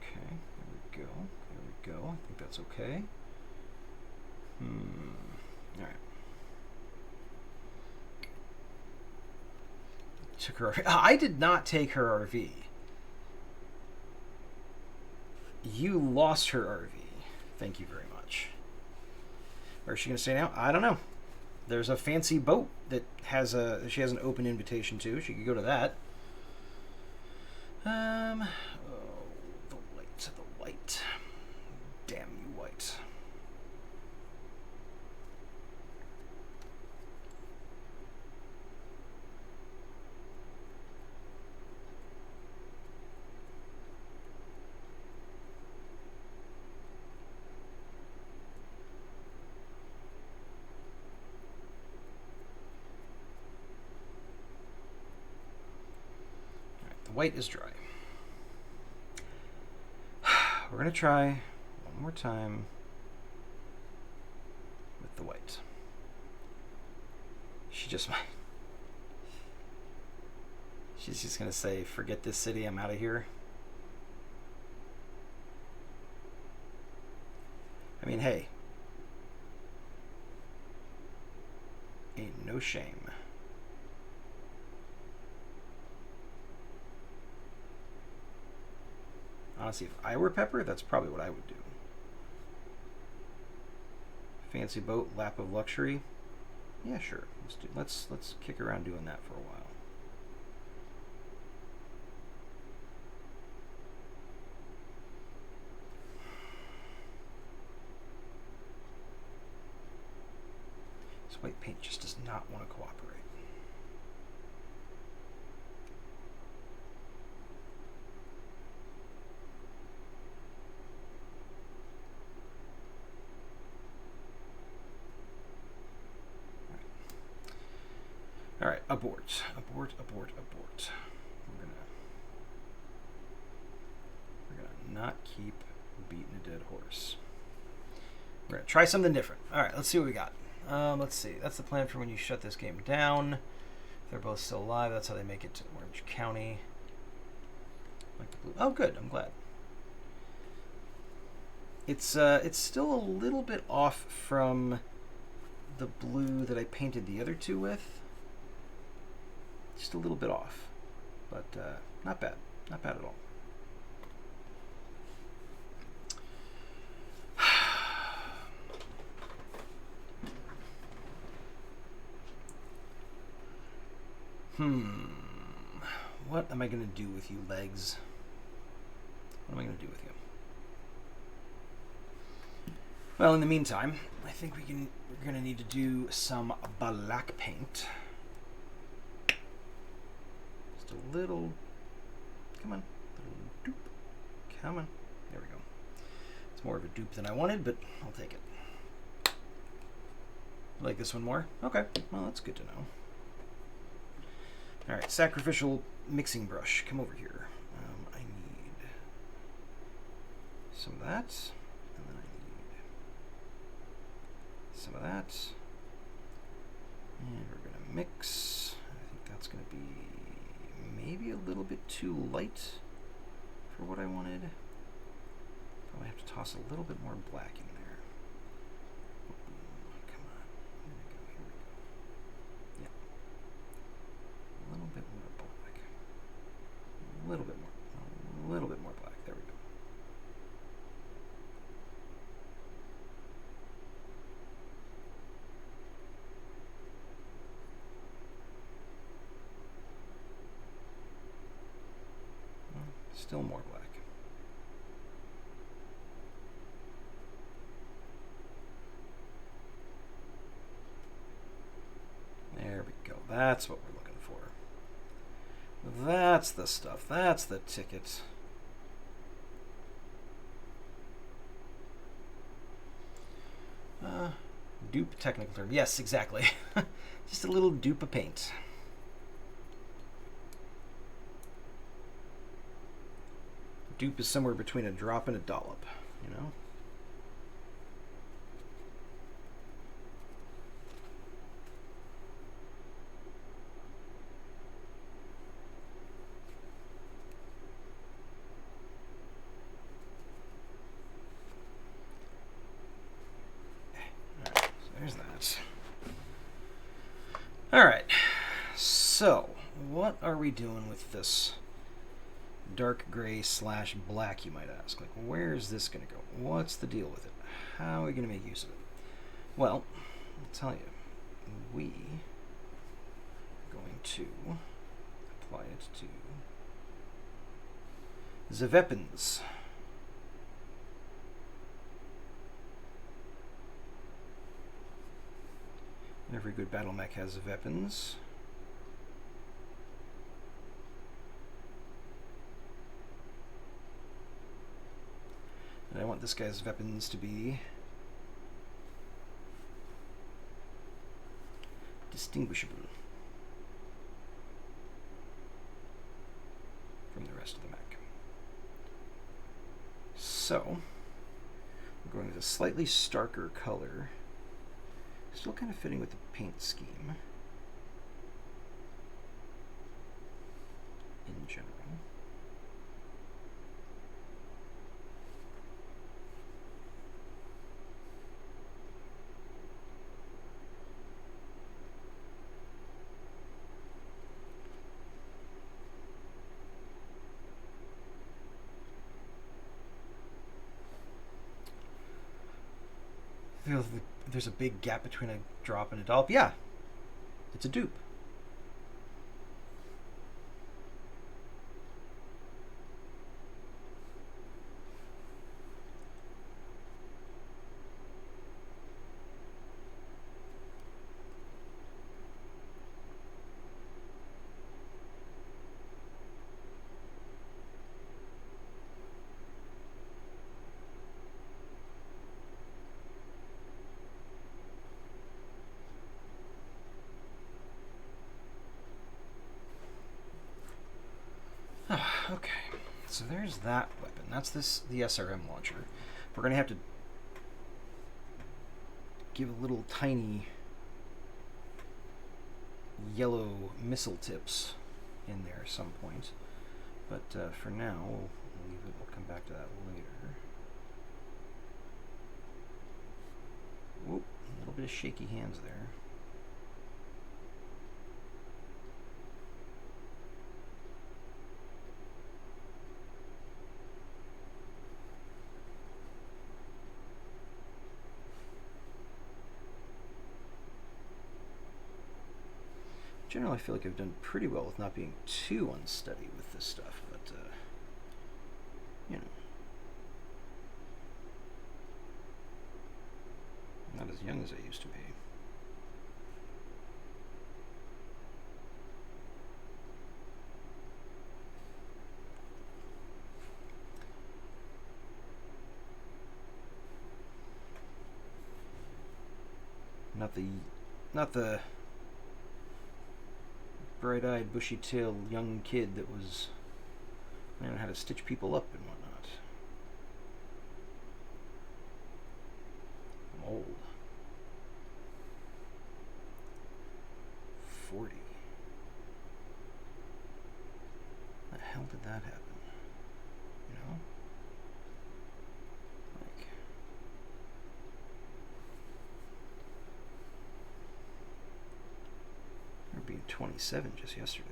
Okay, there we go. There we go. I think that's okay. Alright. Took her RV. I did not take her RV. You lost her RV. Thank you very much. Where's she going to stay now? I don't know. There's a fancy boat that she has an open invitation to. She could go to that. Oh, the white. Damn you, white. White is dry. We're going to try one more time with the white. She's just going to say, forget this city, I'm out of here. I mean, hey. Ain't no shame. Honestly, if I were Pepper, that's probably what I would do. Fancy boat, lap of luxury. Yeah, sure. Let's kick around doing that for a while. This white paint just does not want to cooperate. All right, abort. We're gonna not keep beating a dead horse. We're gonna try something different. All right, let's see what we got. Let's see. That's the plan for when you shut this game down. If they're both still alive, that's how they make it to Orange County. Like the blue. Oh, good. I'm glad. It's still a little bit off from the blue that I painted the other two with. Just a little bit off, but not bad. Not bad at all. What am I going to do with you, legs? What am I going to do with you? Well, in the meantime, I think we're going to need to do some black paint. Just a little. Come on. Little doop. Come on. There we go. It's more of a dupe than I wanted, but I'll take it. You like this one more? Okay. Well, that's good to know. All right, sacrificial mixing brush. Come over here. I need some of that, and then I need some of that. And we're gonna mix. I think that's gonna be maybe a little bit too light for what I wanted. Probably have to toss a little bit more black in there. Come on. Here we go. Yeah. Still more black. There we go. That's what we're looking for. That's the stuff. That's the ticket. Dupe technical term. Yes, exactly. Just a little dupe of paint. Dupe is somewhere between a drop and a dollop, you know? There's that. All right, so what are we doing with this dark gray / black, you might ask? Like, where's this going to go? What's the deal with it? How are we going to make use of it? Well, I'll tell you. We are going to apply it to the weapons. Every good Battlemech has weapons. And I want this guy's weapons to be distinguishable from the rest of the mech. So, we're going with a slightly starker color. Still kind of fitting with the paint scheme in general. There's a big gap between a drop and a dollop. Yeah, it's a dupe. Okay, so there's that weapon. That's the SRM launcher. We're going to have to give a little tiny yellow missile tips in there at some point. But for now, we'll leave it. We'll come back to that later. Whoop, a little bit of shaky hands there. Generally, I feel like I've done pretty well with not being too unsteady with this stuff, but, you know. Not as young as I used to be. Not the bright-eyed, bushy-tailed young kid that was learning how to stitch people up and whatnot. I'm old. 40. How the hell did that happen? You know? Like... I remember being 27 just yesterday.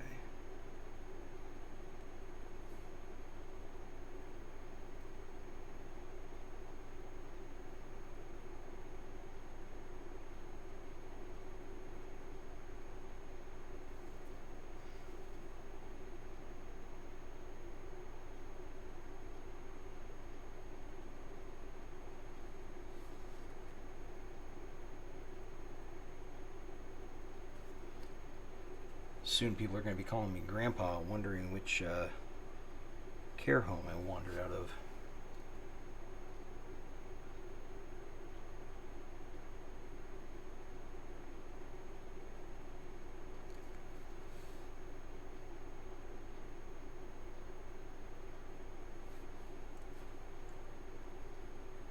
Soon people are going to be calling me Grandpa, wondering which care home I wandered out of.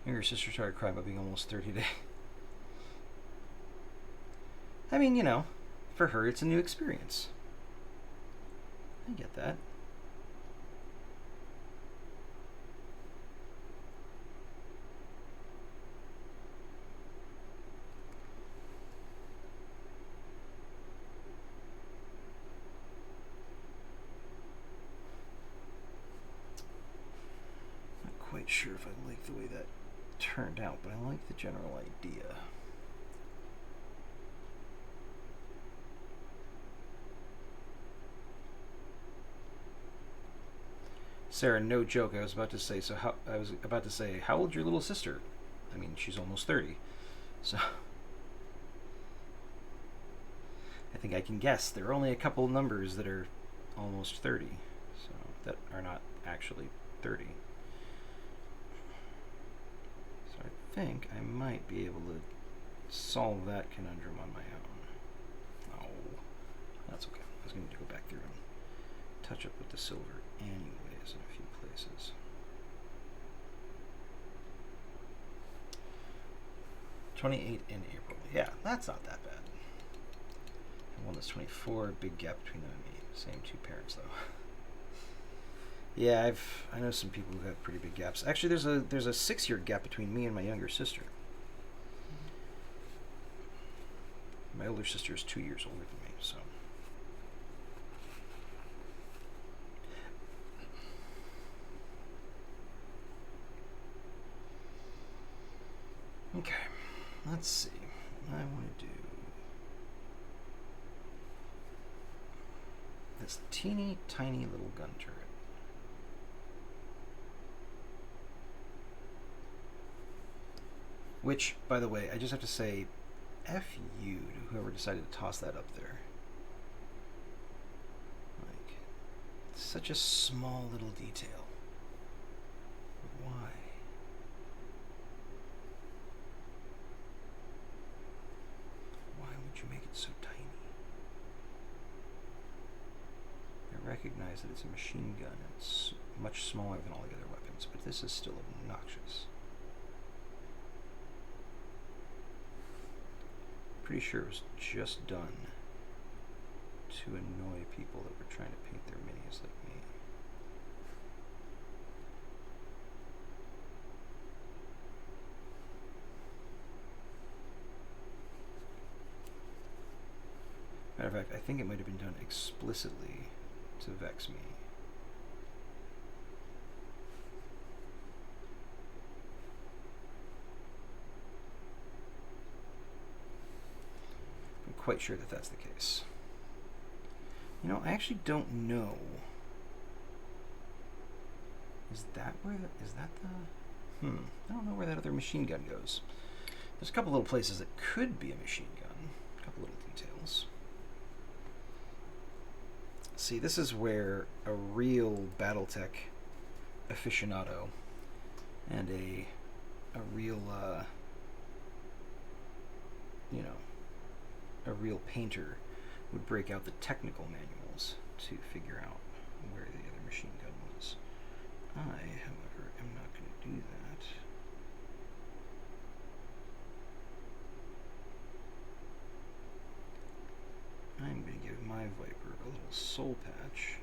Your sister started crying about being almost 30 today. I mean, you know, for her it's a new experience. I get that. Not quite sure if I like the way that turned out, but I like the general idea. Sarah, no joke. I was about to say, how old's your little sister? I mean, she's almost 30. So I think I can guess there are only a couple numbers that are almost 30, so that are not actually 30. So I think I might be able to solve that conundrum on my own. Oh, that's okay. I was going to go back through and touch up with the silver anyways in a few places. 28 in April. Yeah, that's not that bad. And one that's 24, big gap between them and me. Same two parents though. Yeah, I know some people who have pretty big gaps. Actually, there's a 6-year gap between me and my younger sister. My older sister is 2 years older than me, so. Okay, let's see. I want to do this teeny tiny little gun turret. Which, by the way, I just have to say, F you to whoever decided to toss that up there. Like, it's such a small little detail. Why? Why would you make it so tiny? I recognize that it's a machine gun. It's much smaller than all the other weapons, but this is still obnoxious. Pretty sure it was just done to annoy people that were trying to paint their minis like me. Matter of fact, I think it might have been done explicitly to vex me. Quite sure that that's the case. You know, I actually don't know. Is that where is that the I don't know where that other machine gun goes. There's a couple little places that could be a machine gun. A couple little details. See, this is where a real Battletech aficionado and a real you know, a real painter would break out the technical manuals to figure out where the other machine gun was. I, however, am not going to do that. I'm going to give my Viper a little soul patch.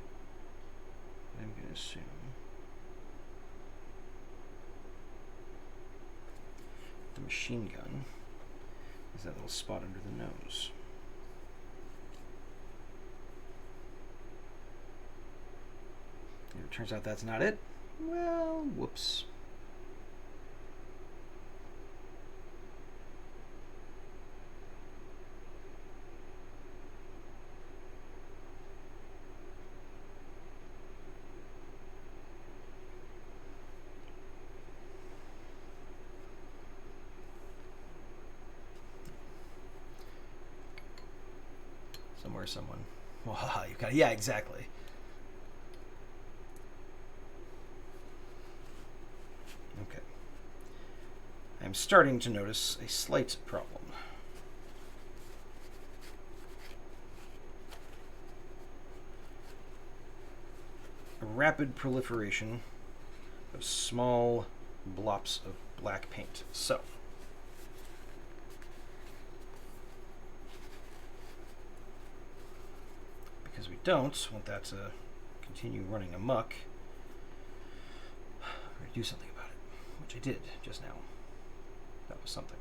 I'm going to assume the machine gun is that little spot under the nose. If it turns out that's not it, well, whoops. Someone. Well, you got, yeah, exactly. Okay. I'm starting to notice a slight problem. A rapid proliferation of small blops of black paint. So, because we don't want that to continue running amok, we're going to do something about it, which I did just now. That was something.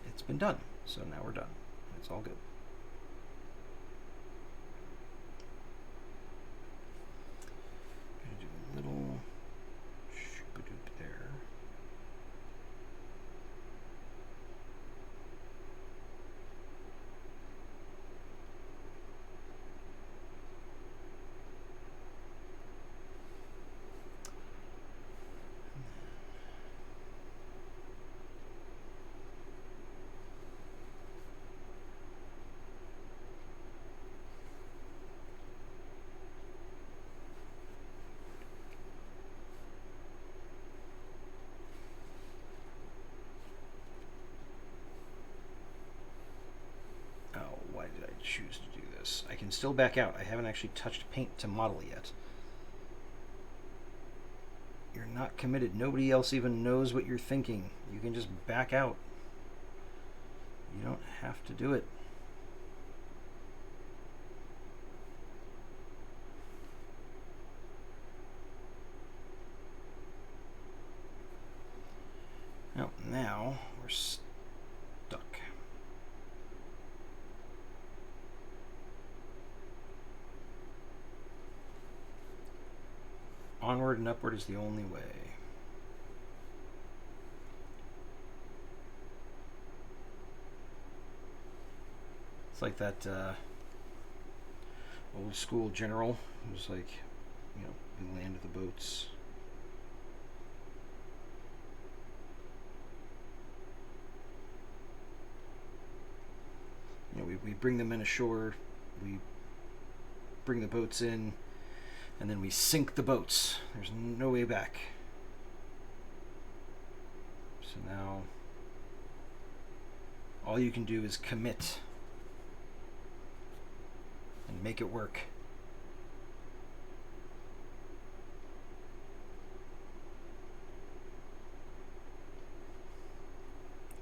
It's been done, so now we're done. It's all good. I'm going to do a little shoop-a-doop there. Why did I choose to do this? I can still back out. I haven't actually touched paint to model yet. You're not committed. Nobody else even knows what you're thinking. You can just back out. You don't have to do it. Oh, now we're stuck. Onward and upward is the only way. It's like that old school general who's like, you know, we land the boats. You know, we bring them in ashore, we bring the boats in, and then we sink the boats. There's no way back. So now, all you can do is commit and make it work.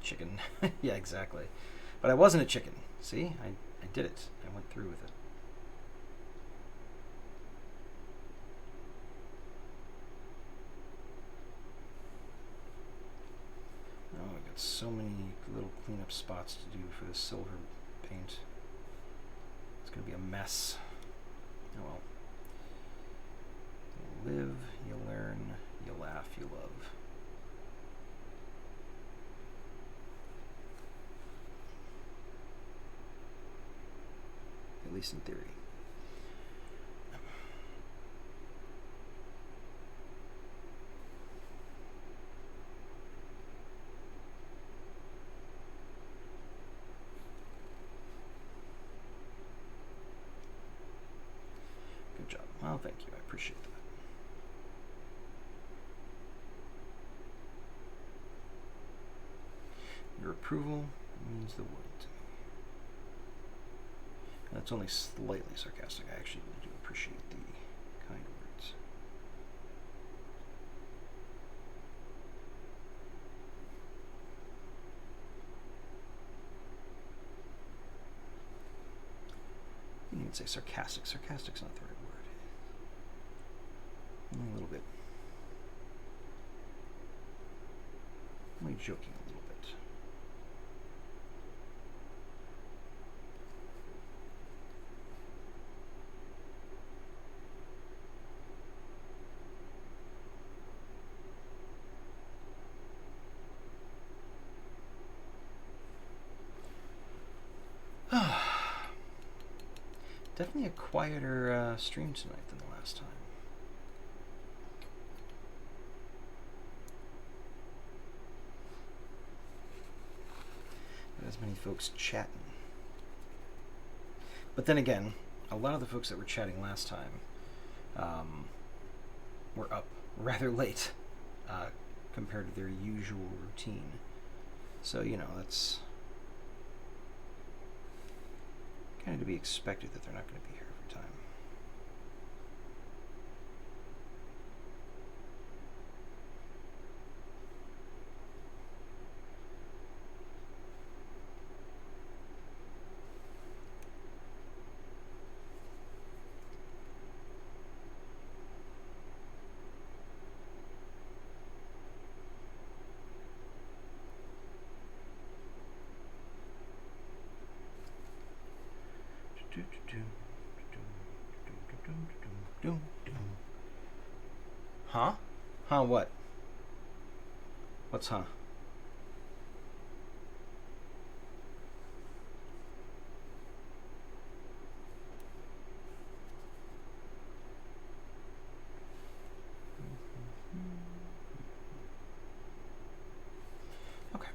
Chicken. Yeah, exactly. But I wasn't a chicken. See? I did it. I went through with it. Oh, I got so many little cleanup spots to do for this silver paint. It's going to be a mess. Oh well. You live, you learn, you laugh, you love. At least in theory. Good job. Well, thank you. I appreciate that. Your approval means the world to me. That's only slightly sarcastic. I actually really do appreciate the kind words. You can even say sarcastic. Sarcastic's not the right word. Only a little bit. Only joking a little bit. Definitely a quieter stream tonight than the last time. Not as many folks chatting. But then again, a lot of the folks that were chatting last time were up rather late compared to their usual routine. So, you know, that's kind of to be expected that they're not going to be here every time. Huh? Huh, what? What's huh? Okay.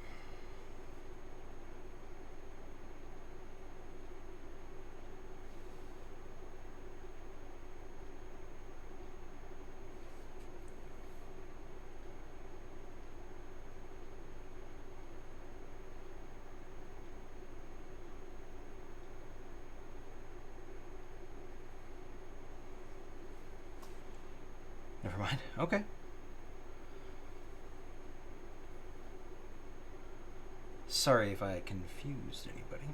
Never mind. Okay. Sorry if I confused anybody.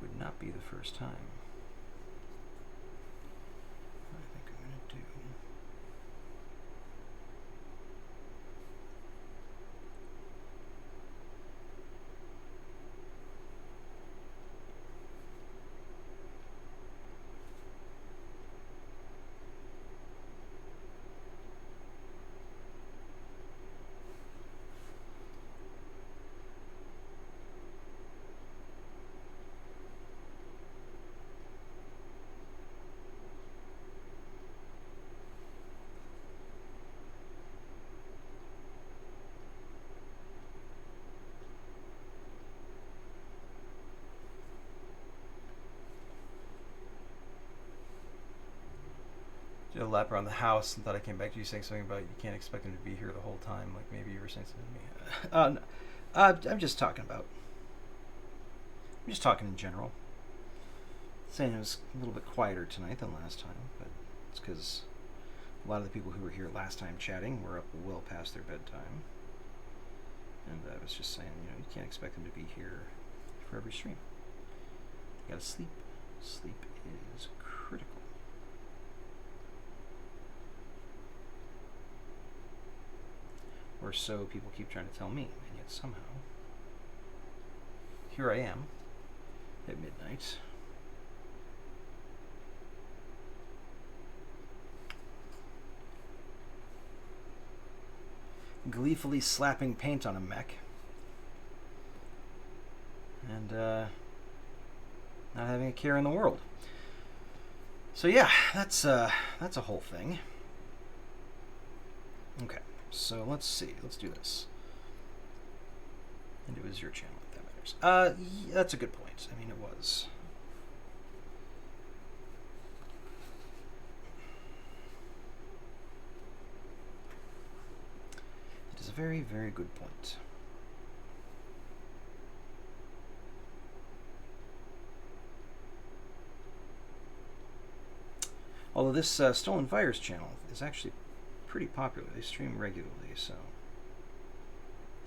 Would not be the first time. What I think I'm going to do. Did a lap around the house and thought I came back to you saying something about you can't expect him to be here the whole time. Like maybe you were saying something to me. No. I'm just talking about. I'm just talking in general. Saying it was a little bit quieter tonight than last time, but it's because a lot of the people who were here last time chatting were up well past their bedtime. And I was just saying, you know, you can't expect them to be here for every stream. You gotta sleep. Sleep is critical. Or so people keep trying to tell me, and yet somehow, here I am, at midnight. Gleefully slapping paint on a mech. And, not having a care in the world. So yeah, that's a whole thing. Okay. So let's see. Let's do this. And it was your channel, if that matters. Yeah, that's a good point. I mean, it was. It is a very, very good point. Although this Stolen Fires channel is actually pretty popular. They stream regularly, so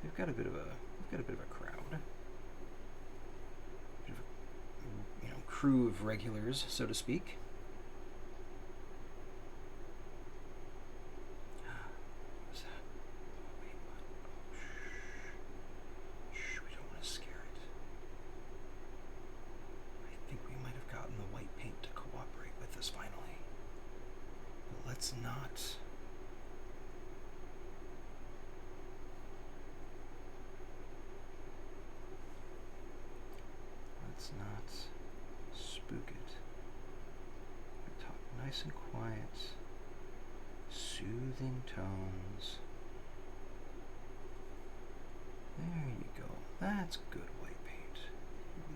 they've got a bit of a crowd, you know, crew of regulars, so to speak. What's that? Oh, wait, what? Oh, shh, we don't want to scare it. I think we might have gotten the white paint to cooperate with us finally, but let's not. Let's not spook it. We talk nice and quiet, soothing tones. There you go. That's good white paint.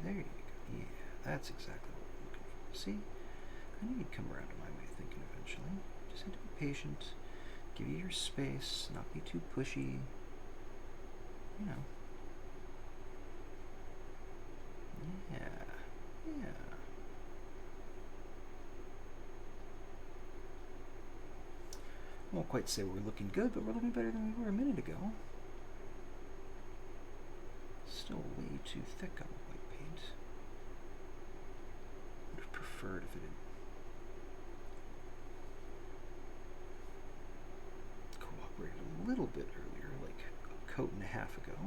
There you go. Yeah, That's exactly what I'm looking for. See? I knew you'd come around to my way of thinking eventually. Just had to be patient, give you your space, not be too pushy. You know. Yeah. I won't quite say we're looking good, but we're looking better than we were a minute ago. Still way too thick on the white paint. Would have preferred if it had cooperated a little bit earlier, like a coat and a half ago.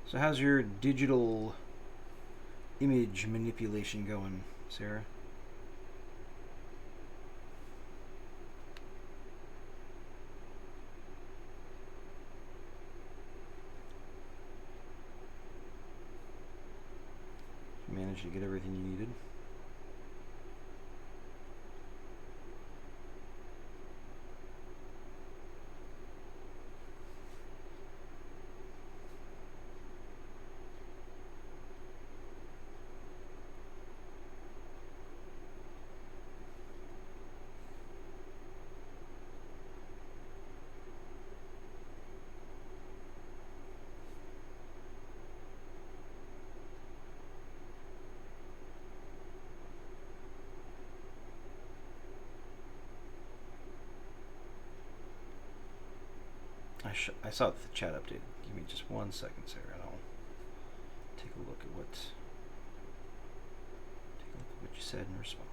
So how's your digital image manipulation going, Sarah? Did you manage to get everything you needed? I saw the chat update. Give me just 1 second, Sarah, and I'll take a look at what you said and respond.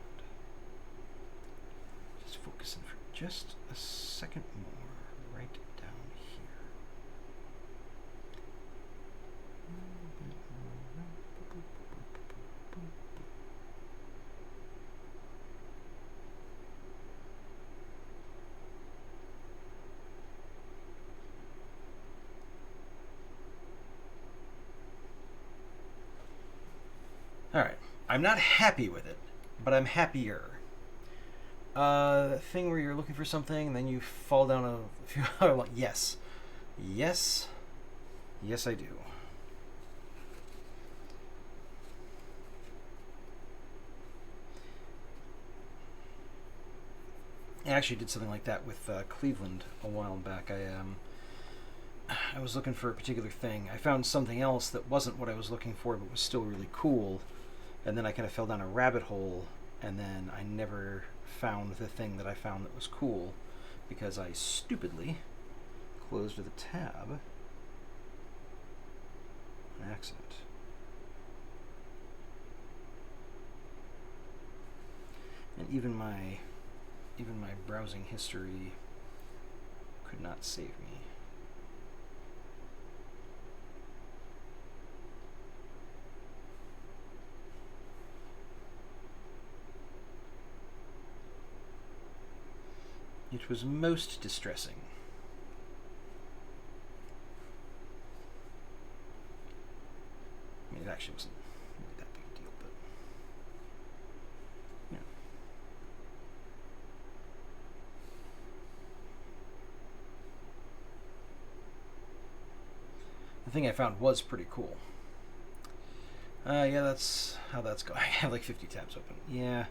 Just focusing for just a second more, right down here. Alright, I'm not happy with it, but I'm happier. Thing where you're looking for something and then you fall down a few other lines. Yes. Yes. Yes, I do. I actually did something like that with Cleveland a while back. I was looking for a particular thing. I found something else that wasn't what I was looking for, but was still really cool. And then I kind of fell down a rabbit hole, and then I never found the thing that I found that was cool because I stupidly closed the tab on accident. And even my browsing history could not save me. It was most distressing. I mean, it actually wasn't really that big a deal, but yeah. The thing I found was pretty cool. Yeah, that's how that's going. I have like 50 tabs open. Yeah.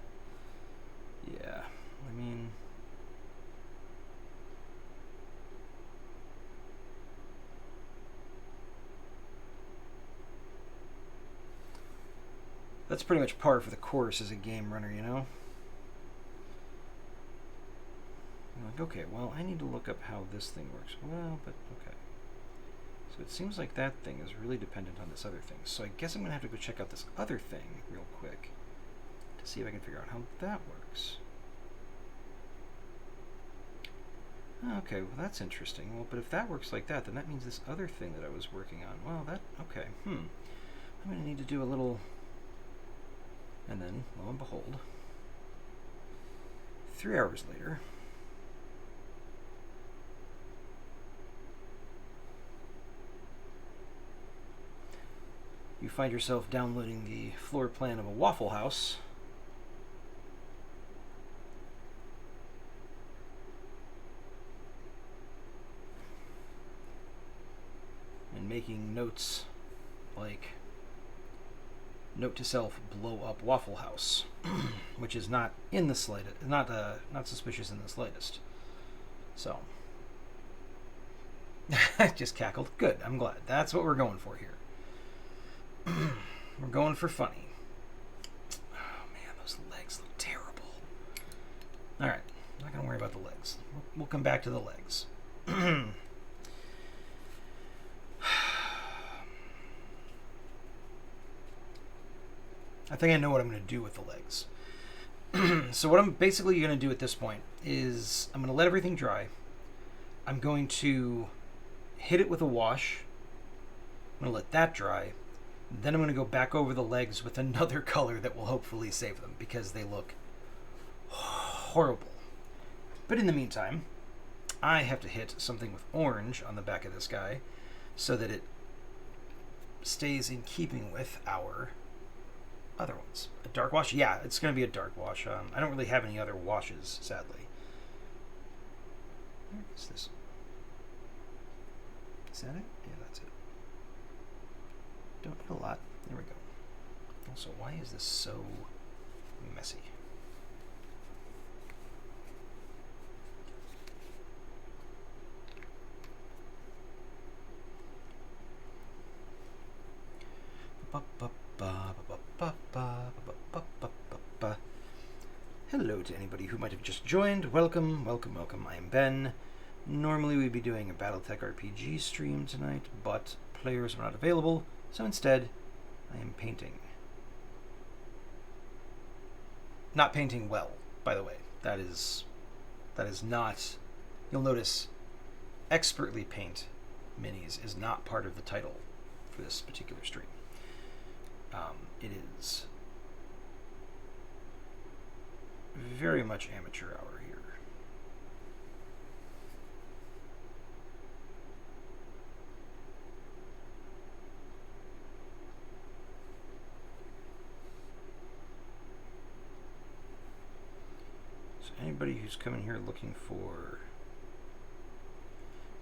I mean, That's pretty much par for the course as a game runner, you know? I'm like, okay, well, I need to look up how this thing works. Well, but okay. So it seems like that thing is really dependent on this other thing. So I guess I'm going to have to go check out this other thing real quick to see if I can figure out how that works. Okay, well, that's interesting. Well, but if that works like that, then that means this other thing that I was working on, well, that, okay, I'm going to need to do a little, and then, lo and behold, 3 hours later, you find yourself downloading the floor plan of a Waffle House. And making notes like, note to self, blow up Waffle House, which is not in the slightest, not suspicious in the slightest. So, I just cackled. Good, I'm glad. That's what we're going for here. We're going for funny. Oh man, those legs look terrible. Alright, not going to worry about the legs. We'll come back to the legs. I think I know what I'm going to do with the legs. So what I'm basically going to do at this point is I'm going to let everything dry. I'm going to hit it with a wash. I'm going to let that dry. Then I'm going to go back over the legs with another color that will hopefully save them because they look horrible. But in the meantime, I have to hit something with orange on the back of this guy so that it stays in keeping with our other ones. A dark wash? Yeah, it's going to be a dark wash. I don't really have any other washes, sadly. Where is this? Is that it? Yeah, that's it. Don't hit a lot. There we go. Also, why is this so messy? Hello to anybody who might have just joined. Welcome, welcome, welcome. I am Ben. Normally we'd be doing a Battletech RPG stream tonight, but players were not available, so instead I am painting. Not painting well, by the way. That is not... You'll notice expertly paint minis is not part of the title for this particular stream. It is very much amateur hour here. So anybody who's coming here looking for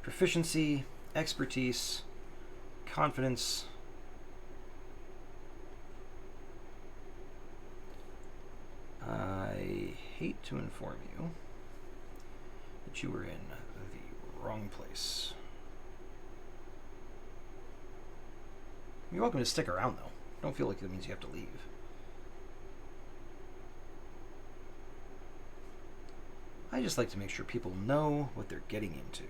proficiency, expertise, confidence, I hate to inform you that you were in the wrong place. You're welcome to stick around, though. Don't feel like that means you have to leave. I just like to make sure people know what they're getting into.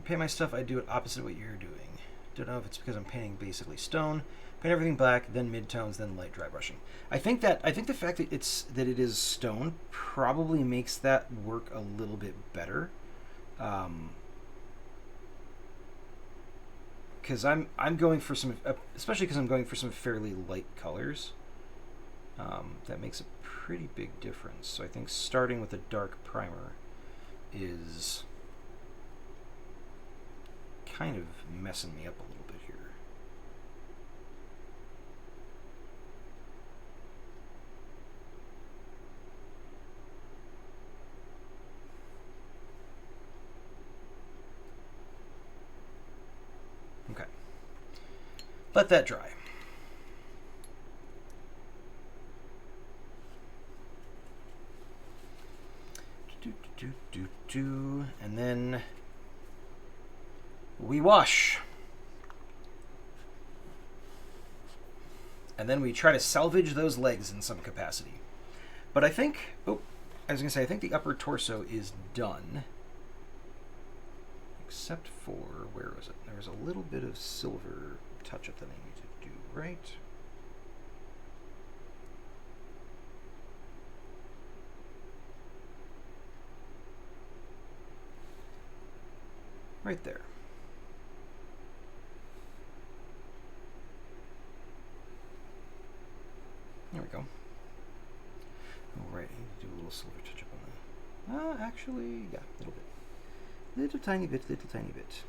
Paint my stuff, I do it opposite of what you're doing. Don't know if it's because I'm painting basically stone. Paint everything black, then midtones, then light dry brushing. I think the fact that it is stone probably makes that work a little bit better. Because I'm going for some, especially because I'm going for some fairly light colors. That makes a pretty big difference. So I think starting with a dark primer is kind of messing me up a little bit here. Okay. Let that dry. And then we wash. And then we try to salvage those legs in some capacity. But I think, I was going to say, I think the upper torso is done. Except for, where was it? There was a little bit of silver touch-up that I need to do, right? Right there. There we go. All right, I need to do a little silver touch-up on that. Actually, yeah, a little bit. Little tiny bit, little tiny bit.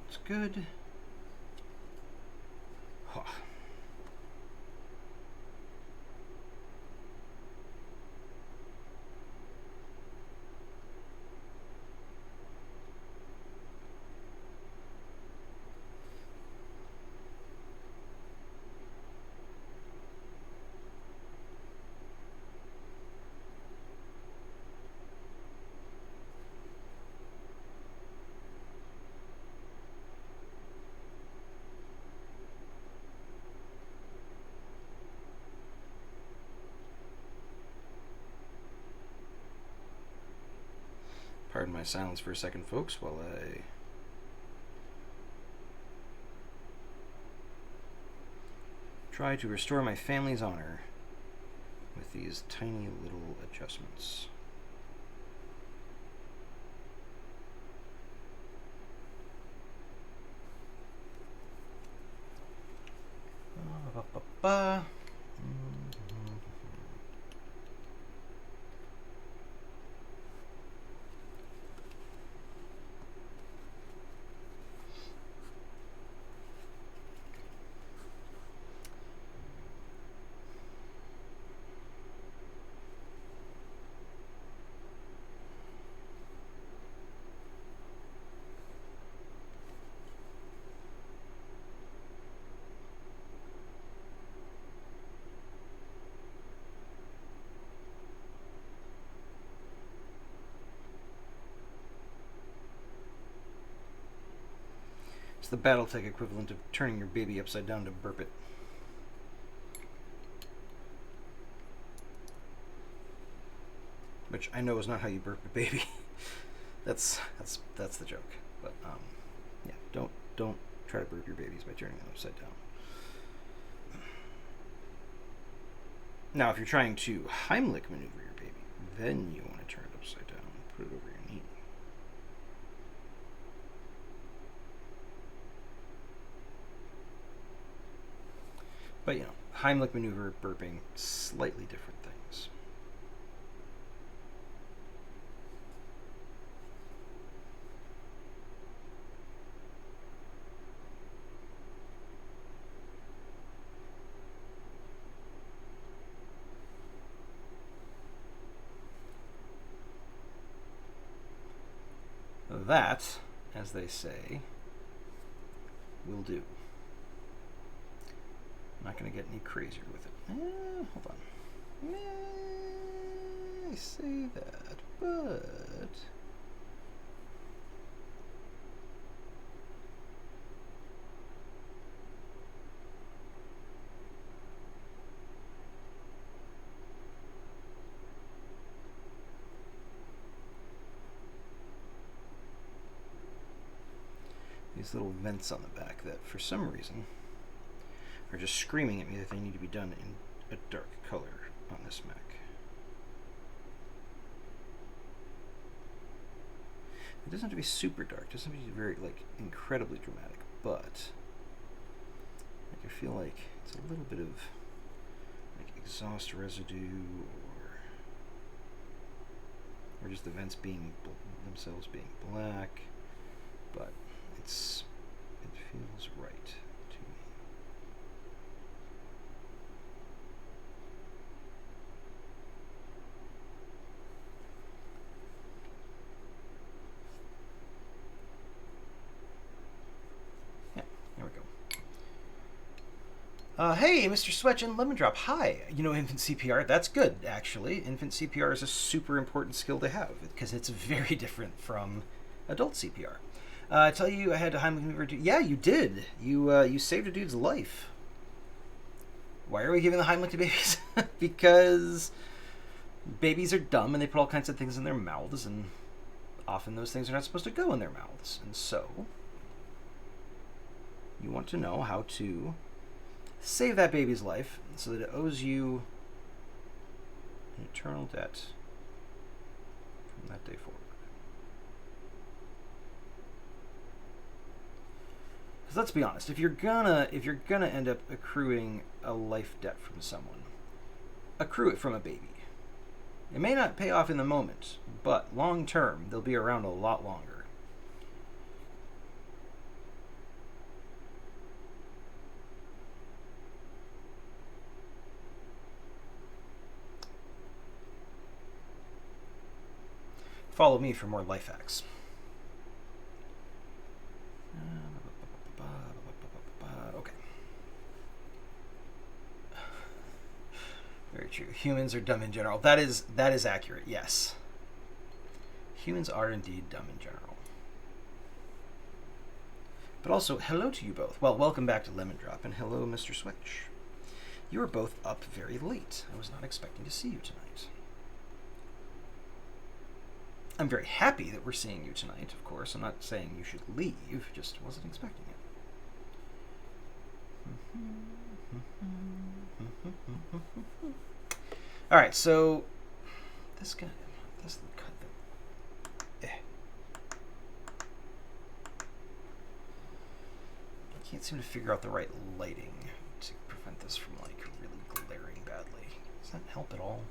That's good. Oh. Pardon my silence for a second, folks, while I try to restore my family's honor with these tiny little adjustments. It's the Battletech equivalent of turning your baby upside down to burp it. Which I know is not how you burp a baby. that's the joke. But yeah, don't try to burp your babies by turning them upside down. Now, if you're trying to Heimlich maneuver your baby, then you want to turn it upside down and put it over your knee. But, you know, Heimlich maneuver, burping, slightly different things. That, as they say, will do. I'm not going to get any crazier with it. Hold on. I say that, but... these little vents on the back that, for some reason, are just screaming at me that they need to be done in a dark color on this Mac. It doesn't have to be super dark. It doesn't have to be very, like, incredibly dramatic, but I feel like it's a little bit of, like, exhaust residue or or just the vents being themselves being black, but it feels right to me. Yeah, there we go. Hey, Mr. Swetch and Lemon Drop. Hi. You know infant CPR? That's good, actually. Infant CPR is a super important skill to have because it's very different from adult CPR. I tell you, I had a Heimlich maneuver. Yeah, you did. You saved a dude's life. Why are we giving the Heimlich to babies? Because babies are dumb and they put all kinds of things in their mouths, and often those things are not supposed to go in their mouths. And so, you want to know how to save that baby's life so that it owes you an eternal debt from that day forward. Because let's be honest, if you're gonna end up accruing a life debt from someone, accrue it from a baby. It may not pay off in the moment, but long term, they'll be around a lot longer. Follow me for more life hacks. Okay. Very true. Humans are dumb in general. That is accurate, yes. Humans are indeed dumb in general. But also, hello to you both. Well, welcome back to Lemon Drop, and hello, Mr. Switch. You are both up very late. I was not expecting to see you tonight. I'm very happy that we're seeing you tonight, of course. I'm not saying you should leave, just wasn't expecting it. Alright, so this guy, this cut the I can't seem to figure out the right lighting to prevent this from like really glaring badly. Does that help at all?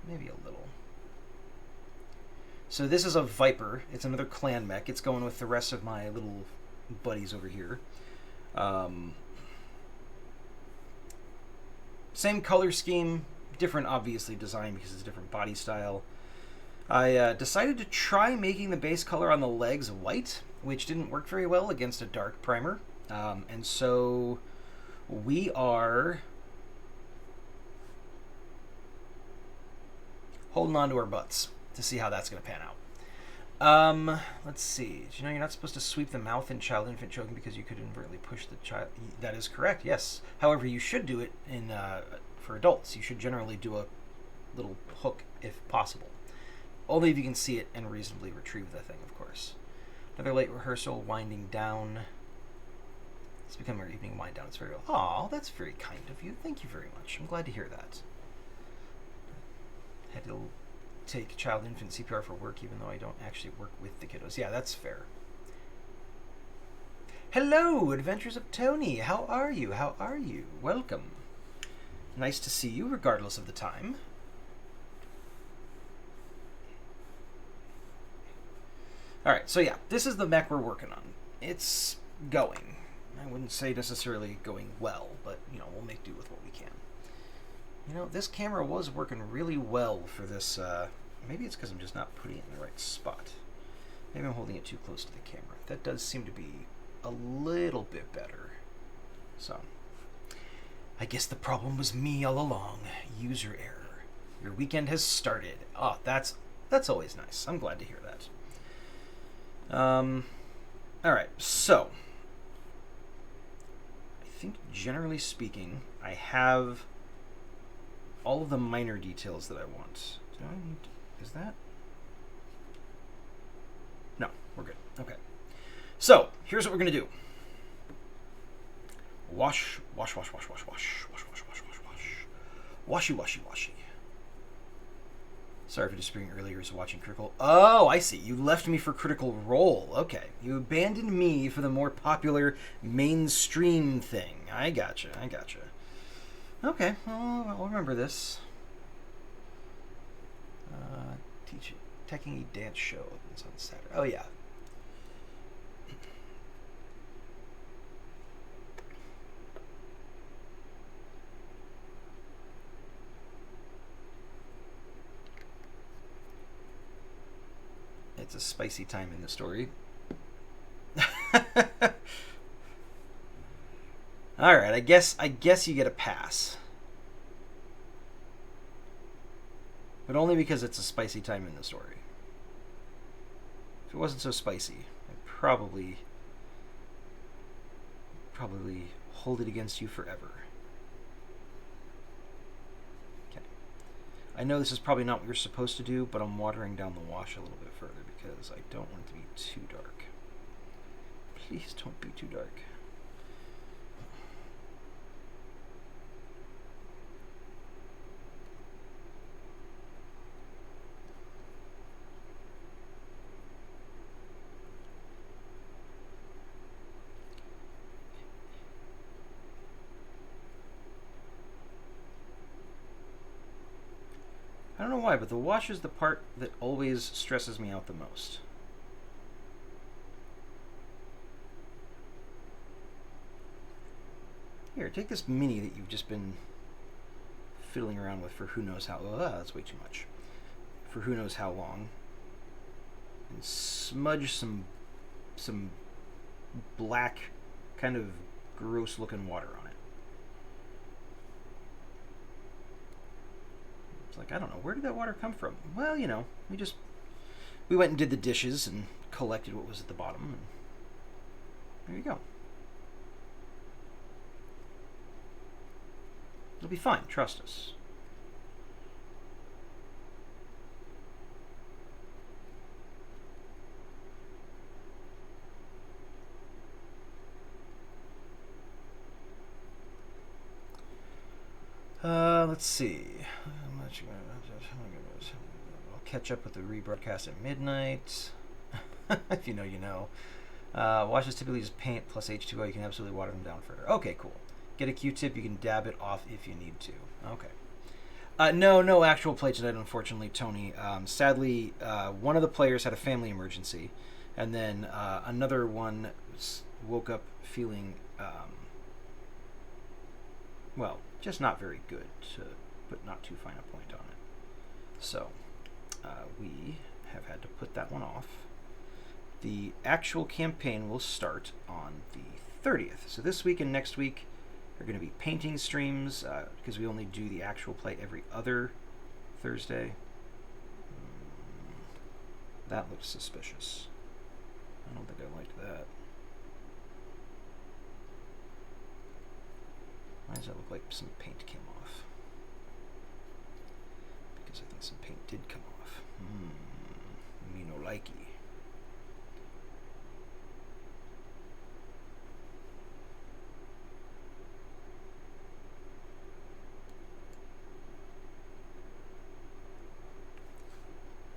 Maybe a little. So this is a Viper. It's another clan mech. It's going with the rest of my little buddies over here. Same color scheme, different obviously design because it's a different body style. I decided to try making the base color on the legs white, which didn't work very well against a dark primer. And so we are holding on to our butts to see how that's going to pan out. Let's see. Do you know you're not supposed to sweep the mouth in child infant choking because you could inadvertently push the child? That is correct, yes. However, you should do it in for adults. You should generally do a little hook if possible. Only if you can see it and reasonably retrieve the thing, of course. Another late rehearsal, winding down. It's become our evening wind down. It's very well. Aw, that's very kind of you. Thank you very much. I'm glad to hear that. Had to take child infant CPR for work even though I don't actually work with the kiddos. Yeah, that's fair. Hello, Adventures of Tony. How are you? How are you? Welcome. Nice to see you regardless of the time. Alright, so yeah, this is the mech we're working on. It's going. I wouldn't say necessarily going well, but, you know, we'll make do with what we can. You know, this camera was working really well for this, maybe it's because I'm just not putting it in the right spot. Maybe I'm holding it too close to the camera. That does seem to be a little bit better. So, I guess the problem was me all along. User error. Your weekend has started. Oh, that's always nice. I'm glad to hear that. Alright, so I think generally speaking, I have all of the minor details that I want. Do I need to, is that? No, we're good. Okay. So, here's what we're going to do. Wash, wash, wash, wash, wash, wash, wash, wash, wash, wash, wash. Washy, washy, washy. Sorry for disappearing earlier as watching Critical. Oh, I see. You left me for Critical Role. Okay. You abandoned me for the more popular mainstream thing. I gotcha. I gotcha. Okay. Well, I'll remember this. Taking a dance show. It's on Saturday. Oh yeah. It's a spicy time in the story. All right, I guess you get a pass, but only because it's a spicy time in the story. If it wasn't so spicy, I'd probably hold it against you forever. Okay. I know this is probably not what you're supposed to do, but I'm watering down the wash a little bit further because I don't want it to be too dark. Please don't be too dark. I don't know why, but the wash is the part that always stresses me out the most. Here, take this mini that you've just been fiddling around with for who knows how. Oh, that's way too much. For who knows how long. And smudge some black, kind of gross-looking water on it. It's like, I don't know, where did that water come from? Well, you know, we went and did the dishes and collected what was at the bottom. And there you go. It'll be fine, trust us. Let's see. I'll catch up with the rebroadcast at midnight. If you know, you know. Washes typically just paint plus H2O. You can absolutely water them down further. Okay, cool. Get a Q-tip. You can dab it off if you need to. Okay. No actual play tonight, unfortunately, Tony. Sadly, one of the players had a family emergency, and then another one woke up feeling, well, just not very good, to put not too fine a point on it. So, we have had to put that one off. The actual campaign will start on the 30th. So this week and next week are going to be painting streams, because we only do the actual play every other Thursday. That looks suspicious. I don't think I liked that. Why does that look like some paint came off? Because I think some paint did come off. Me no likey.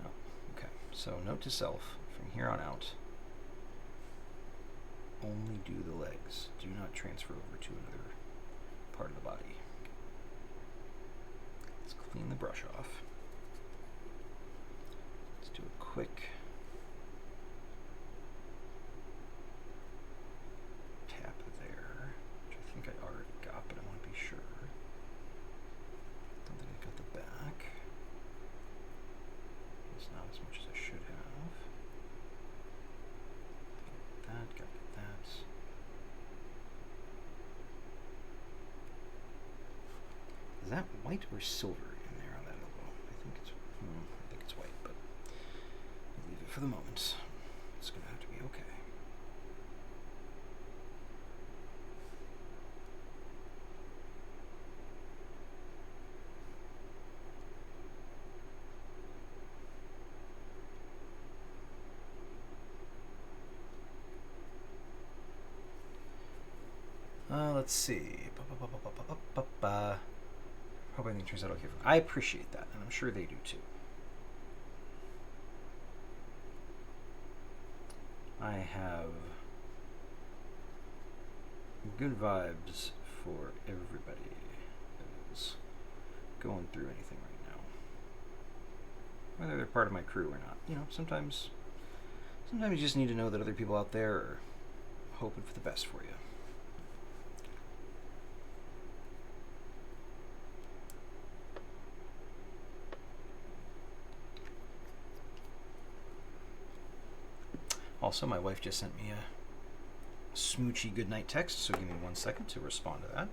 Oh, okay. So note to self, from here on out, only do the legs. Do not transfer over to another part of the body. Let's clean the brush off. Let's do a quick tap there, which I think I already got, but I want to be sure. Don't think I got the back. It's not as much as I should have. Got that. Is that white or silver in there on that elbow? I think it's white, but I'll leave it for the moment. It's gonna have to be okay. Let's see. Hope everything turns out okay for me. I appreciate that, and I'm sure they do too. I have good vibes for everybody that is going through anything right now. whether they're part of my crew or not. You know, sometimes you just need to know that other people out there are hoping for the best for you. Also, my wife just sent me a smoochy goodnight text, so give me 1 second to respond to that.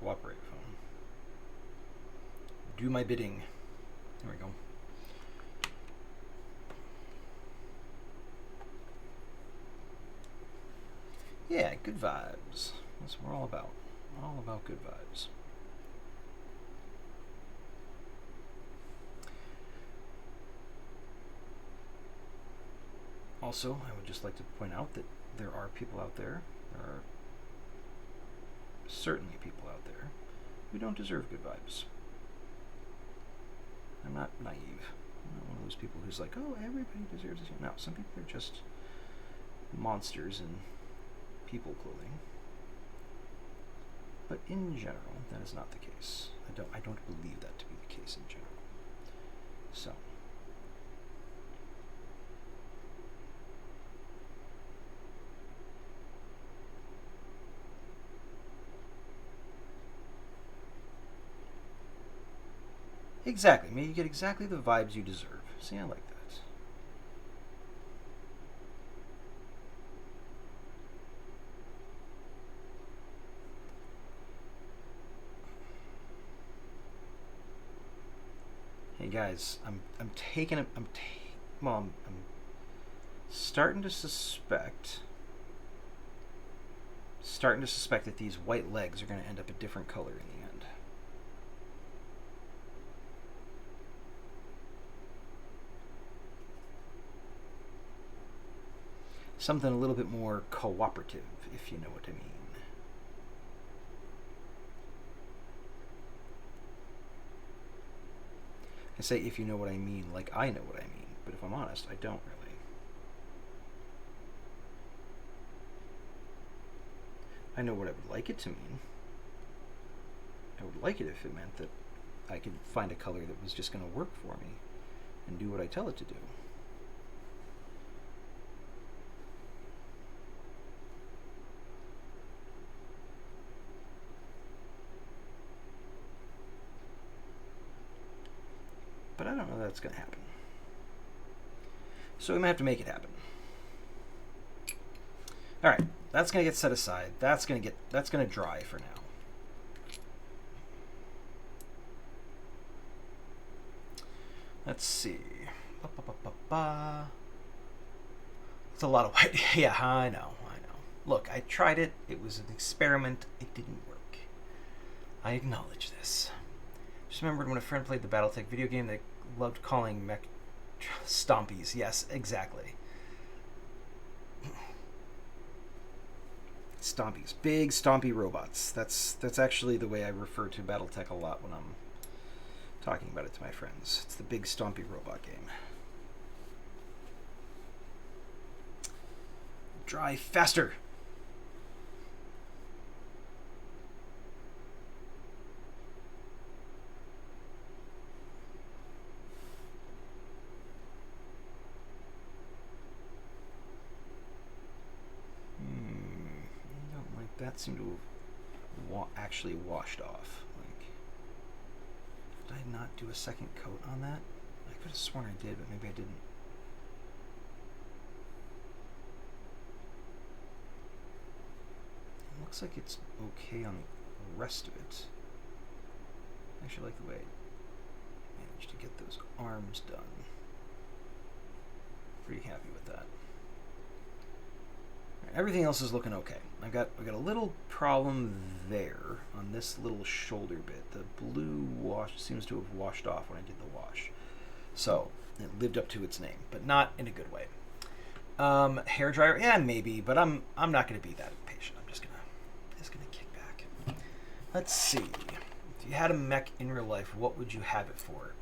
Cooperate phone. Do my bidding. There we go. Yeah, good vibes. That's what we're all about. All about good vibes. Also, I would just like to point out that there are people out there, certainly people out there, who don't deserve good vibes. I'm not naive. I'm not one of those people who's like, oh, everybody deserves this. No, some people are just monsters in people clothing. But in general, that is not the case. I don't believe that to be the case in general. So. Exactly. Maybe you get exactly the vibes you deserve. See, I like that. Hey guys, I'm starting to suspect that these white legs are going to end up a different color in the end. Something a little bit more cooperative, if you know what I mean. I say if you know what I mean, like I know what I mean, but if I'm honest, I don't really. I know what I would like it to mean. I would like it if it meant that I could find a color that was just going to work for me and do what I tell it to do. But I don't know that's going to happen. So we might have to make it happen. All right, that's going to get set aside. That's going to dry for now. Let's see. It's a lot of white. Yeah, I know. Look, I tried it. It was an experiment. It didn't work. I acknowledge this. Just remembered when a friend played the Battletech video game, they loved calling mech stompies. Yes, exactly. Stompies. Big stompy robots. That's actually the way I refer to Battletech a lot when I'm talking about it to my friends. It's the big stompy robot game. Dry faster! That seemed to have actually washed off. Like, did I not do a second coat on that? I could have sworn I did, but maybe I didn't. It looks like it's okay on the rest of it. I actually like the way I managed to get those arms done. Pretty happy with that. Everything else is looking okay. I got a little problem there on this little shoulder bit. The blue wash seems to have washed off when I did the wash. So It lived up to its name, but not in a good way. Hair dryer, yeah, maybe, but I'm not going to be that impatient. I'm just gonna kick back. Let's see. If you had a mech in real life, what would you have it for?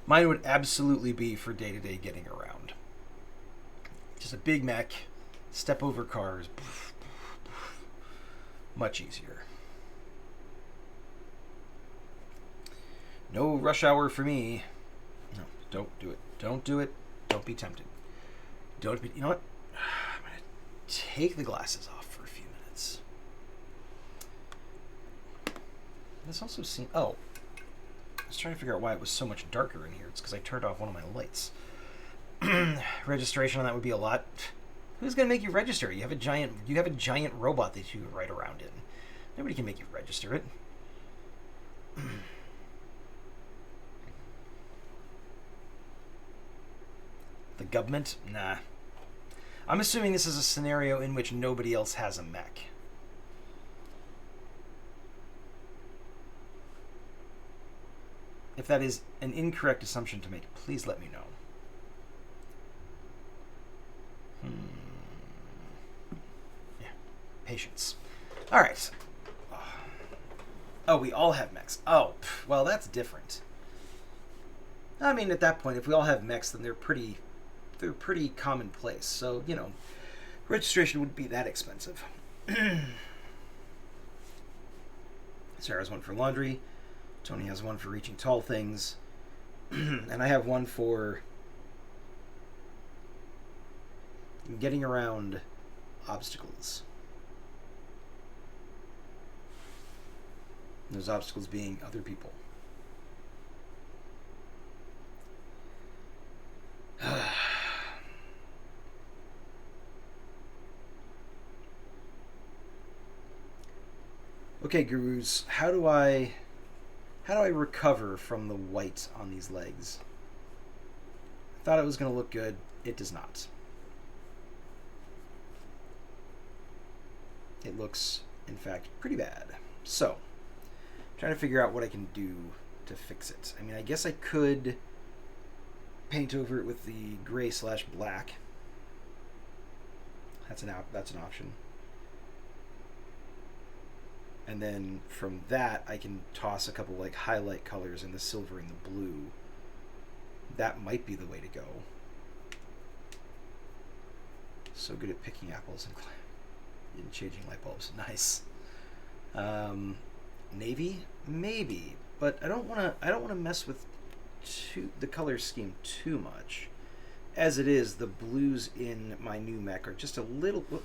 Mine would absolutely be for day-to-day getting around. Just a big mech, step over cars, much easier. No rush hour for me. No, don't do it. Don't do it. Don't be tempted. Don't be. You know what? I'm gonna take the glasses off for a few minutes. This also seems. Oh, I was trying to figure out why it was so much darker in here. It's because I turned off one of my lights. Registration on that would be a lot. Who's gonna make you register? You have a giant robot that you can ride around in. Nobody can make you register it. The government? Nah. I'm assuming this is a scenario in which nobody else has a mech. If that is an incorrect assumption to make, please let me know. Yeah. Patience. All right. Oh, we all have mechs. Oh, well, that's different. I mean, at that point, if we all have mechs, then they're pretty commonplace. So, you know, registration wouldn't be that expensive. Sarah has one for laundry. Tony has one for reaching tall things. And I have one for getting around obstacles. And those obstacles being other people. Okay, gurus, how do I recover from the white on these legs? I thought it was going to look good. It does not. It looks, in fact, pretty bad. So, I'm trying to figure out what I can do to fix it. I mean, I guess I could paint over it with the gray/black. That's an option. And then from that, I can toss a couple like highlight colors in the silver and the blue. That might be the way to go. So good at picking apples and changing light bulbs. Nice. Navy, maybe, but I don't want to mess with the color scheme too much. As it is, the blues in my new mech are just a little. I'm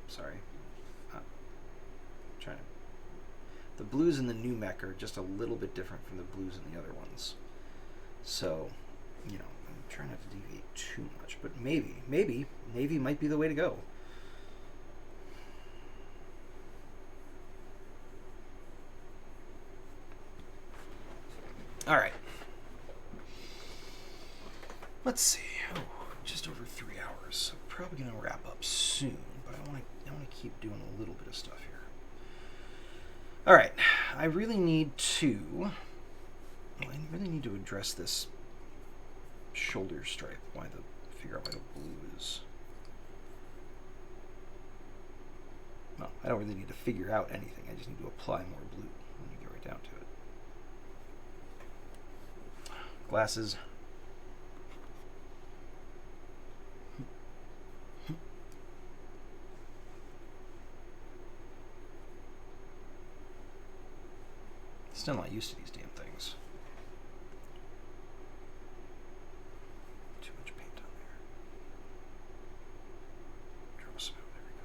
sorry. Trying to. The blues in the new mech are just a little bit different from the blues in the other ones. So, you know, I'm trying not to deviate too much, but maybe navy might be the way to go. All right. Let's see. Oh, just over 3 hours. So probably gonna wrap up soon, but I want to keep doing a little bit of stuff here. All right. I really need to address this shoulder stripe. Figure out why the blue is. No, I don't really need to figure out anything. I just need to apply more blue. Let me get right down to it. Glasses. Still not used to these damn things. Too much paint on there. Drop some out. There we go.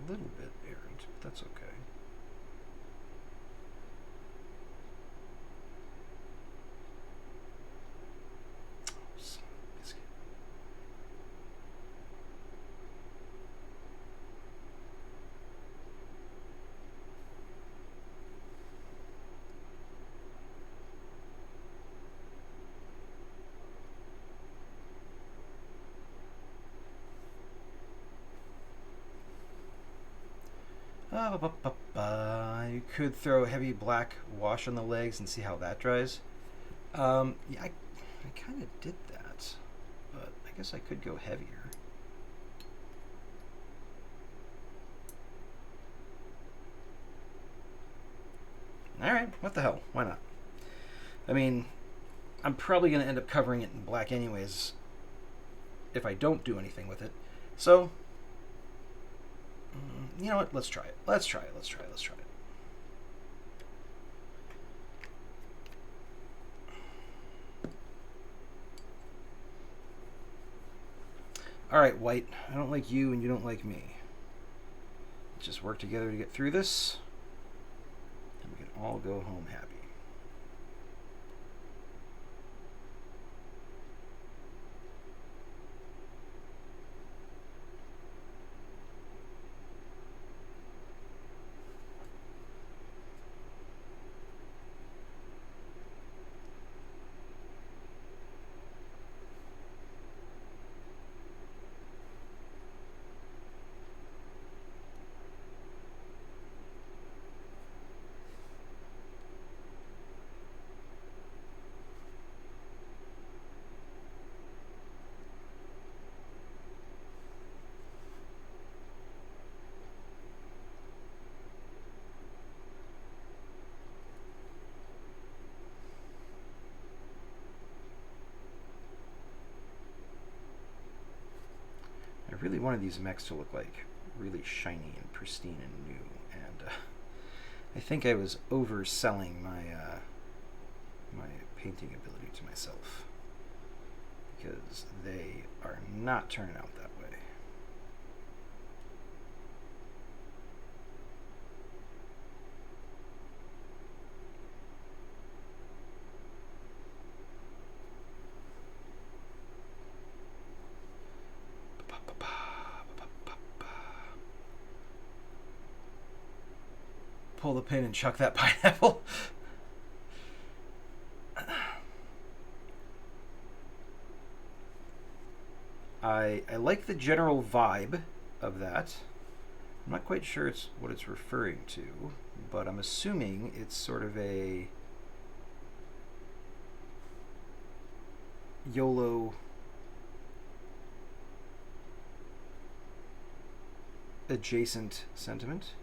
little bit errant, but that's okay. You could throw heavy black wash on the legs and see how that dries. Yeah, I kind of did that, but I guess I could go heavier. Alright, what the hell? Why not? I mean, I'm probably going to end up covering it in black anyways if I don't do anything with it. So, you know what? Let's try it. Let's try it. Alright, White. I don't like you and you don't like me. Let's just work together to get through this. And we can all go home happy. I really wanted these mechs to look like really shiny and pristine and new, and I think I was overselling my my painting ability to myself, because they are not turning out that way. Pull the pin and chuck that pineapple. I like the general vibe of that. I'm not quite sure it's what it's referring to, but I'm assuming it's sort of a YOLO adjacent sentiment.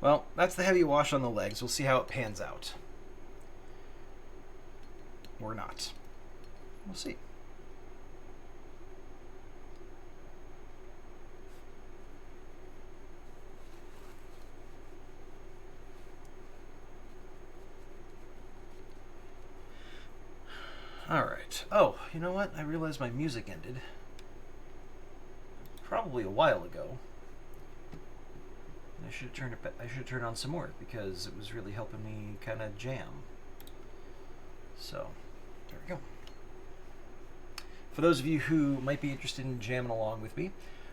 Well, that's the heavy wash on the legs. We'll see how it pans out. Or not. We'll see. Alright. Oh, you know what? I realized my music ended. Probably a while ago. I should have turned on some more because it was really helping me kind of jam. So, there we go. For those of you who might be interested in jamming along with me,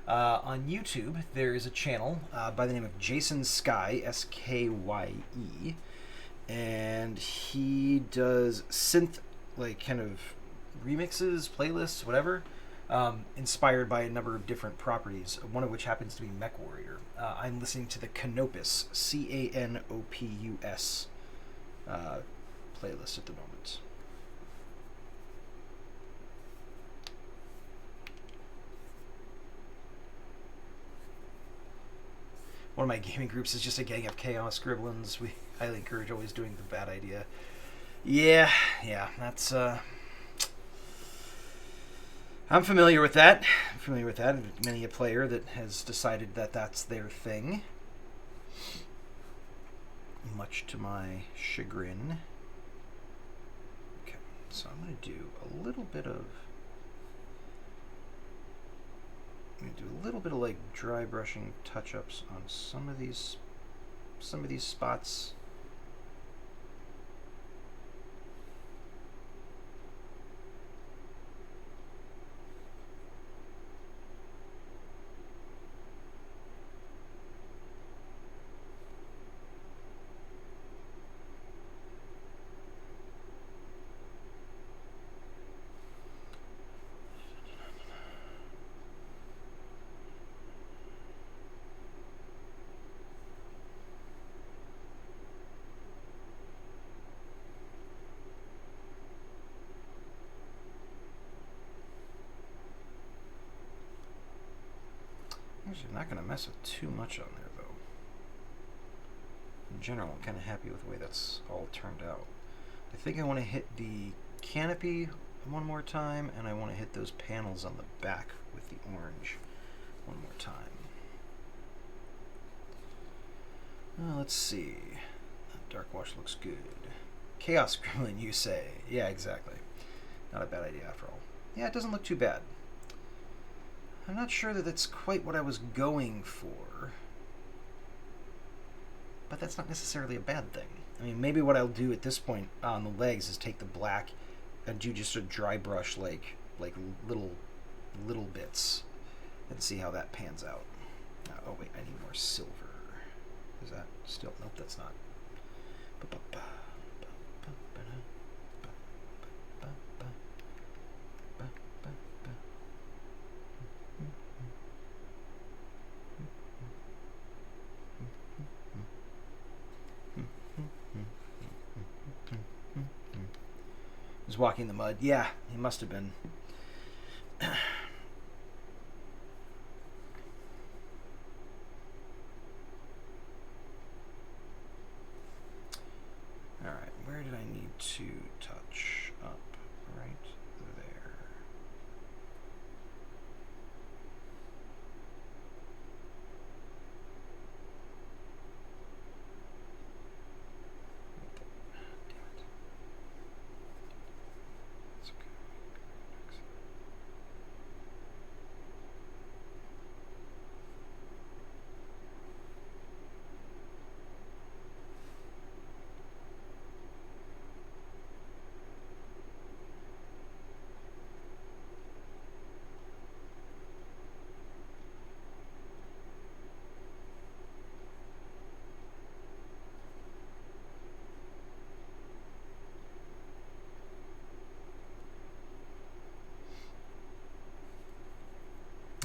On YouTube, there is a channel by the name of Jason Skye, Skye, and he does synth, like, kind of remixes, playlists, whatever, inspired by a number of different properties, one of which happens to be Mech Warrior. I'm listening to the Canopus, Canopus, playlist at the moment. One of my gaming groups is just a gang of chaos gremlins. We highly encourage always doing the bad idea. Yeah, that's I'm familiar with that. Many a player that has decided that that's their thing, much to my chagrin. Okay, so I'm going to do a little bit of like dry brushing touch-ups on some of these spots. I'm not going to mess with too much on there, though. In general, I'm kind of happy with the way that's all turned out. I think I want to hit the canopy one more time, and I want to hit those panels on the back with the orange one more time. Let's see. That dark wash looks good. Chaos Gremlin, you say? Yeah, exactly. Not a bad idea after all. Yeah, it doesn't look too bad. I'm not sure that that's quite what I was going for, but that's not necessarily a bad thing. I mean, maybe what I'll do at this point on the legs is take the black and do just a dry brush like little bits and see how that pans out. Oh wait, I need more silver. Is that still? Nope, that's not. Was walking in the mud. Yeah, he must have been. Alright, where did I need to touch up? Right there.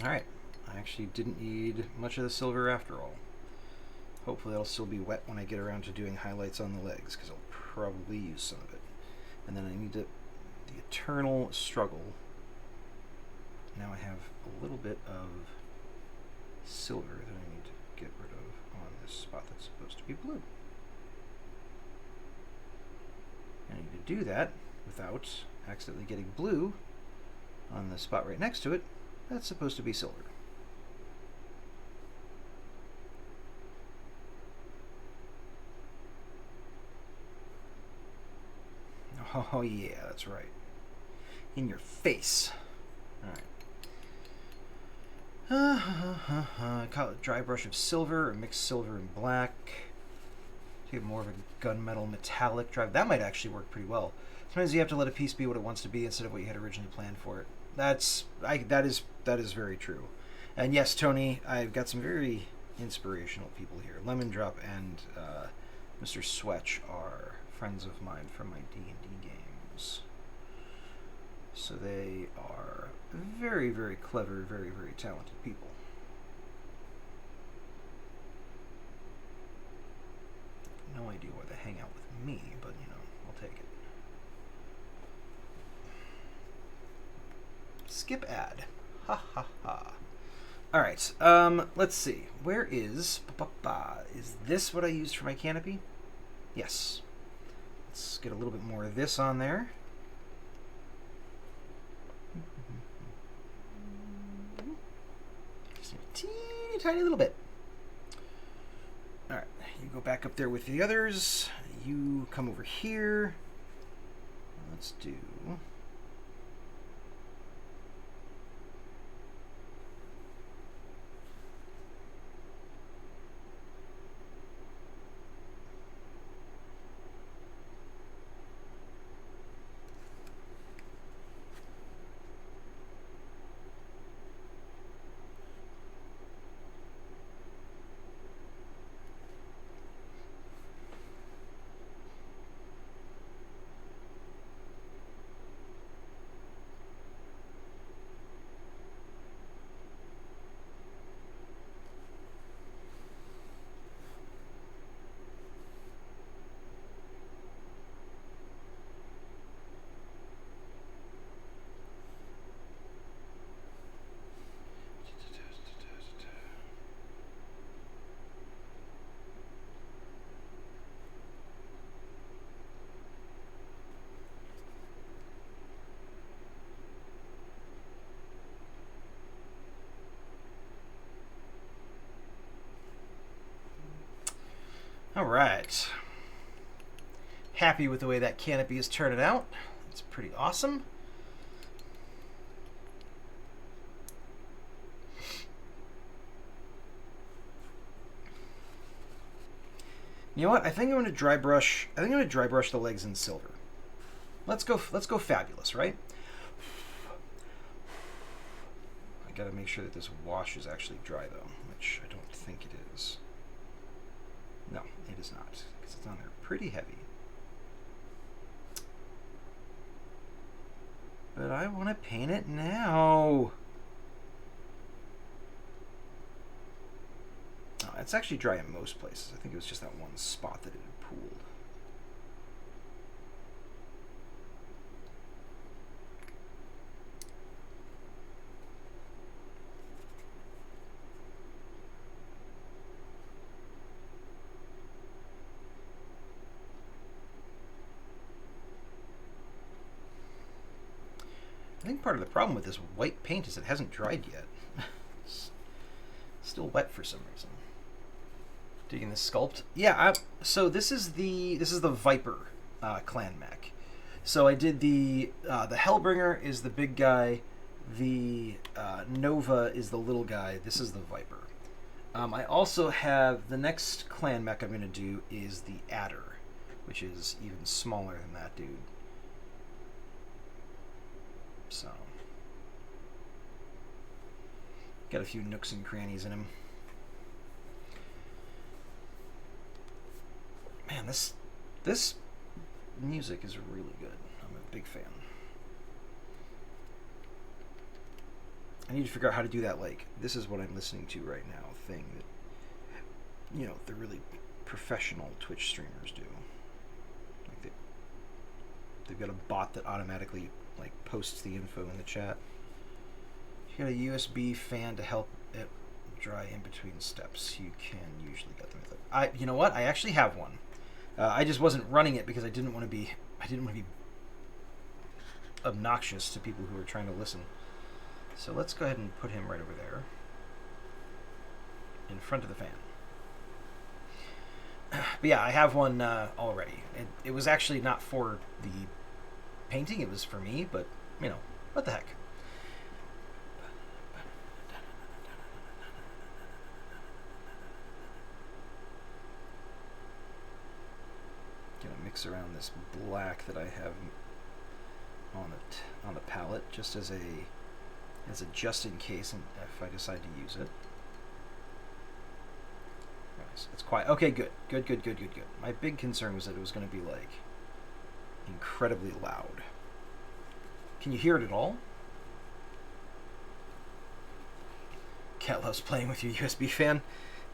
Alright, I actually didn't need much of the silver after all. Hopefully it'll still be wet when I get around to doing highlights on the legs, because I'll probably use some of it. And then I need the eternal struggle. Now I have a little bit of silver that I need to get rid of on this spot that's supposed to be blue. I need to do that without accidentally getting blue on the spot right next to it. That's supposed to be silver. Oh yeah, that's right. In your face. Alright. Call it dry brush of silver or mix silver and black. To get more of a gunmetal metallic drive. That might actually work pretty well. Sometimes you have to let a piece be what it wants to be instead of what you had originally planned for it. That is very true. And yes, Tony, I've got some very inspirational people here. Lemon Drop and Mr. Swetch are friends of mine from my D&D games. So they are very, very clever, very, very talented people. No idea why they hang out with me, but you know, I'll take it. Skip ad. Ha ha ha. Alright, let's see. Where is... Is this what I used for my canopy? Yes. Let's get a little bit more of this on there. Just a teeny tiny little bit. Alright, you go back up there with the others. You come over here. Let's do... Alright. Happy with the way that canopy is turning out. It's pretty awesome. You know what? I think I'm going to dry brush. I think I'm going to dry brush the legs in silver. Let's go fabulous, right? I got to make sure that this wash is actually dry though, which I don't think it is. No, it is not, because it's on there pretty heavy. But I want to paint it now. Oh, it's actually dry in most places. I think it was just that one spot that it had pooled. I think part of the problem with this white paint is it hasn't dried yet. It's still wet for some reason. Digging the sculpt. Yeah, so this is the Viper clan mech. So I did the Hellbringer is the big guy, the Nova is the little guy. This is the Viper. I also have the next clan mech I'm going to do is the Adder, which is even smaller than that dude. So, got a few nooks and crannies in him. Man, this music is really good. I'm a big fan. I need to figure out how to do that, like, this is what I'm listening to right now thing that, you know, the really professional Twitch streamers do. Like they've got a bot that automatically like posts the info in the chat. You got a USB fan to help it dry in between steps. You can usually get them. You know what? I actually have one. I just wasn't running it because I didn't want to be obnoxious to people who are trying to listen. So let's go ahead and put him right over there in front of the fan. But yeah, I have one already. It was actually not for the painting, it was for me, but you know, what the heck. Gonna mix around this black that I have on the palette just as a as a just in case, and if I decide to use it. Nice. It's quiet. Okay, good. Good. My big concern was that it was going to be like incredibly loud. Can you hear it at all? Cat loves playing with your USB fan.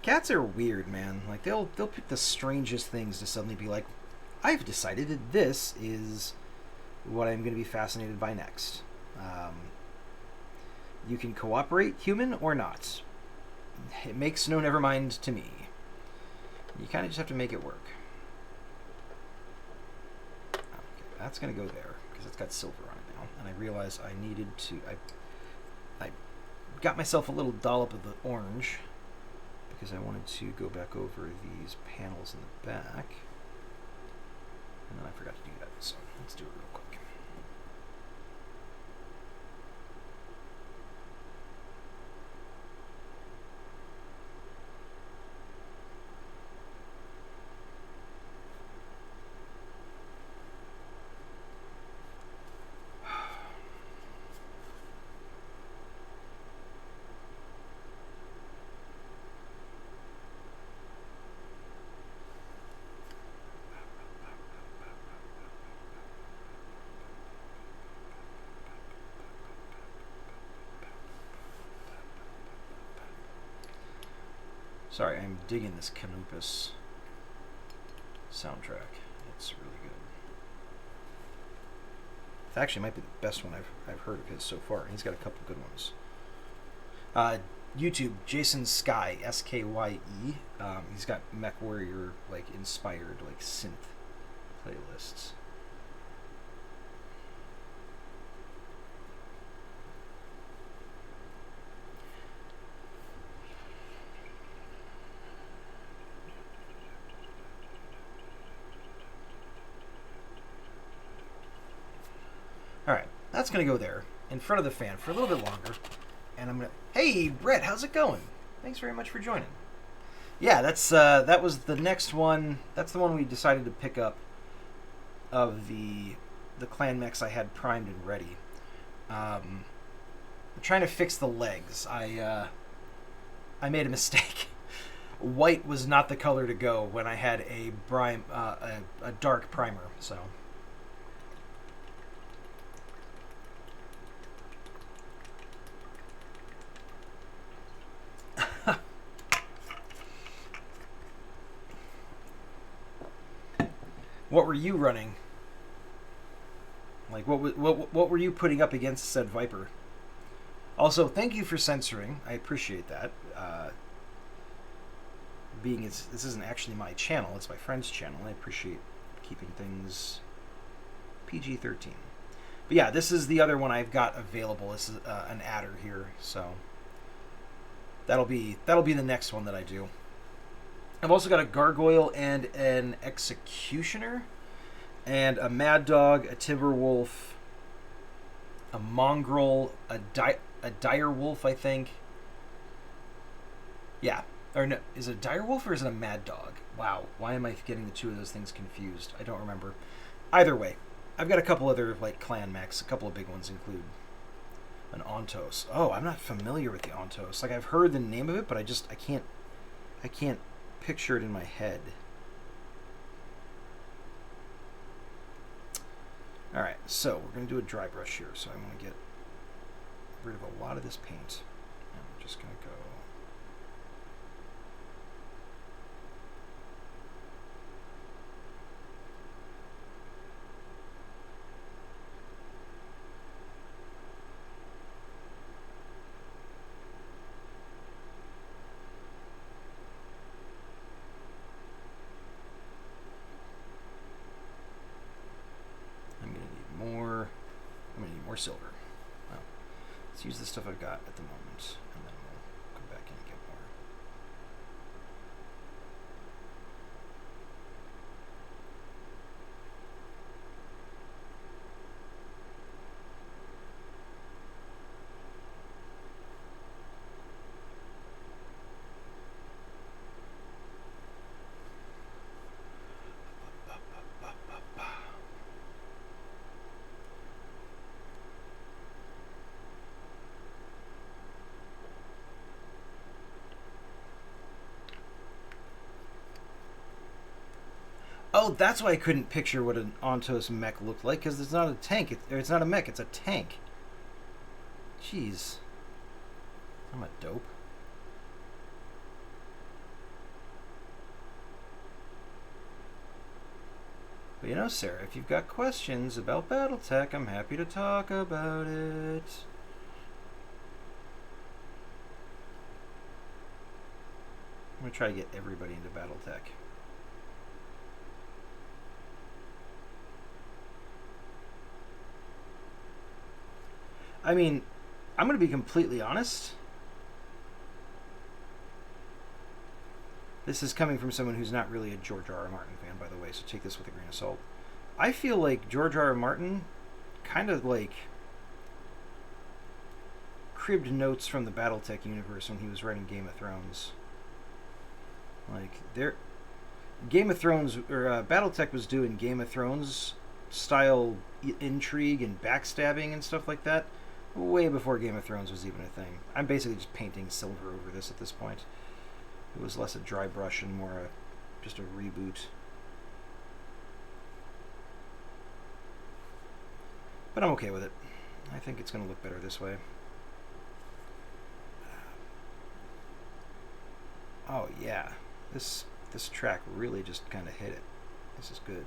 Cats are weird, man. Like they'll pick the strangest things to suddenly be like, I've decided that this is what I'm going to be fascinated by next. You can cooperate, human or not. It makes no never mind to me. You kind of just have to make it work. Okay, that's going to go there because it's got silver on it now. And I realized I needed to... I got myself a little dollop of the orange because I wanted to go back over these panels in the back. And then I forgot to do that, so let's do it real quick. Sorry, I'm digging this Canopus soundtrack. It's really good. It actually might be the best one I've heard of his so far. He's got a couple good ones. YouTube, Jason Skye, Skye. He's got Mech Warrior like inspired like synth playlists. Alright, that's going to go there, in front of the fan, for a little bit longer. And I'm going to... Hey, Brett, how's it going? Thanks very much for joining. Yeah, that was the next one. That's the one we decided to pick up of the clan mechs I had primed and ready. I'm trying to fix the legs. I made a mistake. White was not the color to go when I had a dark primer, so... What were you running? Like, what were you putting up against said Viper? Also, thank you for censoring. I appreciate that. This isn't actually my channel, it's my friend's channel. I appreciate keeping things PG-13. But yeah, this is the other one I've got available. This is an adder here, so that'll be the next one that I do. I've also got a Gargoyle and an Executioner, and a Mad Dog, a Timberwolf, a Mongrel, a Dire Wolf, I think. Yeah. Or no, is it a Dire Wolf or is it a Mad Dog? Wow, why am I getting the two of those things confused? I don't remember. Either way, I've got a couple other like clan mechs. A couple of big ones include an Ontos. Oh, I'm not familiar with the Ontos. Like, I've heard the name of it, but I can't picture it in my head. Alright, so we're going to do a dry brush here. So I want to get rid of a lot of this paint. And we're just going to go... more silver. Well, let's use the stuff I've got at the moment, and then we'll come back in and get more. Oh, that's why I couldn't picture what an Ontos mech looked like, because it's not a tank. It's not a mech, it's a tank. Jeez. I'm a dope. But you know, Sarah, if you've got questions about Battletech, I'm happy to talk about it. I'm going to try to get everybody into Battletech. I mean, I'm going to be completely honest. This is coming from someone who's not really a George R.R. Martin fan, by the way, so take this with a grain of salt. I feel like George R.R. Martin kind of like cribbed notes from the Battletech universe when he was writing Game of Thrones. Like, Game of Thrones, or Battletech was doing Game of Thrones style intrigue and backstabbing and stuff like that way before Game of Thrones was even a thing. I'm basically just painting silver over this at this point. It was less a dry brush and more just a reboot. But I'm okay with it. I think it's going to look better this way. Oh yeah, this track really just kind of hit it. This is good.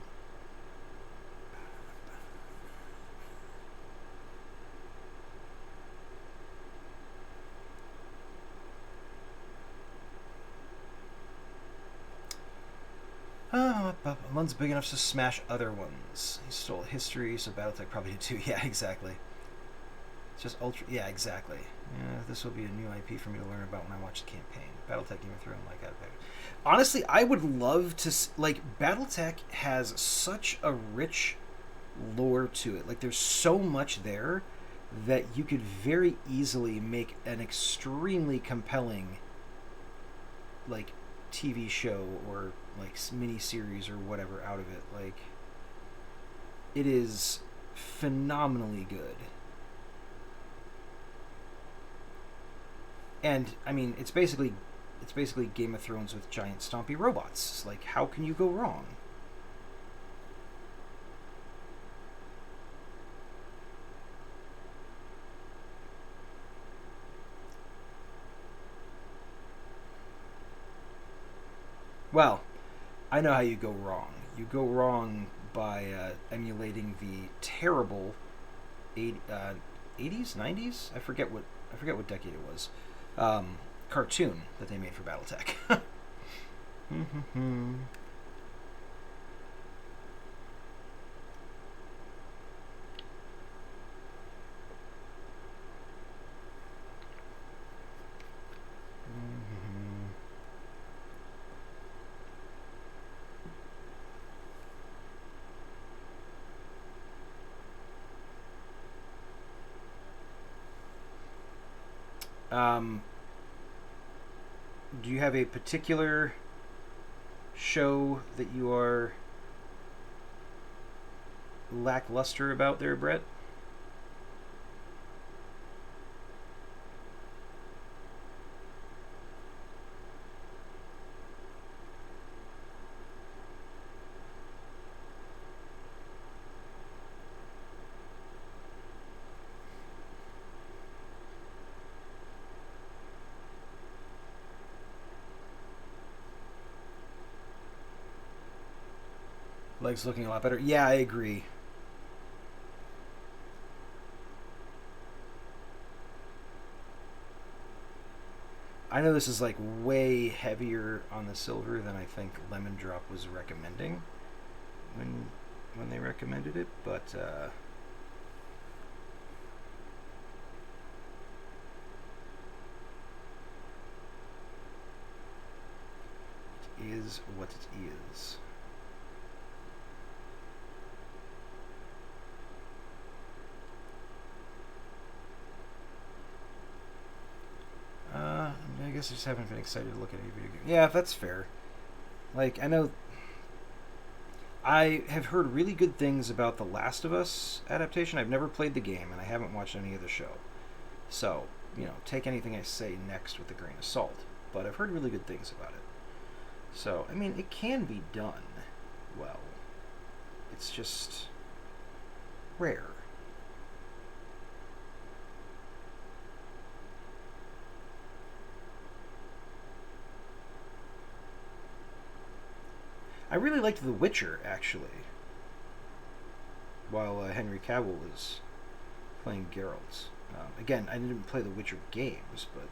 One's big enough to smash other ones. He stole history, so Battletech probably did too. Yeah, exactly. It's just ultra. Yeah, exactly. Yeah, this will be a new IP for me to learn about when I watch the campaign. Battletech Game of Thrones, like that. Honestly, I would love to. Like, Battletech has such a rich lore to it. Like, there's so much there that you could very easily make an extremely compelling, like, TV show or like mini series or whatever out of it. Like, it is phenomenally good. And I mean, it's basically Game of Thrones with giant stompy robots. Like, how can you go wrong? Well, I know how you go wrong. You go wrong by emulating the terrible 80s, 90s. I forget what decade it was. Cartoon that they made for BattleTech. Do you have a particular show that you are lackluster about there, Brett? Legs looking a lot better. Yeah, I agree. I know this is like way heavier on the silver than I think Lemon Drop was recommending when they recommended it, but it is what it is. I guess I just haven't been excited to look at any video game. Yeah, that's fair. Like, I know I have heard really good things about the Last of Us adaptation. I've never played the game, and I haven't watched any of the show. So, you know, take anything I say next with a grain of salt. But I've heard really good things about it. So, I mean, it can be done. well. It's just rare. I really liked The Witcher, actually, while Henry Cavill was playing Geralt. Again, I didn't play the Witcher games, but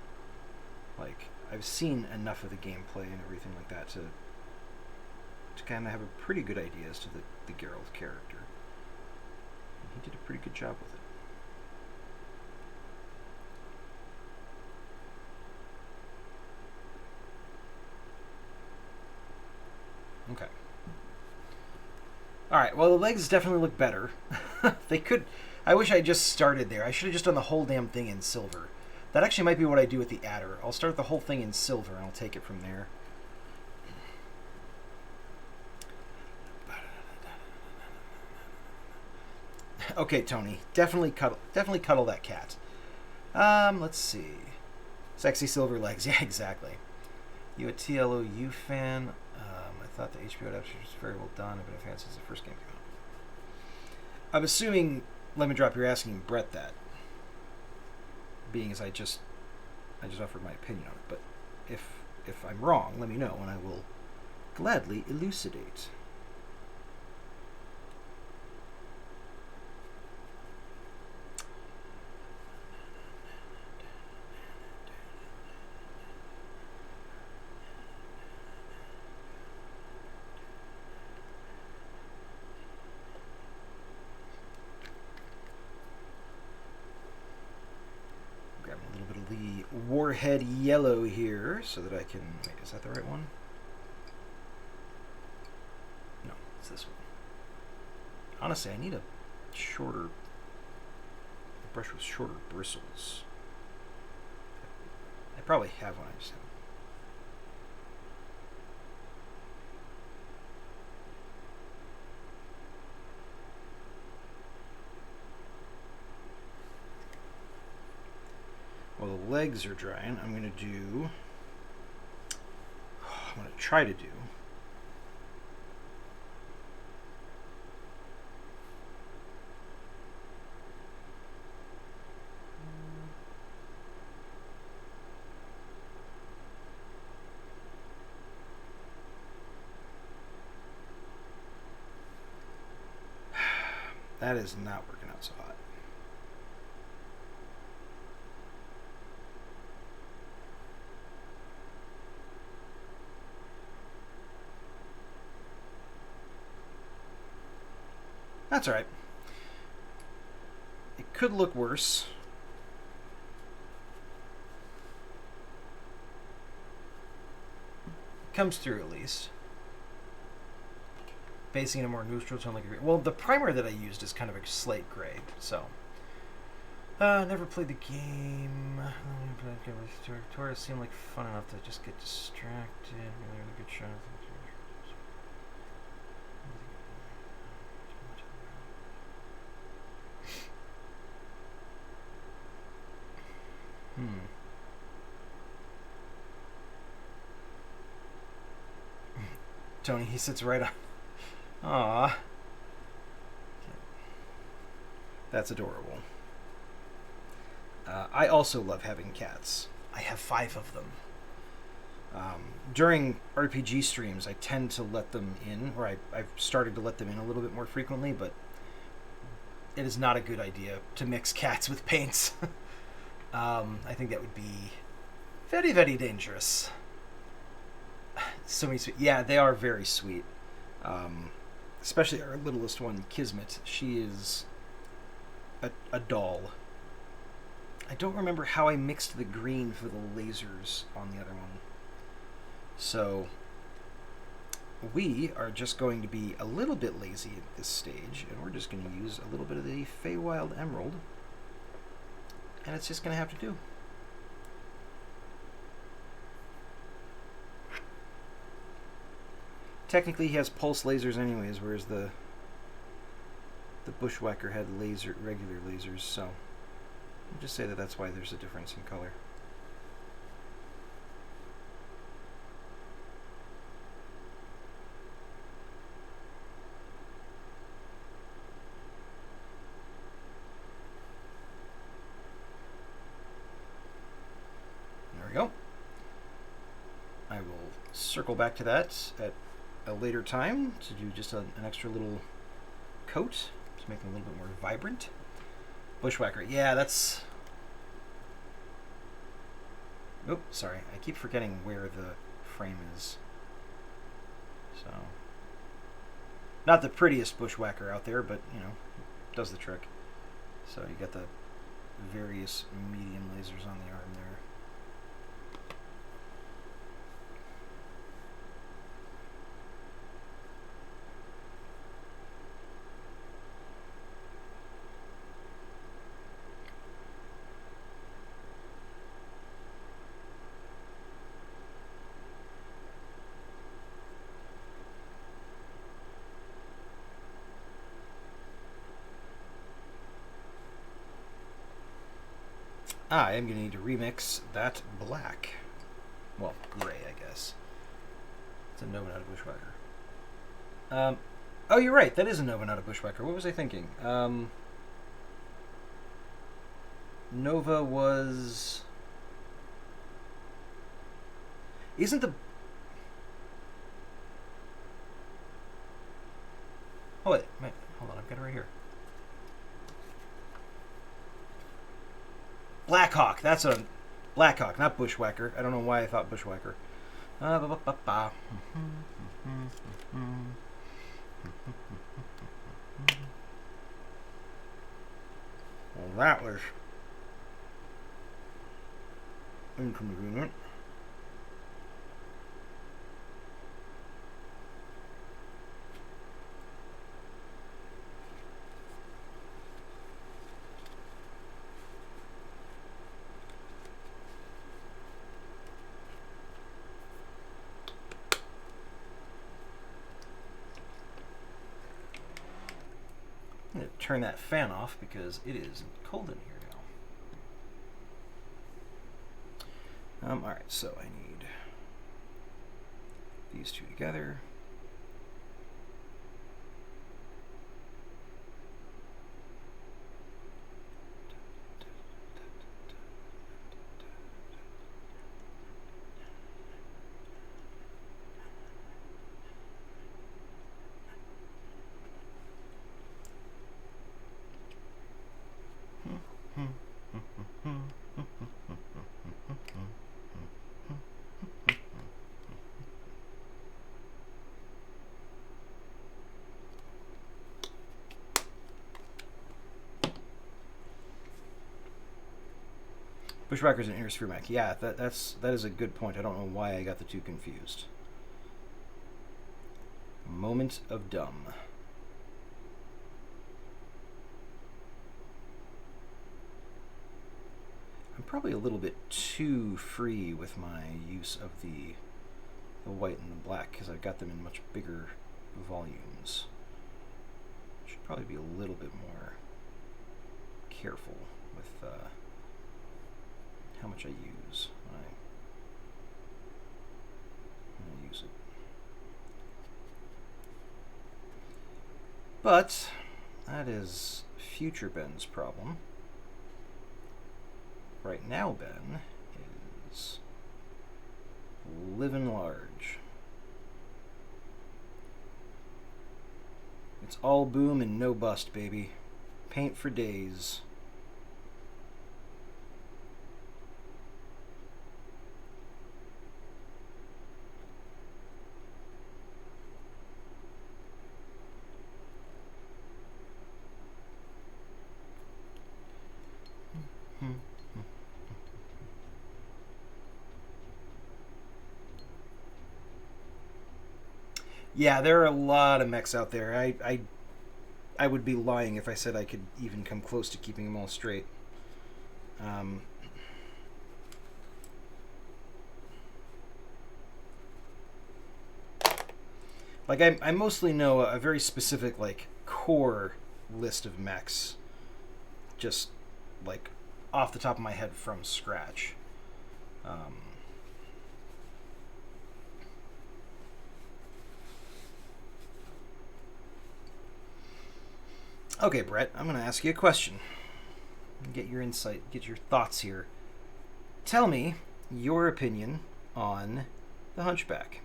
like I've seen enough of the gameplay and everything like that to kind of have a pretty good idea as to the Geralt character. And he did a pretty good job with it. Okay. Alright, well, the legs definitely look better. They could... I wish I just started there. I should have just done the whole damn thing in silver. That actually might be what I do with the adder. I'll start the whole thing in silver, and I'll take it from there. Okay, Tony. Definitely cuddle that cat. Let's see. Sexy silver legs. Yeah, exactly. You a TLOU fan? I thought the HBO adaptation was very well done. I've been a fan since the first game came out. I'm assuming Lemon Drop, you're asking Brett that, being as I just offered my opinion on it. But if I'm wrong, let me know, and I will gladly elucidate. Warhead yellow here so that I can... Wait, is that the right one? No, it's this one. Honestly, I need a brush with shorter bristles. I probably have one, I just haven't. While the legs are drying, I'm going to try to do that is not working out so hot. That's all right. It could look worse. Comes through at least. Basing in a more neutral tone like a gray. Well, the primer that I used is kind of a slate gray, so. Never played the game. Tourists seem like fun enough to just get distracted. Really a good shot. Tony, he sits right on. Aww. That's adorable. I also love having cats. I have 5 of them. During RPG streams, I tend to let them in, or I've started to let them in a little bit more frequently, but it is not a good idea to mix cats with paints. I think that would be very, very dangerous. So many sweet. Yeah, they are very sweet. Especially our littlest one, Kismet. She is a doll. I don't remember how I mixed the green for the lasers on the other one. So we are just going to be a little bit lazy at this stage, and we're just going to use a little bit of the Feywild Emerald, and it's just going to have to do. Technically, he has pulse lasers anyways, whereas the Bushwhacker had regular lasers, so I'll just say that that's why there's a difference in color. I will circle back to that at a later time to do just an extra little coat to make it a little bit more vibrant. Bushwhacker, yeah, that's... Oh, sorry, I keep forgetting where the frame is. So, not the prettiest bushwhacker out there, but, you know, does the trick. So you got the various medium lasers on the arm there. I am going to need to remix that black. Well, gray, I guess. It's a Nova, not a Bushwhacker. Oh, you're right. That is a Nova, not a Bushwhacker. What was I thinking? Nova was... Isn't the... Oh, wait. Hold on. I've got it right here. Blackhawk. That's a Blackhawk, not Bushwhacker. I don't know why I thought Bushwhacker. Well, that was inconvenient. I'm going to turn that fan off because it is cold in here now. Alright, so I need these two together. Bushwhacker's an Air Mech. Yeah, that is a good point. I don't know why I got the two confused. Moment of dumb. I'm probably a little bit too free with my use of the white and the black because I've got them in much bigger volumes. Should probably be a little bit more careful with how much I use when I use it. But that is future Ben's problem. Right now, Ben is living large. It's all boom and no bust, baby. Paint for days. Yeah, there are a lot of mechs out there. I would be lying if I said I could even come close to keeping them all straight. Like I mostly know a very specific like core list of mechs, just like off the top of my head from scratch. Okay, Brett, I'm going to ask you a question. Get your insight, get your thoughts here. Tell me your opinion on the the Hunchback.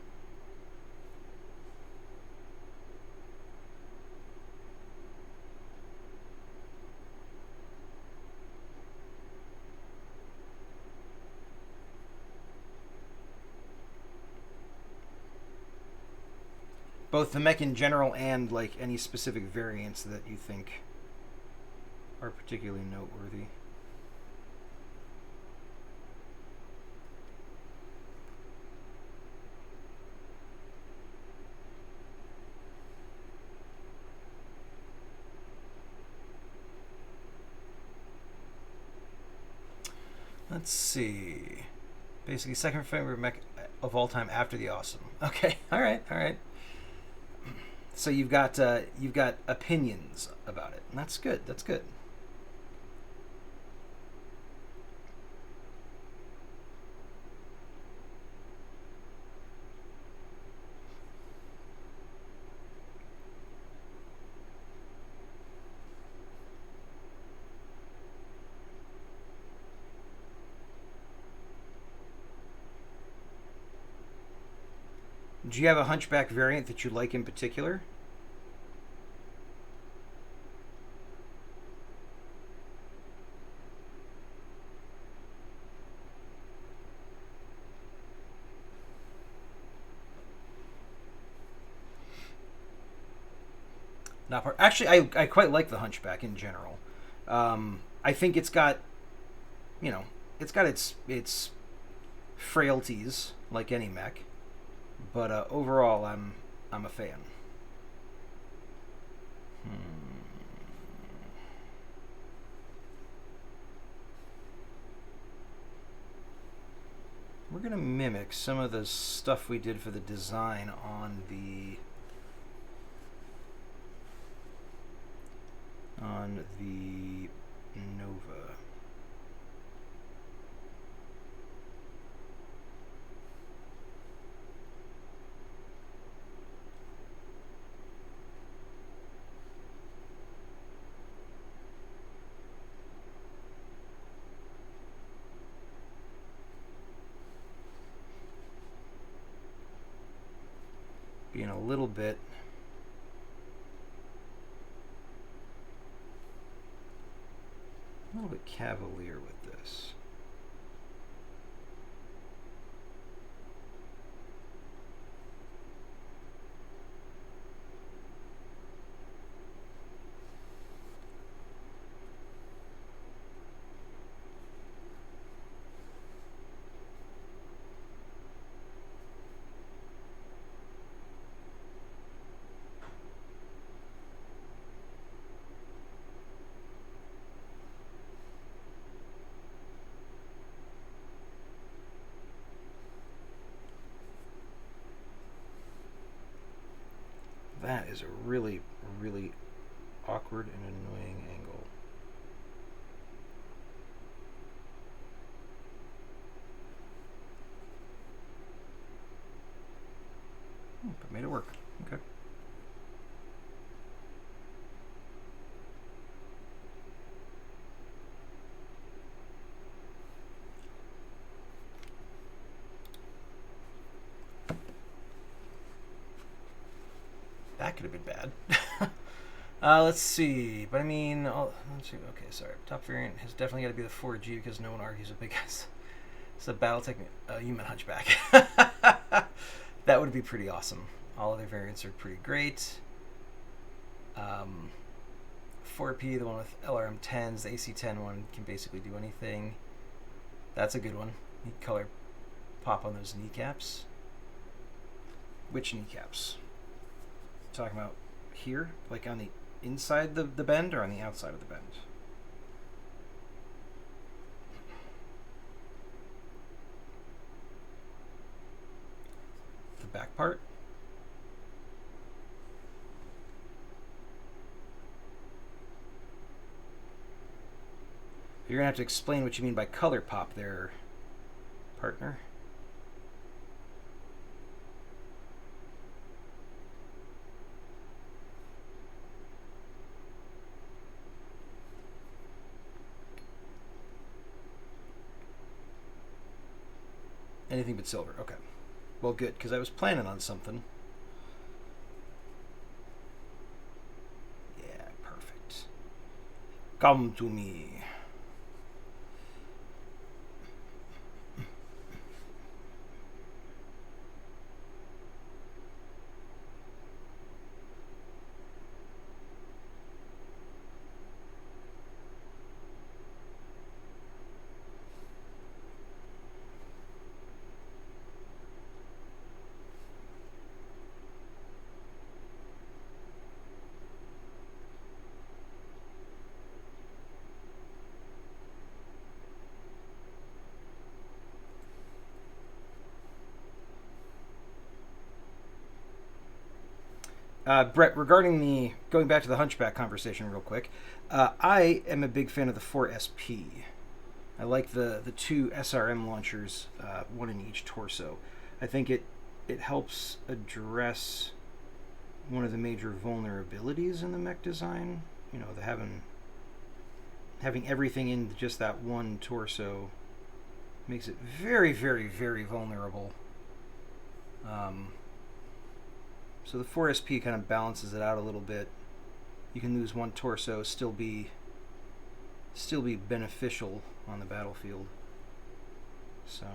Both the mech in general and like any specific variants that you think are particularly noteworthy. Let's see. Basically, second favorite mech of all time after the Awesome. Okay, all right, all right. So you've got opinions about it, and that's good. That's good. Do you have a Hunchback variant that you like in particular? Not part. Actually, I quite like the Hunchback in general. I think it's got, you know, it's got its frailties like any mech, but overall, I'm a fan. Hmm. We're gonna mimic some of the stuff we did for the design on the Nova. Being a little bit cavalier with this. That is a really, really awkward and annoying angle. But made it work. Okay. That could have been bad. Let's see. But I mean, let's see. Okay, sorry. Top variant has definitely got to be the 4G because no one argues with big guys. It's a Battletech. You meant Hunchback. That would be pretty awesome. All other variants are pretty great. 4P, the one with LRM10s, the AC10 one can basically do anything. That's a good one. Neat color pop on those kneecaps. Which kneecaps? Talking about here, like on the inside the bend or on the outside of the bend? The back part? You're gonna have to explain what you mean by color pop there, partner. Anything but silver. Okay. Well, good, because I was planning on something. Yeah, perfect. Come to me. Brett, regarding the going back to the Hunchback conversation real quick, I am a big fan of the 4SP. I like the two SRM launchers, one in each torso. I think it helps address one of the major vulnerabilities in the mech design. You know, the having everything in just that one torso makes it very, very, very vulnerable. Um, so the 4SP kind of balances it out a little bit. You can lose one torso, still be beneficial on the battlefield. So,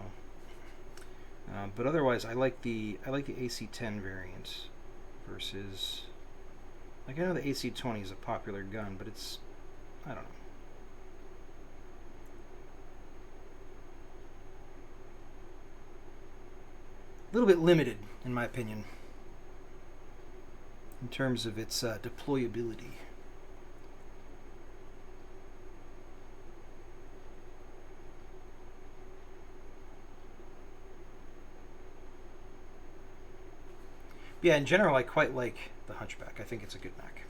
but otherwise, I like the AC-10 variant versus, like, I know the AC-20 is a popular gun, but it's, I don't know. A little bit limited, in my opinion, in terms of its deployability. Yeah, in general, I quite like the Hunchback. I think it's a good mech.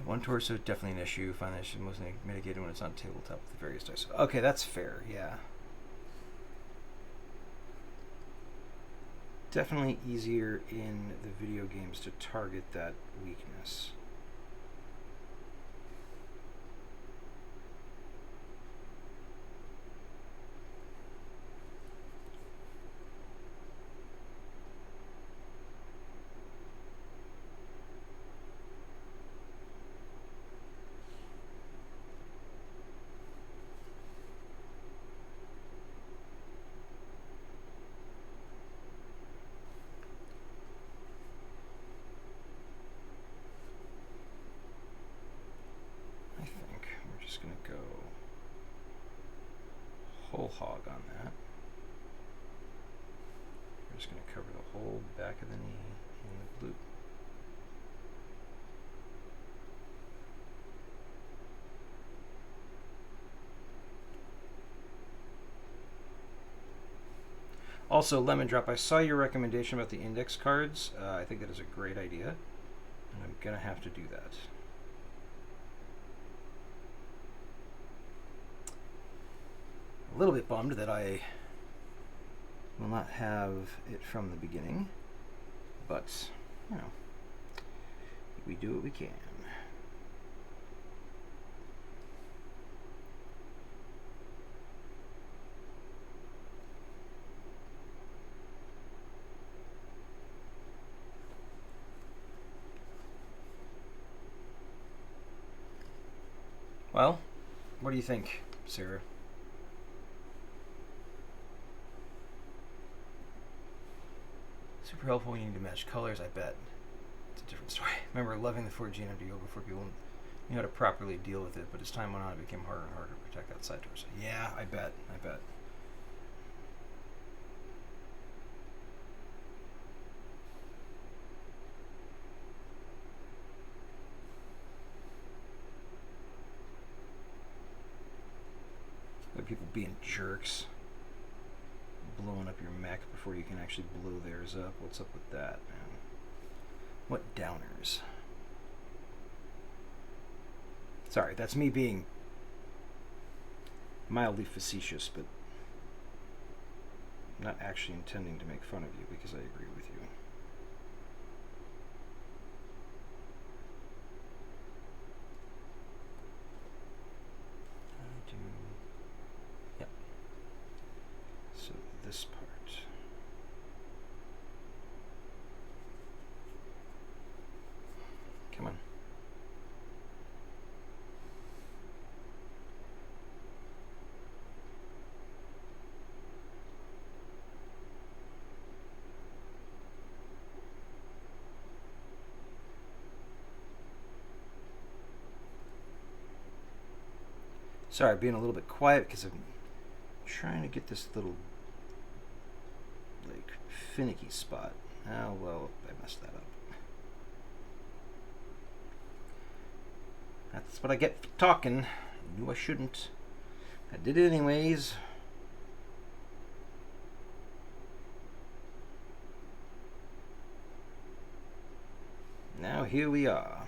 One torso is definitely an issue. Finally, it's mostly mitigated when it's on tabletop with the various dice. Okay, that's fair. Yeah. Definitely easier in the video games to target that weakness. Just going to go whole hog on that. We're just going to cover the whole back of the knee in the glute. Also, Lemon Drop, I saw your recommendation about the index cards. I think that is a great idea, and I'm going to have to do that. A little bit bummed that I will not have it from the beginning, but, you know, We do what we can. Well, what do you think, Sarah? Super helpful when you need to match colors, I bet. It's a different story. Remember loving the 4G and MDO before people knew how to properly deal with it, but as time went on, it became harder and harder to protect that side torso. Yeah, I bet. People being jerks, blowing up your mech before you can actually blow theirs up. What's up with that, man? What downers? Sorry, that's me being mildly facetious, but not actually intending to make fun of you because I agree with you. This part. Come on. Sorry, being a little bit quiet because I'm trying to get this little finicky spot. Oh, well, I messed that up. That's what I get for talking. I knew I shouldn't. I did it anyways. Now here we are.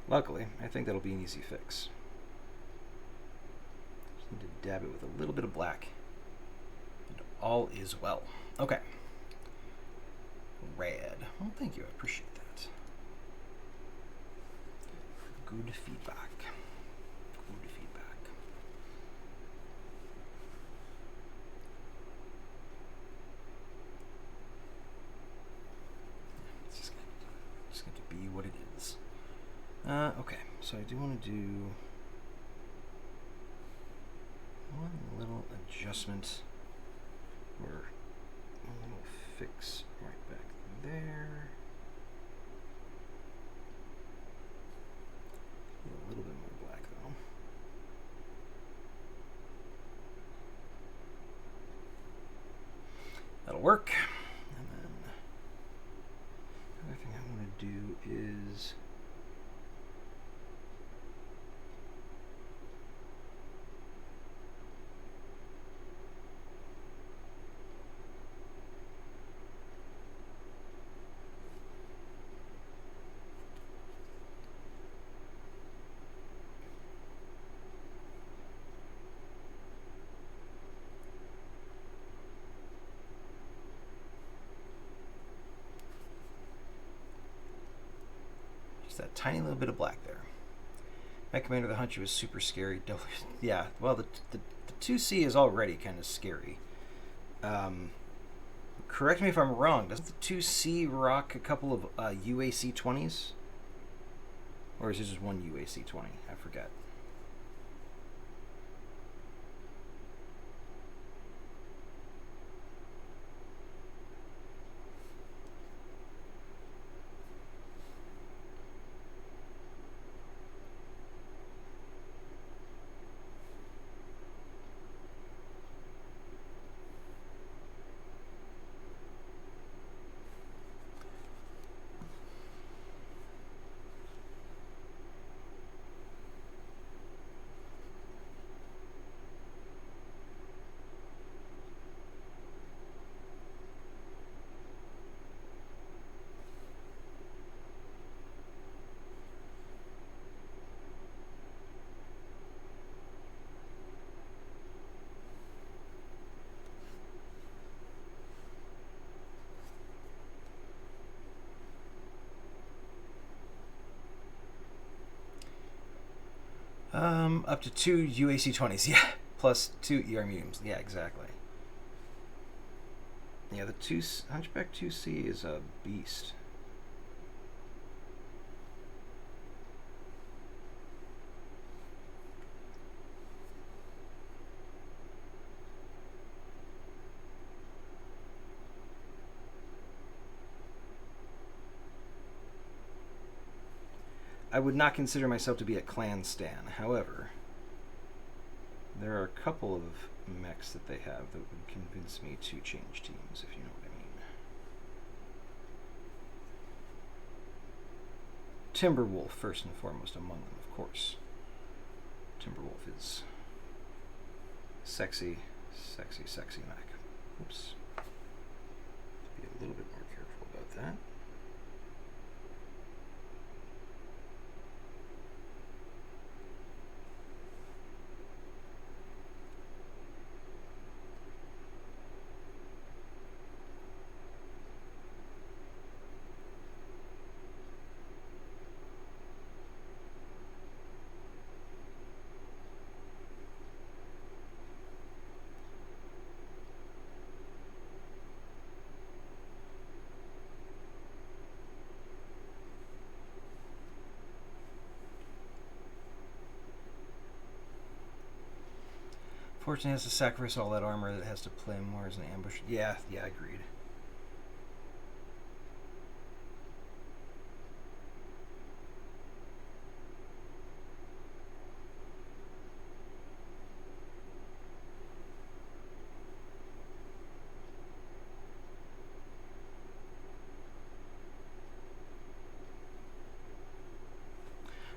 Luckily, I think that'll be an easy fix. Just need to dab it with a little bit of black. And all is well. Okay. Rad. Well, thank you. I appreciate that. Good feedback. Good feedback. It's just going to be what it is. Okay, so I do want to do one little adjustment or one little fix right back there. A little bit more black though. That'll work. And then the other thing I want to do is that tiny little bit of black there. Mech Commander the Hunter was super scary. Yeah, well, the 2C is already kind of scary. Correct me if I'm wrong. Doesn't the 2C rock a couple of UAC 20s? Or is it just one UAC 20? I forget. Up to 2 UAC-20s, yeah. Plus 2 ER mediums. Yeah, exactly. Yeah, the Hunchback 2C is a beast. I would not consider myself to be a clan stan. However, there are a couple of mechs that they have that would convince me to change teams, if you know what I mean. Timberwolf, first and foremost among them, of course. Timberwolf is sexy, sexy, sexy mech. Oops. Be a little bit more careful about that. Fortunately, has to sacrifice all that armor that has to play more as an ambush. Yeah, agreed.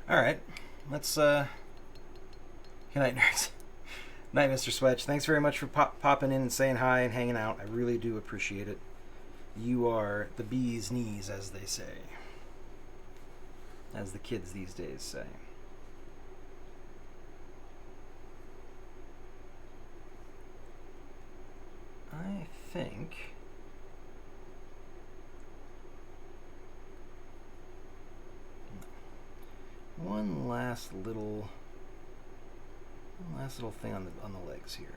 All right, let's. Good night, nerds. Night, Mr. Swetch. Thanks very much for popping in and saying hi and hanging out. I really do appreciate it. You are the bee's knees, as they say. As the kids these days say. I think... One last little thing on the legs here.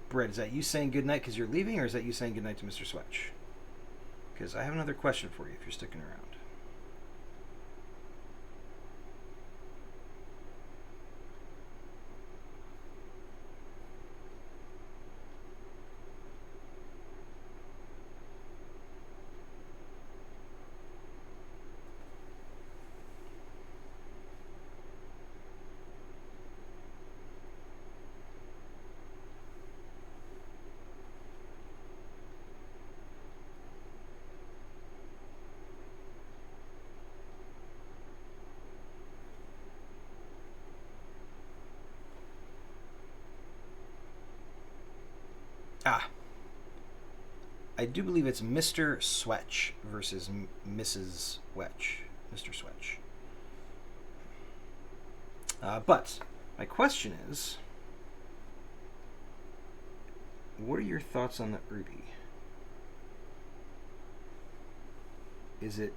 Brett, is that you saying goodnight because you're leaving, or is that you saying goodnight to Mr. Swetch? Because I have another question for you if you're sticking around. I do believe it's Mr. Swetch versus Mrs. Wetch. Mr. Swetch. But my question is, what are your thoughts on the Ruby? Is it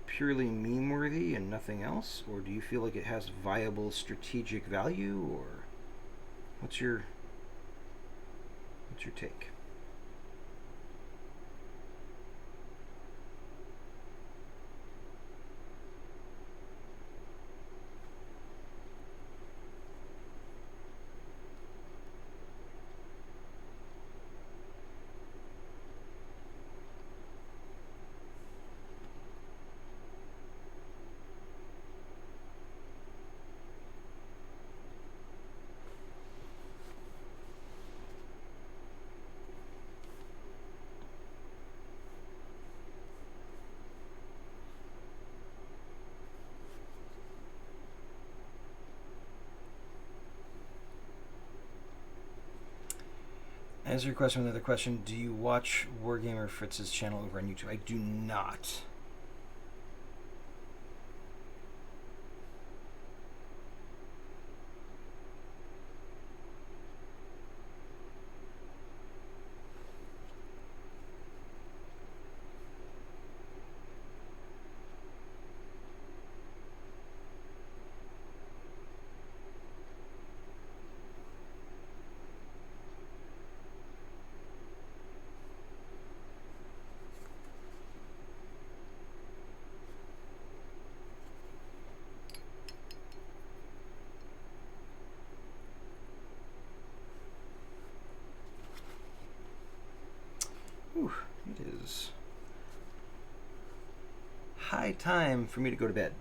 purely meme-worthy and nothing else, or do you feel like it has viable strategic value, or what's your take? Answer your question with another question. Do you watch Wargamer Fritz's channel over on YouTube? I do not. high time for me to go to bed.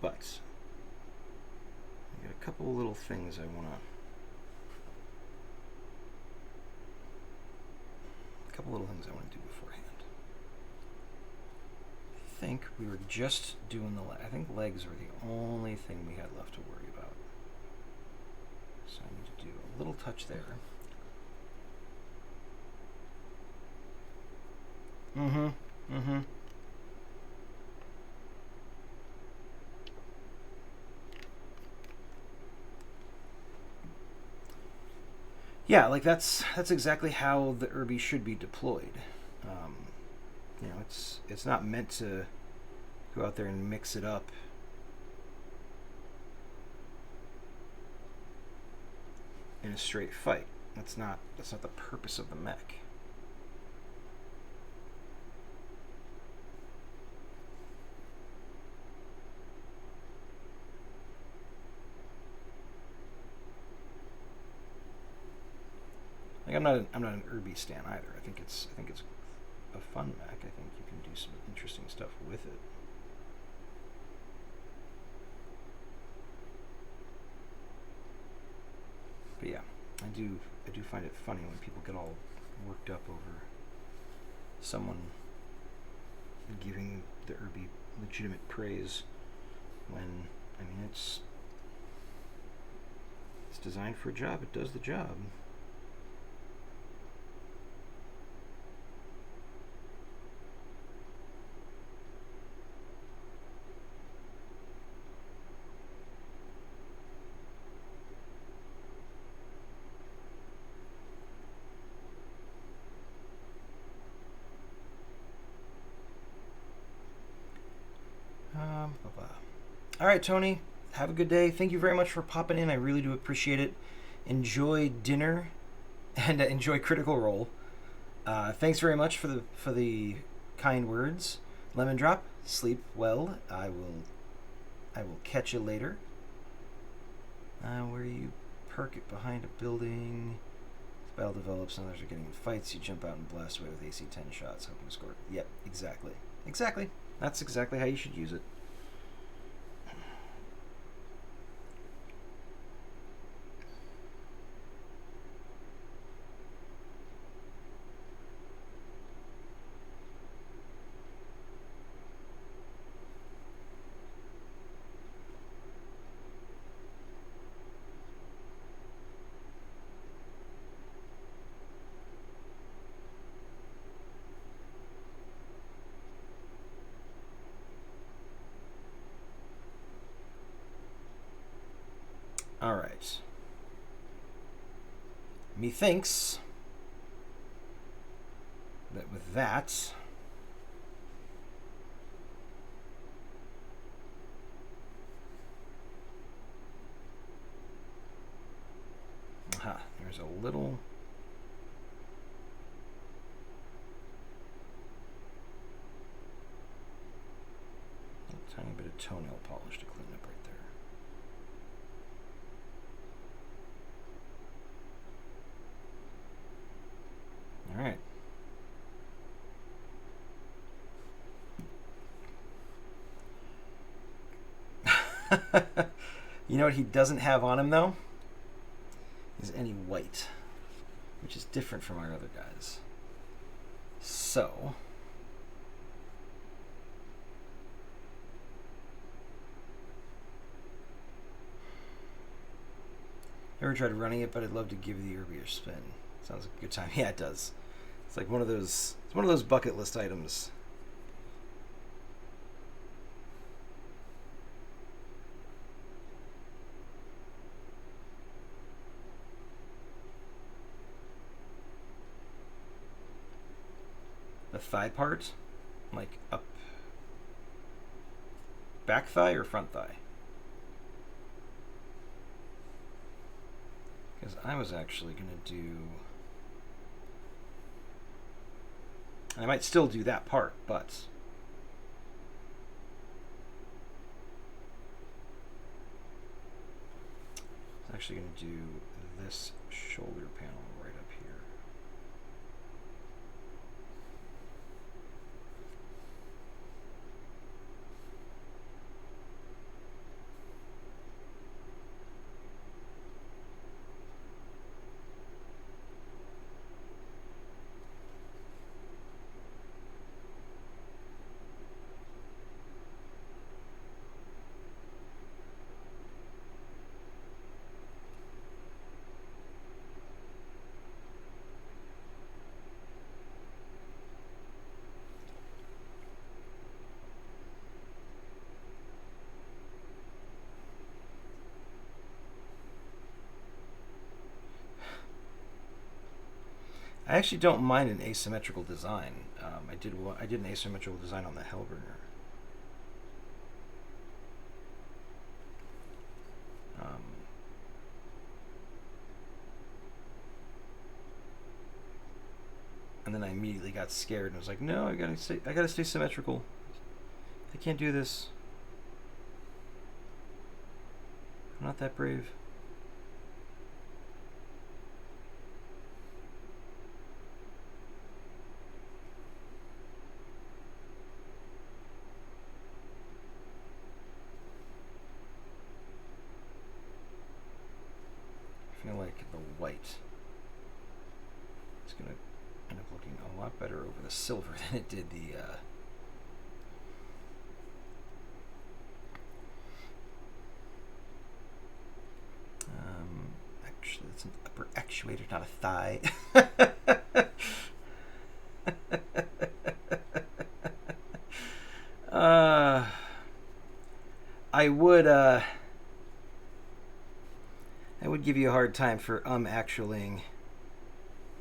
But I got a couple of little things I want to... A couple little things I want to do beforehand. I think we were just doing the... I think legs were the only thing we had left to worry about. So I need to do a little touch there. Yeah, like that's exactly how the Irby should be deployed. You know, it's not meant to go out there and mix it up in a straight fight. That's not the purpose of the mech. Like I'm not an Irby stan either. I think it's a fun mech. I think you can do some interesting stuff with it. But yeah, I do find it funny when people get all worked up over someone giving the Irby legitimate praise when, I mean, it's designed for a job. It does the job. All right, Tony, have a good day. Thank you very much for popping in. I really do appreciate it. Enjoy dinner and enjoy Critical Role. Thanks very much for the kind words. Lemon Drop, sleep well. I will catch you later. Where you perk it behind a building. As battle develops and others are getting in fights, you jump out and blast away with AC-10 shots, hoping to score. Yep, exactly. Exactly. That's exactly how you should use it. All right. Methinks that with that, there's a little tiny bit of toenail polish to clean up right there. All right. You know what he doesn't have on him, though? Is any white, which is different from our other guys. So... Never tried running it, but I'd love to give the Irby a spin. Sounds like a good time. Yeah, it does. It's like one of those. It's one of those bucket list items. The thigh part, like up, back thigh or front thigh. Because I was actually going to do... And I might still do that part, but... I'm actually going to do this shoulder panel right up here. I actually don't mind an asymmetrical design. I did an asymmetrical design on the Hellbringer. And then I immediately got scared and was like, "No, I gotta stay symmetrical. I can't do this. I'm not that brave." I feel like the white is gonna end up looking a lot better over the silver than it did the actually that's an upper actuator, not a thigh. I would give you a hard time for actualing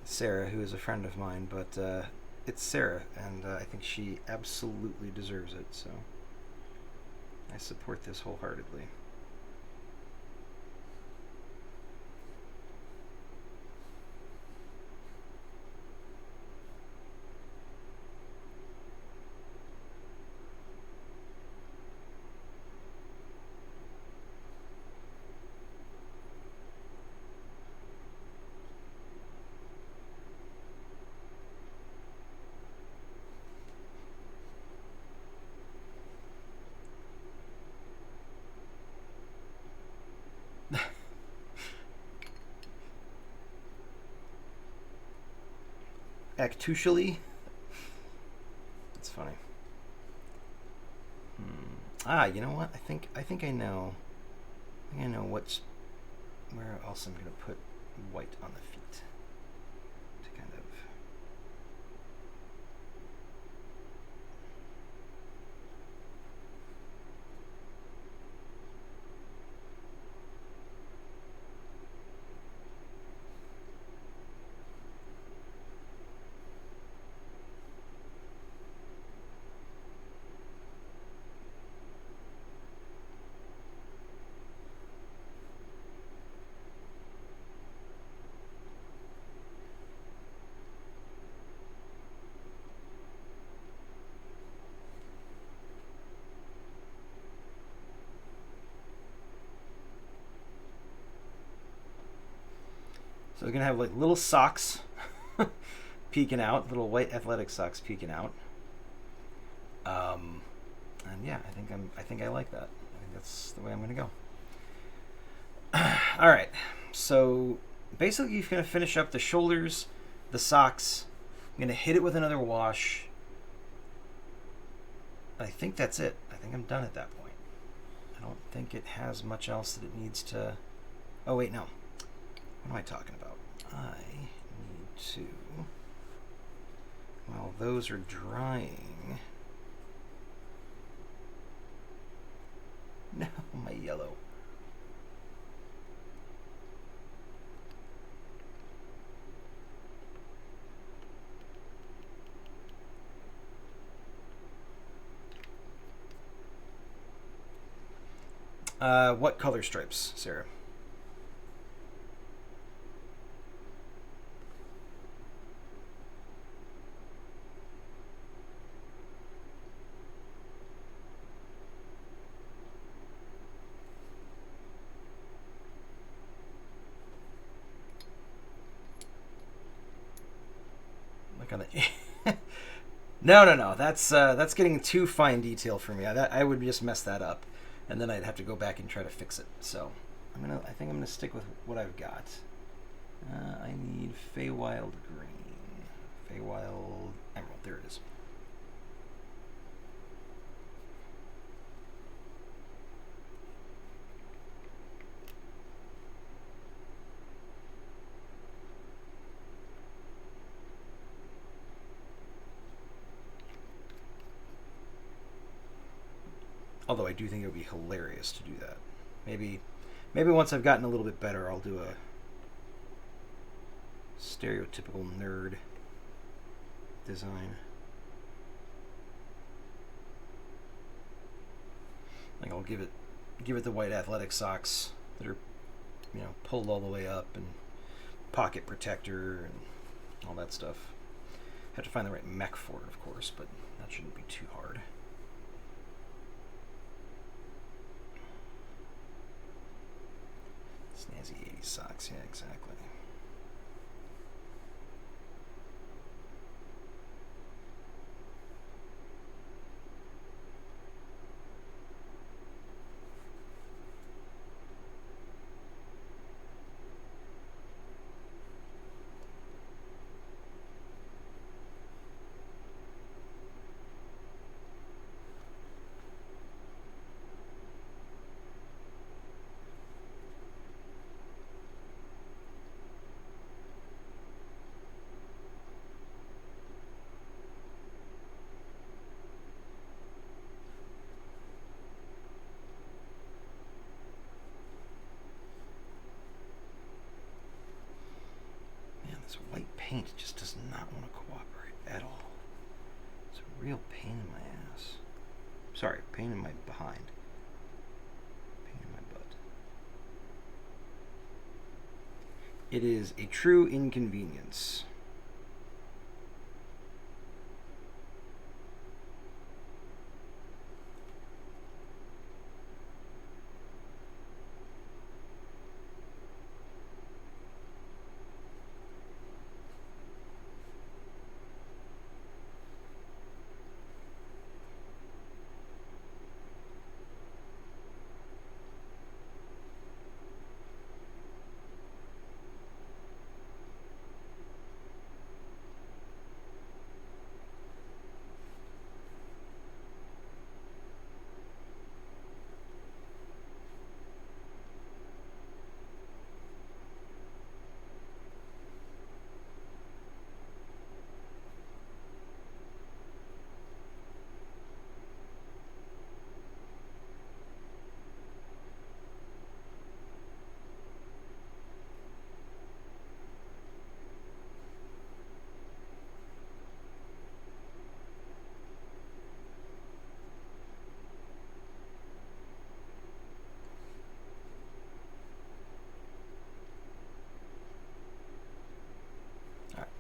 Sarah, who is a friend of mine, but it's Sarah, and I think she absolutely deserves it, so I support this wholeheartedly. Actually, that's funny. You know what? I think I know. I think I know where else I'm gonna put white on the feet to kind of. So we're gonna have like little socks peeking out, little white athletic socks peeking out. And yeah, I think I like that. I think that's the way I'm gonna go. All right, so basically you're gonna finish up the shoulders, the socks. I'm gonna hit it with another wash. I think that's it. I think I'm done at that point. I don't think it has much else that it needs to. Oh wait, no. What am I talking about? I need to, while those are drying, no, my yellow. What color stripes, Sarah? Look on the. No. That's getting too fine detail for me. I would just mess that up, and then I'd have to go back and try to fix it. So I think I'm gonna stick with what I've got. I need Feywild green, Feywild emerald. There it is. Although I do think it would be hilarious to do that. Maybe once I've gotten a little bit better, I'll do a Stereotypical nerd design. Like I'll give it the white athletic socks that are, you know, pulled all the way up, and pocket protector and all that stuff. Have to find the right mech for it, of course, but that shouldn't be too hard. Snazzy 80s socks, yeah, exactly. This white paint just does not want to cooperate at all. It's a real pain in my ass. Sorry, pain in my behind. Pain in my butt. It is a true inconvenience.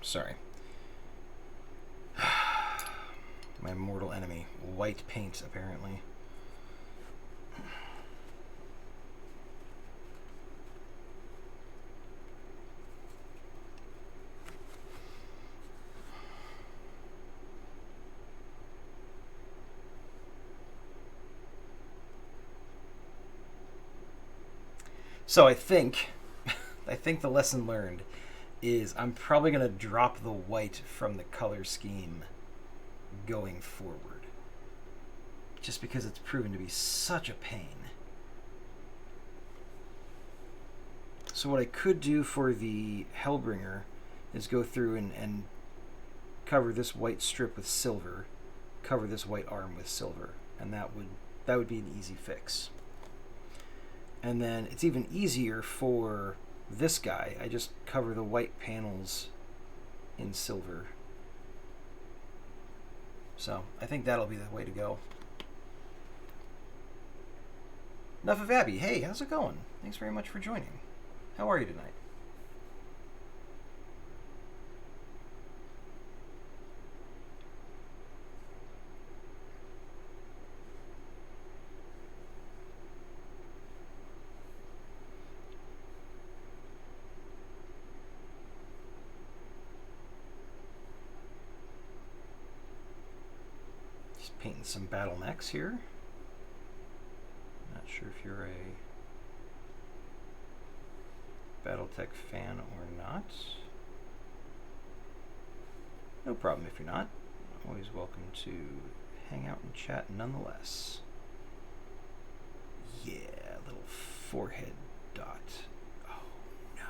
Sorry. My mortal enemy. White paint, apparently. So I think the lesson learned is I'm probably going to drop the white from the color scheme going forward. Just because it's proven to be such a pain. So what I could do for the Hellbringer is go through and cover this white strip with silver, cover this white arm with silver, and that would be an easy fix. And then it's even easier for this guy. I just cover the white panels in silver. So I think that'll be the way to go. Enough of Abby. Hey, how's it going? Thanks very much for joining. How are you tonight? Painting some Battlemechs here. Not sure if you're a Battletech fan or not. No problem if you're not. Always welcome to hang out and chat nonetheless. Yeah, little forehead dot. Oh no.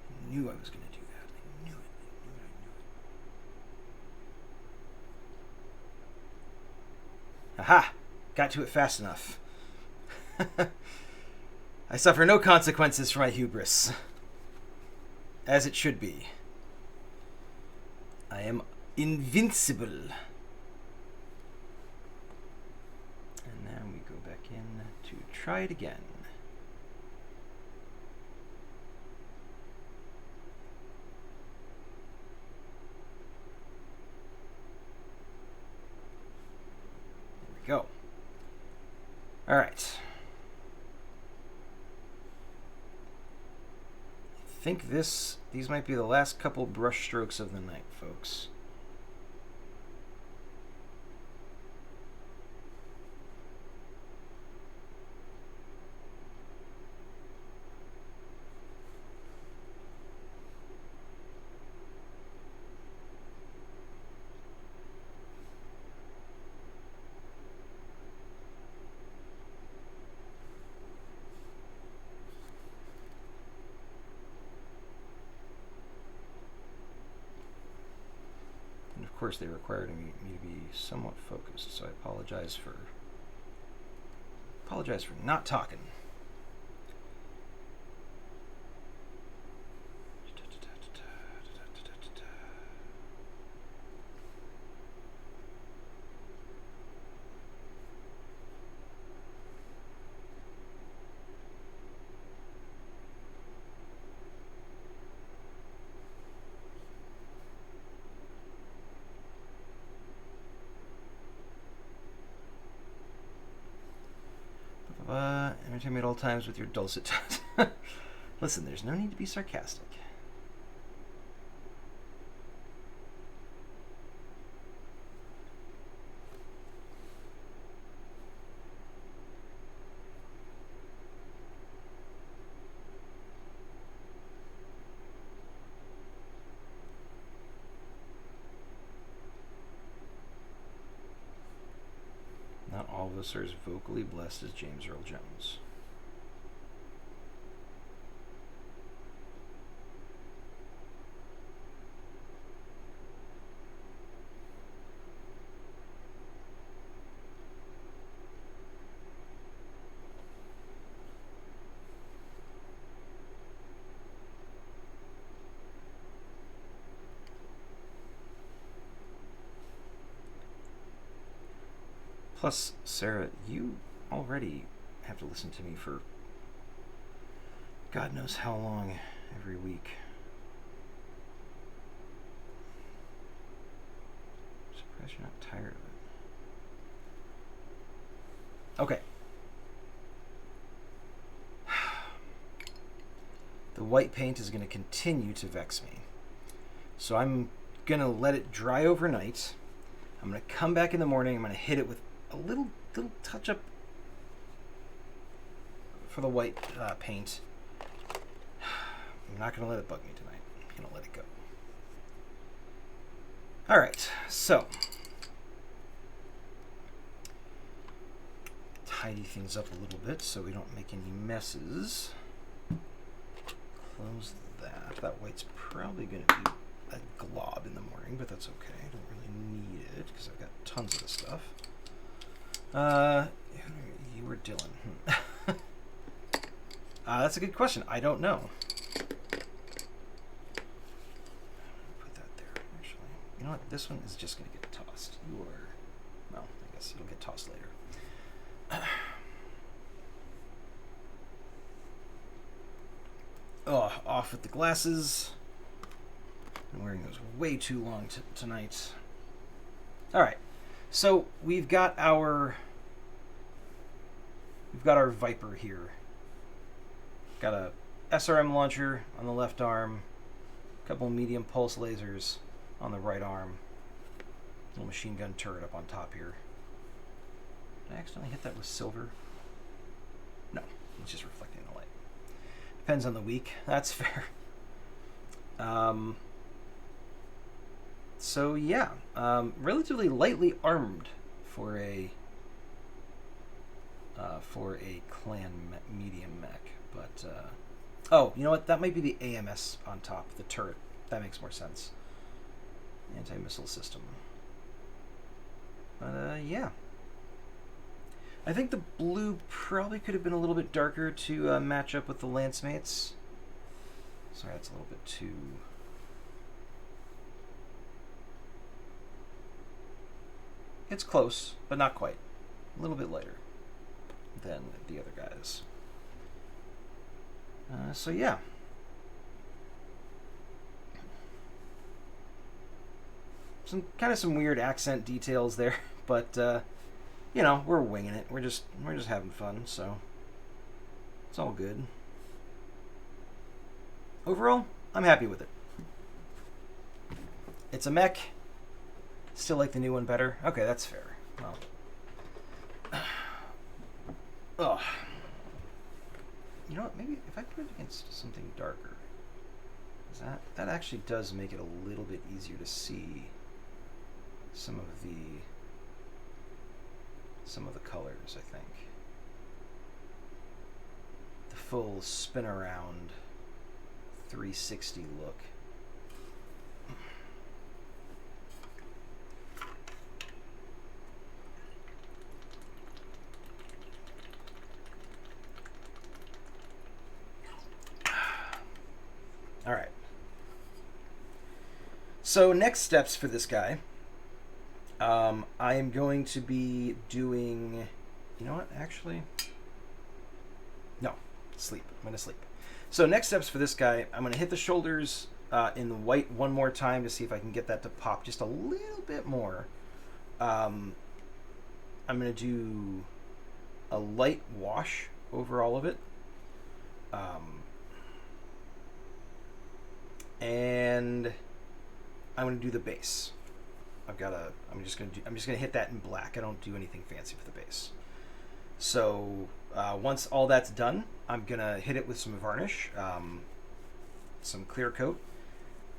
I knew I was going to do that. I knew it. Aha! Got to it fast enough. I suffer no consequences for my hubris. As it should be. I am invincible. And now we go back in to try it again. There we go. All right. I think these might be the last couple brush strokes of the night, folks. Of course, they required me to be somewhat focused, so I apologize for not talking. Entertain me at all times with your dulcet tones. Listen, there's no need to be sarcastic. Not all of us are as vocally blessed as James Earl Jones. Plus, Sarah, you already have to listen to me for God knows how long every week. I'm surprised you're not tired of it. Okay. The white paint is going to continue to vex me. So I'm going to let it dry overnight. I'm going to come back in the morning. I'm going to hit it with a little touch up for the white paint. I'm not going to let it bug me tonight. I'm going to let it go. All right, so tidy things up a little bit so we don't make any messes. Close that. That white's probably going to be a glob in the morning, but that's okay. I don't really need it because I've got tons of this stuff. You were Dylan. That's a good question. I don't know. Put that there, actually. You know what? This one is just going to get tossed. You are... Well, I guess it'll get tossed later. Oh, off with the glasses. I'm wearing those way too long tonight. All right. So we've got our Viper here. Got a SRM launcher on the left arm, a couple medium pulse lasers on the right arm, little machine gun turret up on top here. Did I accidentally hit that with silver? No, it's just reflecting the light. Depends on the week. That's fair. So yeah, relatively lightly armed for a clan medium mech, but oh, you know what? That might be the AMS on top, the turret. That makes more sense. Anti-missile system. But yeah, I think the blue probably could have been a little bit darker to match up with the lance mates. Sorry, that's a little bit too... It's close, but not quite. A little bit lighter than the other guys. So yeah. Some weird accent details there, but you know, we're winging it. We're just having fun, so it's all good. Overall, I'm happy with it. It's a mech. Still like the new one better. Okay, that's fair. Well, oh, you know what? Maybe if I put it against something darker, that actually does make it a little bit easier to see some of the colors, I think. The full spin around 360 look. All right. So next steps for this guy. I am going to be doing, you know what, actually, no, sleep. I'm going to sleep. So next steps for this guy, I'm going to hit the shoulders in white one more time to see if I can get that to pop just a little bit more. I'm going to do a light wash over all of it. And I'm going to do the base. I'm just gonna hit that in black. I don't do anything fancy with the base. So once all that's done, I'm gonna hit it with some varnish, some clear coat,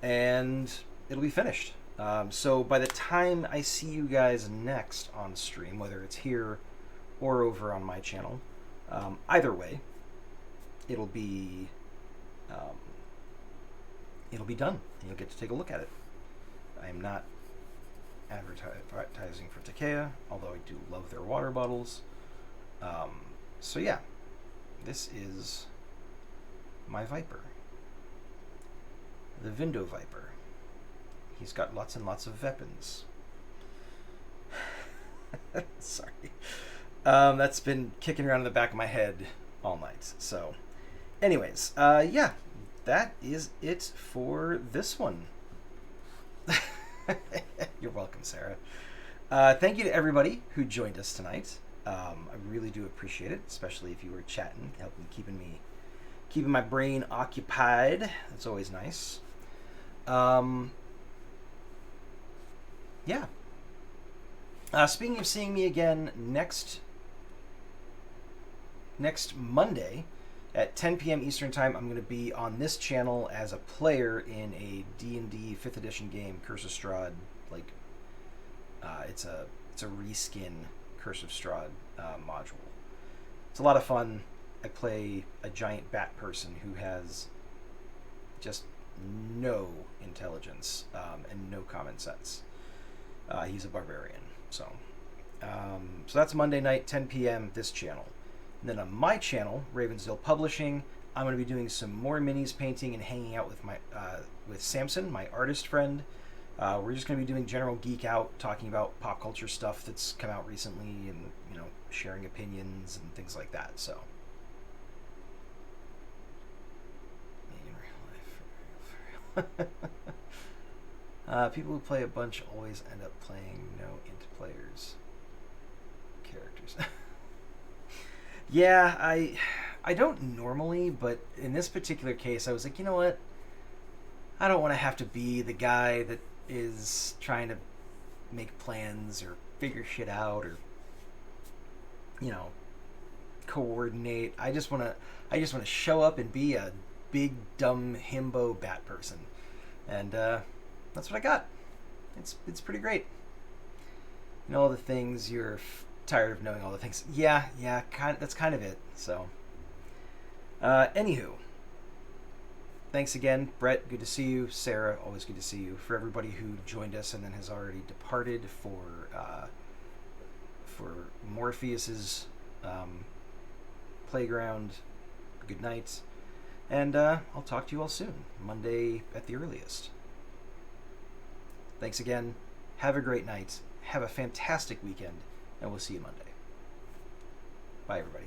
and it'll be finished. So by the time I see you guys next on stream, whether it's here or over on my channel, either way, it'll be done. You'll get to take a look at it. I am not advertising for Takea, although I do love their water bottles. So yeah, this is my Viper, the Vindo Viper. He's got lots and lots of weapons. Sorry. That's been kicking around in the back of my head all night. So anyways, yeah, that is it for this one. You're welcome, Sarah. Thank you to everybody who joined us tonight. I really do appreciate it, especially if you were chatting, helping keeping my brain occupied. That's always nice. Yeah. Speaking of seeing me again next Monday at 10 p.m. Eastern Time, I'm going to be on this channel as a player in a D&D 5th edition game, Curse of Strahd. Like, it's a reskin Curse of Strahd module. It's a lot of fun. I play a giant bat person who has just no intelligence and no common sense. He's a barbarian. So that's Monday night, 10 p.m. this channel. And then on my channel, Ravensdale Publishing, I'm going to be doing some more minis painting and hanging out with with Samson, my artist friend. We're just going to be doing general geek out, talking about pop culture stuff that's come out recently, and sharing opinions and things like that. So, people who play a bunch always end up playing no int players characters. Yeah, I don't normally, but in this particular case, I was like, you know what? I don't want to have to be the guy that is trying to make plans or figure shit out or coordinate. I just want to show up and be a big dumb himbo bat person, and that's what I got. It's pretty great. All the things you're tired of knowing all the things. Yeah, that's kind of it. So, anywho, thanks again, Brett. Good to see you. Sarah, always good to see you. For everybody who joined us and then has already departed for Morpheus's playground, good night. And I'll talk to you all soon, Monday at the earliest. Thanks again. Have a great night. Have a fantastic weekend, and we'll see you Monday. Bye, everybody.